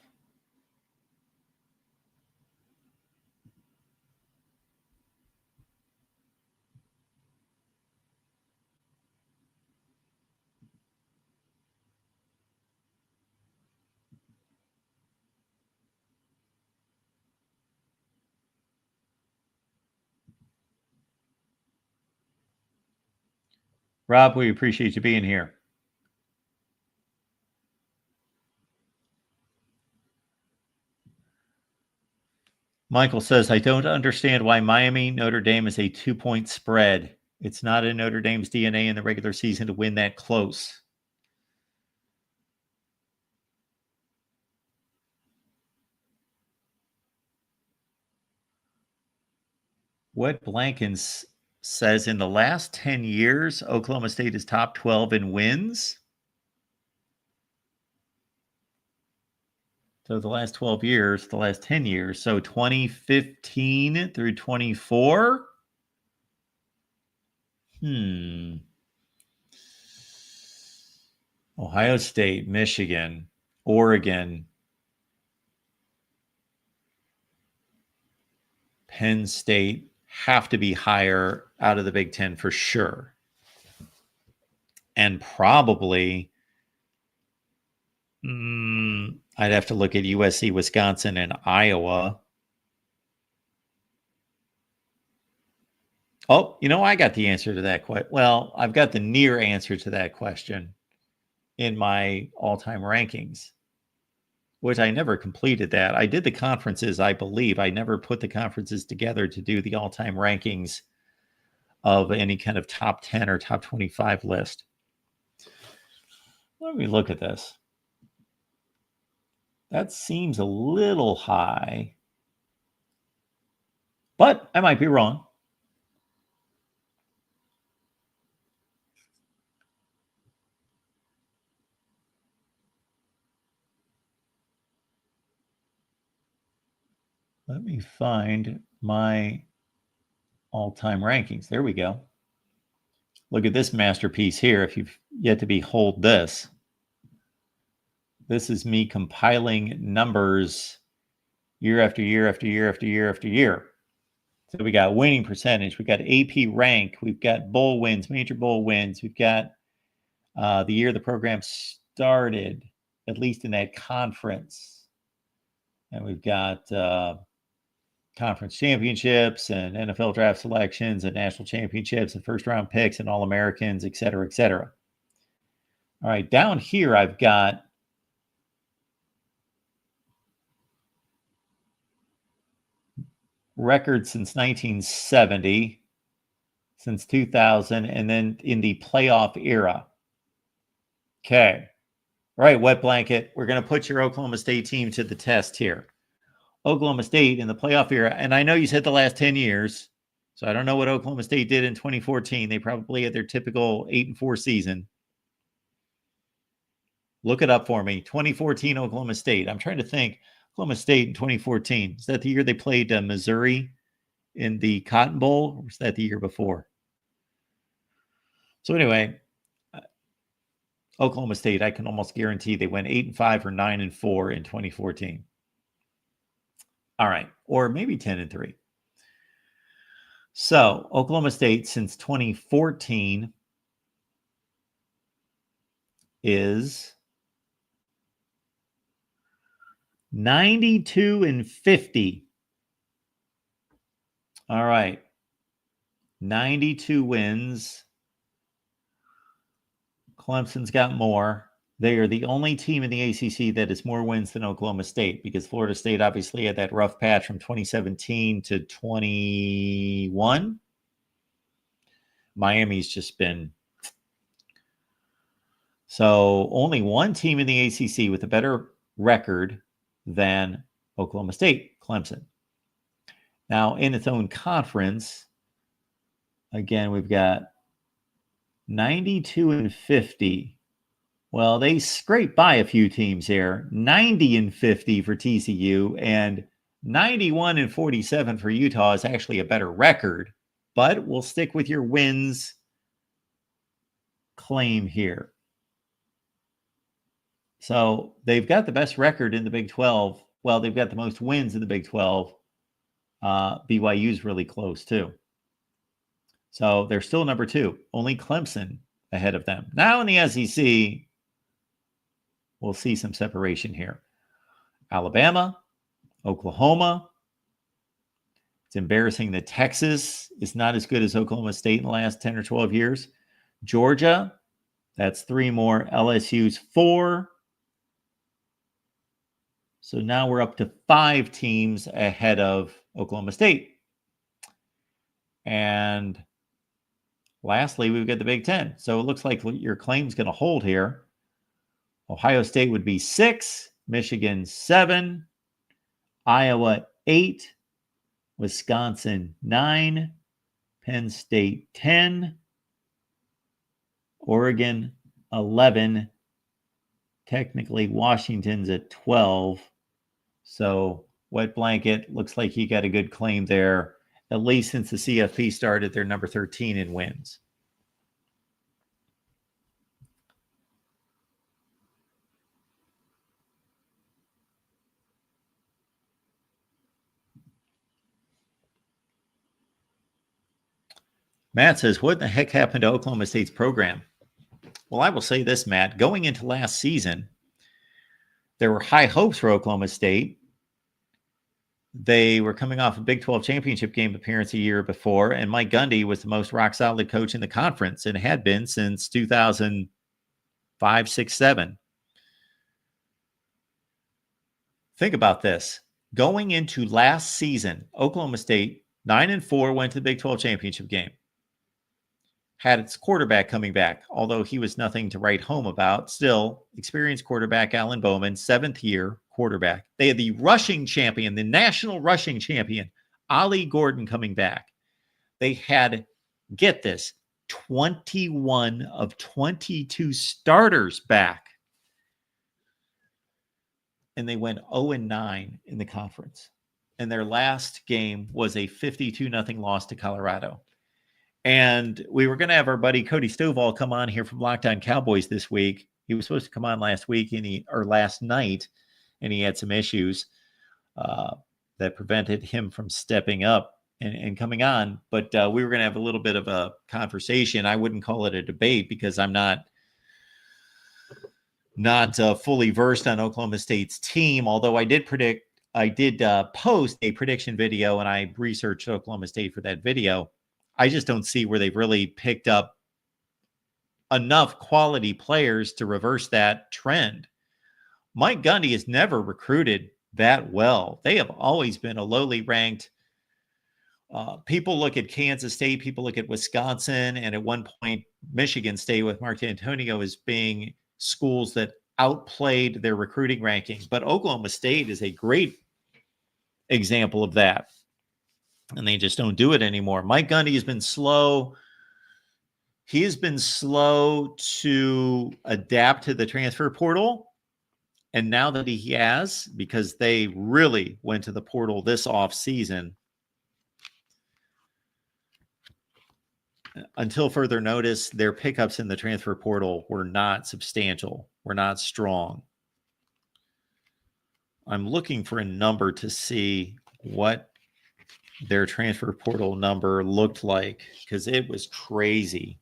Rob, we appreciate you being here. Michael says, I don't understand why Miami Notre Dame is a 2-point spread. It's not in Notre Dame's DNA in the regular season to win that close. What Blankens says in the last 10 years, Oklahoma State is top 12 in wins. So the last 12 years, the last 10 years. So 2015 through 24. Ohio State, Michigan, Oregon, Penn State have to be higher out of the Big Ten for sure. And probably, I'd have to look at USC, Wisconsin, and Iowa. Oh, I got the answer to that question. Well, I've got the near answer to that question in my all-time rankings, which I never completed that. I did the conferences, I believe. I never put the conferences together to do the all-time rankings of any kind of top 10 or top 25 list. Let me look at this. That seems a little high, but I might be wrong. Let me find my all-time rankings. There we go. Look at this masterpiece here. If you've yet to behold this, this is me compiling numbers year after year after year after year after year. So we got winning percentage, we got AP rank, we've got bowl wins, major bowl wins, we've got the year the program started, at least in that conference, and we've got conference championships and NFL draft selections and national championships and first round picks and All-Americans, et cetera, et cetera. All right, down here I've got records since 1970, since 2000, and then in the playoff era. Okay. All right, wet blanket. We're going to put your Oklahoma State team to the test here. Oklahoma State in the playoff era, and I know you said the last 10 years, so I don't know what Oklahoma State did in 2014. They probably had their typical 8-4 season. Look it up for me. 2014 Oklahoma State. I'm trying to think. Oklahoma State in 2014. Is that the year they played Missouri in the Cotton Bowl, or was that the year before? So anyway, Oklahoma State, I can almost guarantee they went 8-5 or 9-4 in 2014. All right, or maybe 10-3. So Oklahoma State since 2014 is 92-50. All right, 92 wins. Clemson's got more. They are the only team in the ACC that has more wins than Oklahoma State, because Florida State obviously had that rough patch from 2017 to 21. Miami's just been. So only one team in the ACC with a better record than Oklahoma State, Clemson. Now, in its own conference, again, we've got 92-50. Well, they scraped by a few teams here. 90-50 for TCU and 91-47 for Utah is actually a better record, but we'll stick with your wins claim here. So they've got the best record in the Big 12. Well, they've got the most wins in the Big 12. BYU's really close too. So they're still number 2. Only Clemson ahead of them. Now in the SEC, we'll see some separation here. Alabama, Oklahoma. It's embarrassing that Texas is not as good as Oklahoma State in the last 10 or 12 years. Georgia, that's 3 more. LSU's 4. So now we're up to 5 teams ahead of Oklahoma State. And lastly, we've got the Big Ten. So it looks like your claim's going to hold here. Ohio State would be 6, Michigan 7, Iowa 8, Wisconsin 9, Penn State 10, Oregon 11. Technically, Washington's at 12. So wet blanket, looks like you got a good claim there, at least since the CFP started. They're number 13 in wins. Matt says, what the heck happened to Oklahoma State's program? Well, I will say this, Matt. Going into last season, there were high hopes for Oklahoma State. They were coming off a Big 12 championship game appearance a year before, and Mike Gundy was the most rock-solid coach in the conference and had been since 2005, 6, 7. Think about this. Going into last season, Oklahoma State, 9-4, went to the Big 12 championship game. Had its quarterback coming back, although he was nothing to write home about. Still, experienced quarterback Alan Bowman, 7th-year quarterback. They had the rushing champion, the national rushing champion, Ollie Gordon, coming back. They had, get this, 21 of 22 starters back. And they went 0-9 in the conference. And their last game was a 52-0 loss to Colorado. And we were going to have our buddy Cody Stovall come on here from Lockdown Cowboys this week. He was supposed to come on last week or last night, and he had some issues that prevented him from stepping up and coming on. But we were going to have a little bit of a conversation. I wouldn't call it a debate because I'm not fully versed on Oklahoma State's team, although I did post a prediction video, and I researched Oklahoma State for that video. I just don't see where they've really picked up enough quality players to reverse that trend. Mike Gundy has never recruited that well. They have always been a lowly ranked. People look at Kansas State, people look at Wisconsin, and at one point, Michigan State with Mark D'Antonio as being schools that outplayed their recruiting rankings. But Oklahoma State is a great example of that. And they just don't do it anymore. Mike Gundy has been slow. He has been slow to adapt to the transfer portal. And now that he has, because they really went to the portal this offseason, until further notice, their pickups in the transfer portal were not substantial, were not strong. I'm looking for a number to see what their transfer portal number looked like, because it was crazy.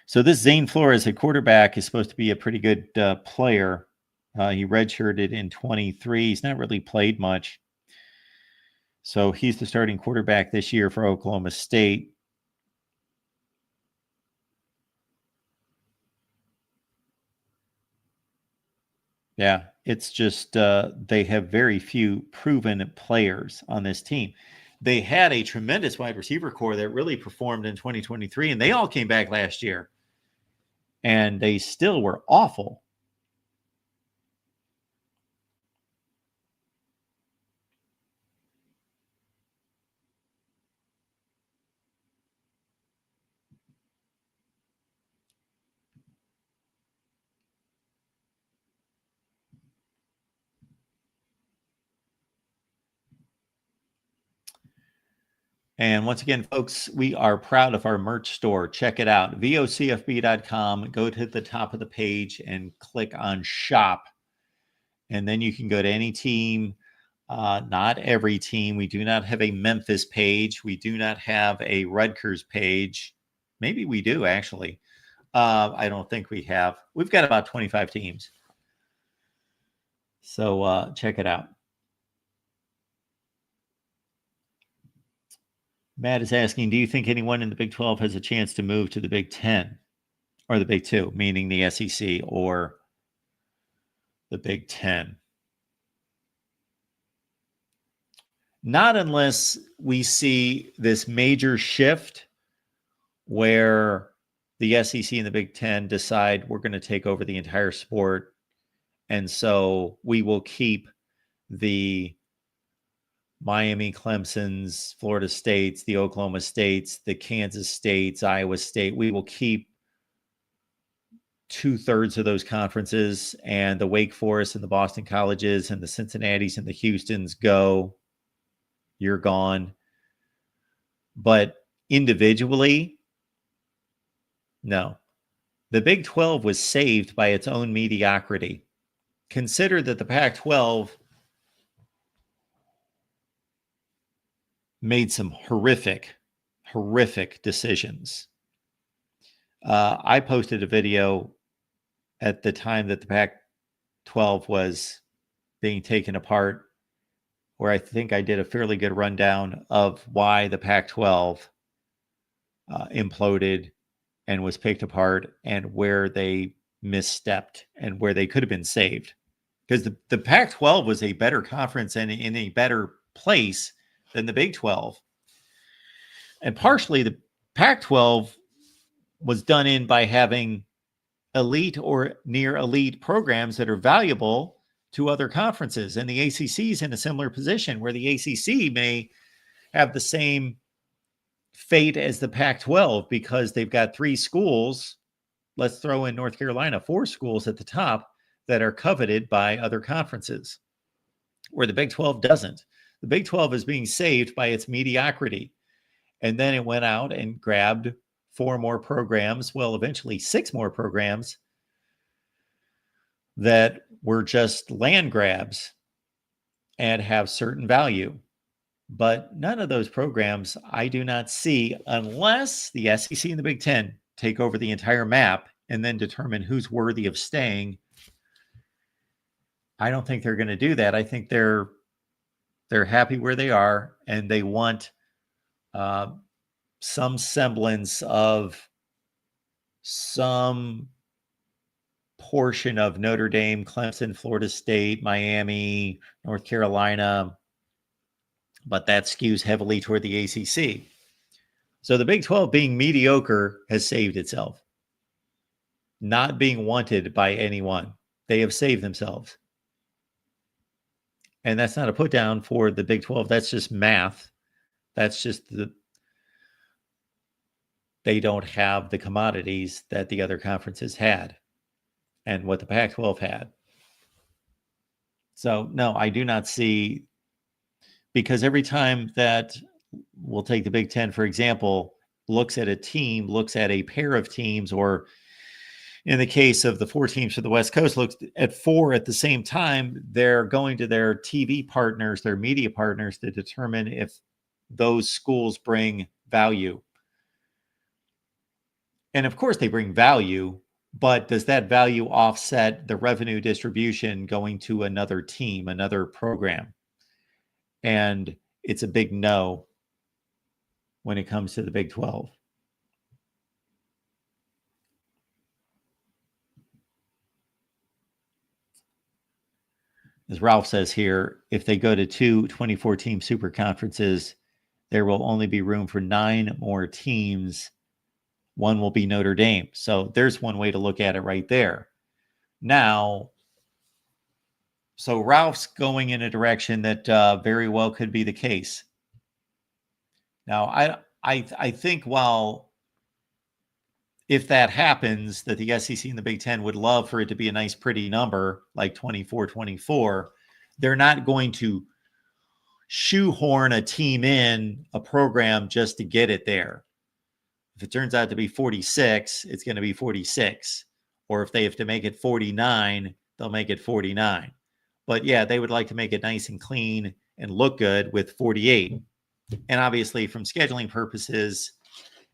So this Zane Flores, a quarterback, is supposed to be a pretty good player. He redshirted in 23. He's not really played much. So he's the starting quarterback this year for Oklahoma State. Yeah, it's just they have very few proven players on this team. They had a tremendous wide receiver core that really performed in 2023, and they all came back last year. And they still were awful. And once again, folks, we are proud of our merch store. Check it out, vocfb.com. Go to the top of the page and click on shop. And then you can go to any team, not every team. We do not have a Memphis page. We do not have a Rutgers page. Maybe we do, actually. I don't think we have. We've got about 25 teams. So check it out. Matt is asking, do you think anyone in the Big 12 has a chance to move to the Big 10 or the Big 2, meaning the SEC or the Big 10? Not unless we see this major shift where the SEC and the Big 10 decide we're going to take over the entire sport. And so we will keep the Miami, Clemson's, Florida States, the Oklahoma States, the Kansas States, Iowa State. We will keep 2/3 of those conferences, and the Wake Forest and the Boston Colleges and the Cincinnati's and the Houstons go. You're gone. But individually, no. The Big 12 was saved by its own mediocrity. Consider that the Pac-12 made some horrific decisions. I posted a video at the time that the Pac-12 was being taken apart, where I think I did a fairly good rundown of why the Pac-12 imploded and was picked apart, and where they misstepped and where they could have been saved. Because the Pac-12 was a better conference and in a better place than the Big 12. And partially the Pac-12 was done in by having elite or near elite programs that are valuable to other conferences. And the ACC is in a similar position, where the ACC may have the same fate as the Pac-12 because they've got 3 schools. Let's throw in North Carolina, 4 schools at the top that are coveted by other conferences, where the Big 12 doesn't. The Big 12 is being saved by its mediocrity. And then it went out and grabbed 4 more programs, well, eventually 6 more programs that were just land grabs and have certain value. But none of those programs I do not see, unless the SEC and the Big 10 take over the entire map and then determine who's worthy of staying. I don't think they're going to do that. I think they're happy where they are, and they want some semblance of some portion of Notre Dame, Clemson, Florida State, Miami, North Carolina, but that skews heavily toward the ACC. So the Big 12 being mediocre has saved itself. not being wanted by anyone. They have saved themselves. And that's not a put down for the Big 12. That's just math. That's just they don't have the commodities that the other conferences had and what the Pac-12 had. So, no, I do not see, because every time that we'll take the Big Ten, for example, looks at a team, looks at a pair of teams, or in the case of the 4 teams for the West Coast, looks at 4 at the same time, they're going to their TV partners, their media partners, to determine if those schools bring value. And of course, they bring value, but does that value offset the revenue distribution going to another team, another program? And it's a big no when it comes to the Big 12. As Ralph says here, if they go to 2 24-team super conferences, there will only be room for 9 more teams. One will be Notre Dame. So there's one way to look at it right there. Now, so Ralph's going in a direction that very well could be the case. Now, I think if that happens, that the SEC and the Big Ten would love for it to be a nice, pretty number like 24-24. They're not going to shoehorn a team in a program just to get it there. If it turns out to be 46, it's going to be 46. Or if they have to make it 49, they'll make it 49. But yeah, they would like to make it nice and clean and look good with 48. And obviously, from scheduling purposes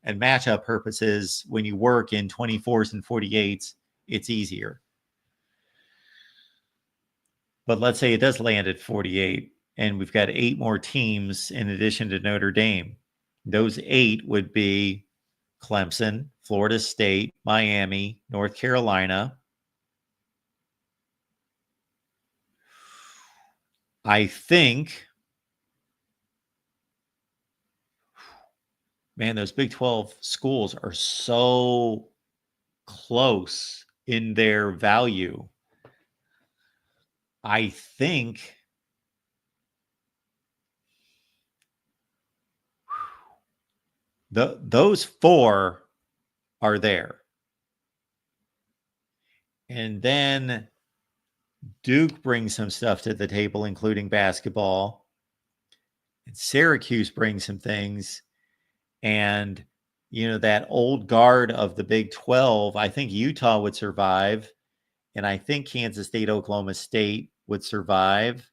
and matchup purposes, when you work in 24s and 48s, it's easier. But let's say it does land at 48, and we've got 8 more teams in addition to Notre Dame. Those 8 would be Clemson, Florida State, Miami, North Carolina. I think, man, those Big 12 schools are so close in their value. I think those 4 are there. And then Duke brings some stuff to the table, including basketball. And Syracuse brings some things. And, that old guard of the Big 12, I think Utah would survive. And I think Kansas State, Oklahoma State would survive.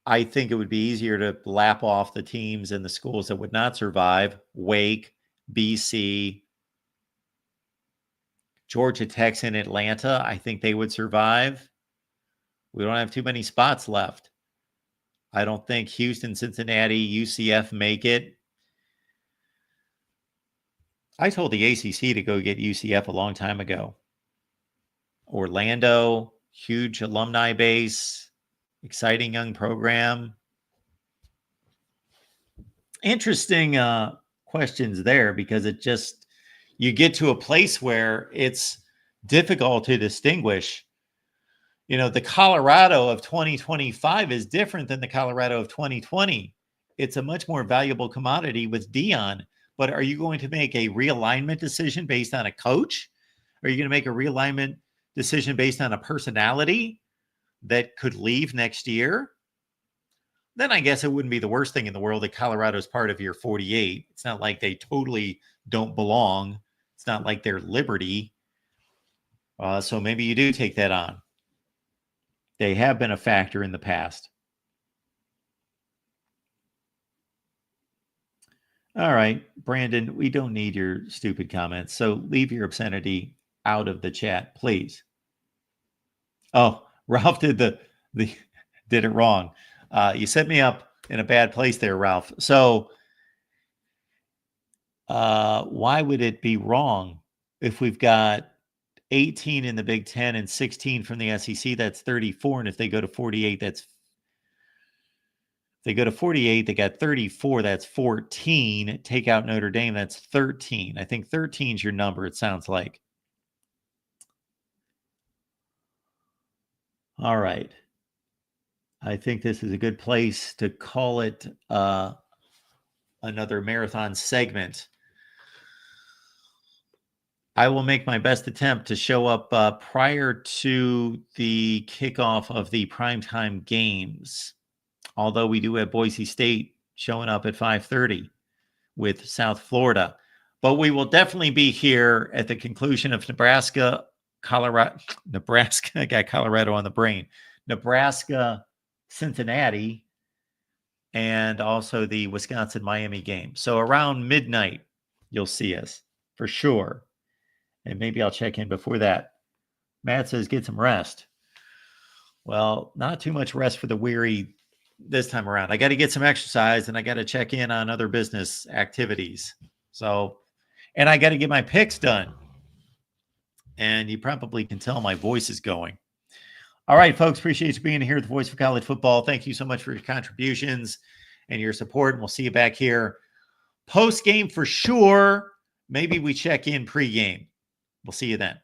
I think it would be easier to lap off the teams and the schools that would not survive. Wake, BC, Georgia Tech, and Atlanta. I think they would survive. We don't have too many spots left. I don't think Houston, Cincinnati, UCF make it. I told the ACC to go get UCF a long time ago. Orlando, huge alumni base, exciting young program. Interesting questions there, because you get to a place where it's difficult to distinguish. The Colorado of 2025 is different than the Colorado of 2020. It's a much more valuable commodity with Dion. But are you going to make a realignment decision based on a coach? Are you going to make a realignment decision based on a personality that could leave next year? Then I guess it wouldn't be the worst thing in the world that Colorado is part of your 48. It's not like they totally don't belong. It's not like they're Liberty. So maybe you do take that on. They have been a factor in the past. All right, Brandon, we don't need your stupid comments. So leave your obscenity out of the chat, please. Oh, Ralph did did it wrong. You set me up in a bad place there, Ralph. So why would it be wrong if we've got 18 in the Big 10 and 16 from the SEC? That's 34. And if they go to 48, that's They go to 48. They got 34. That's 14. Take out Notre Dame. That's 13. I think 13 is your number, it sounds like. All right. I think this is a good place to call it another marathon segment. I will make my best attempt to show up prior to the kickoff of the primetime games. Although we do have Boise State showing up at 5:30 with South Florida. But we will definitely be here at the conclusion of Nebraska, I got Colorado on the brain. Nebraska, Cincinnati, and also the Wisconsin-Miami game. So around midnight, you'll see us for sure. And maybe I'll check in before that. Matt says, get some rest. Well, not too much rest for the weary this time around. I got to get some exercise and I got to check in on other business activities. So, and I got to get my picks done. And you probably can tell my voice is going. All right, folks, appreciate you being here at the Voice of College Football. Thank you so much for your contributions and your support. And we'll see you back here post-game for sure. Maybe we check in pre-game. We'll see you then.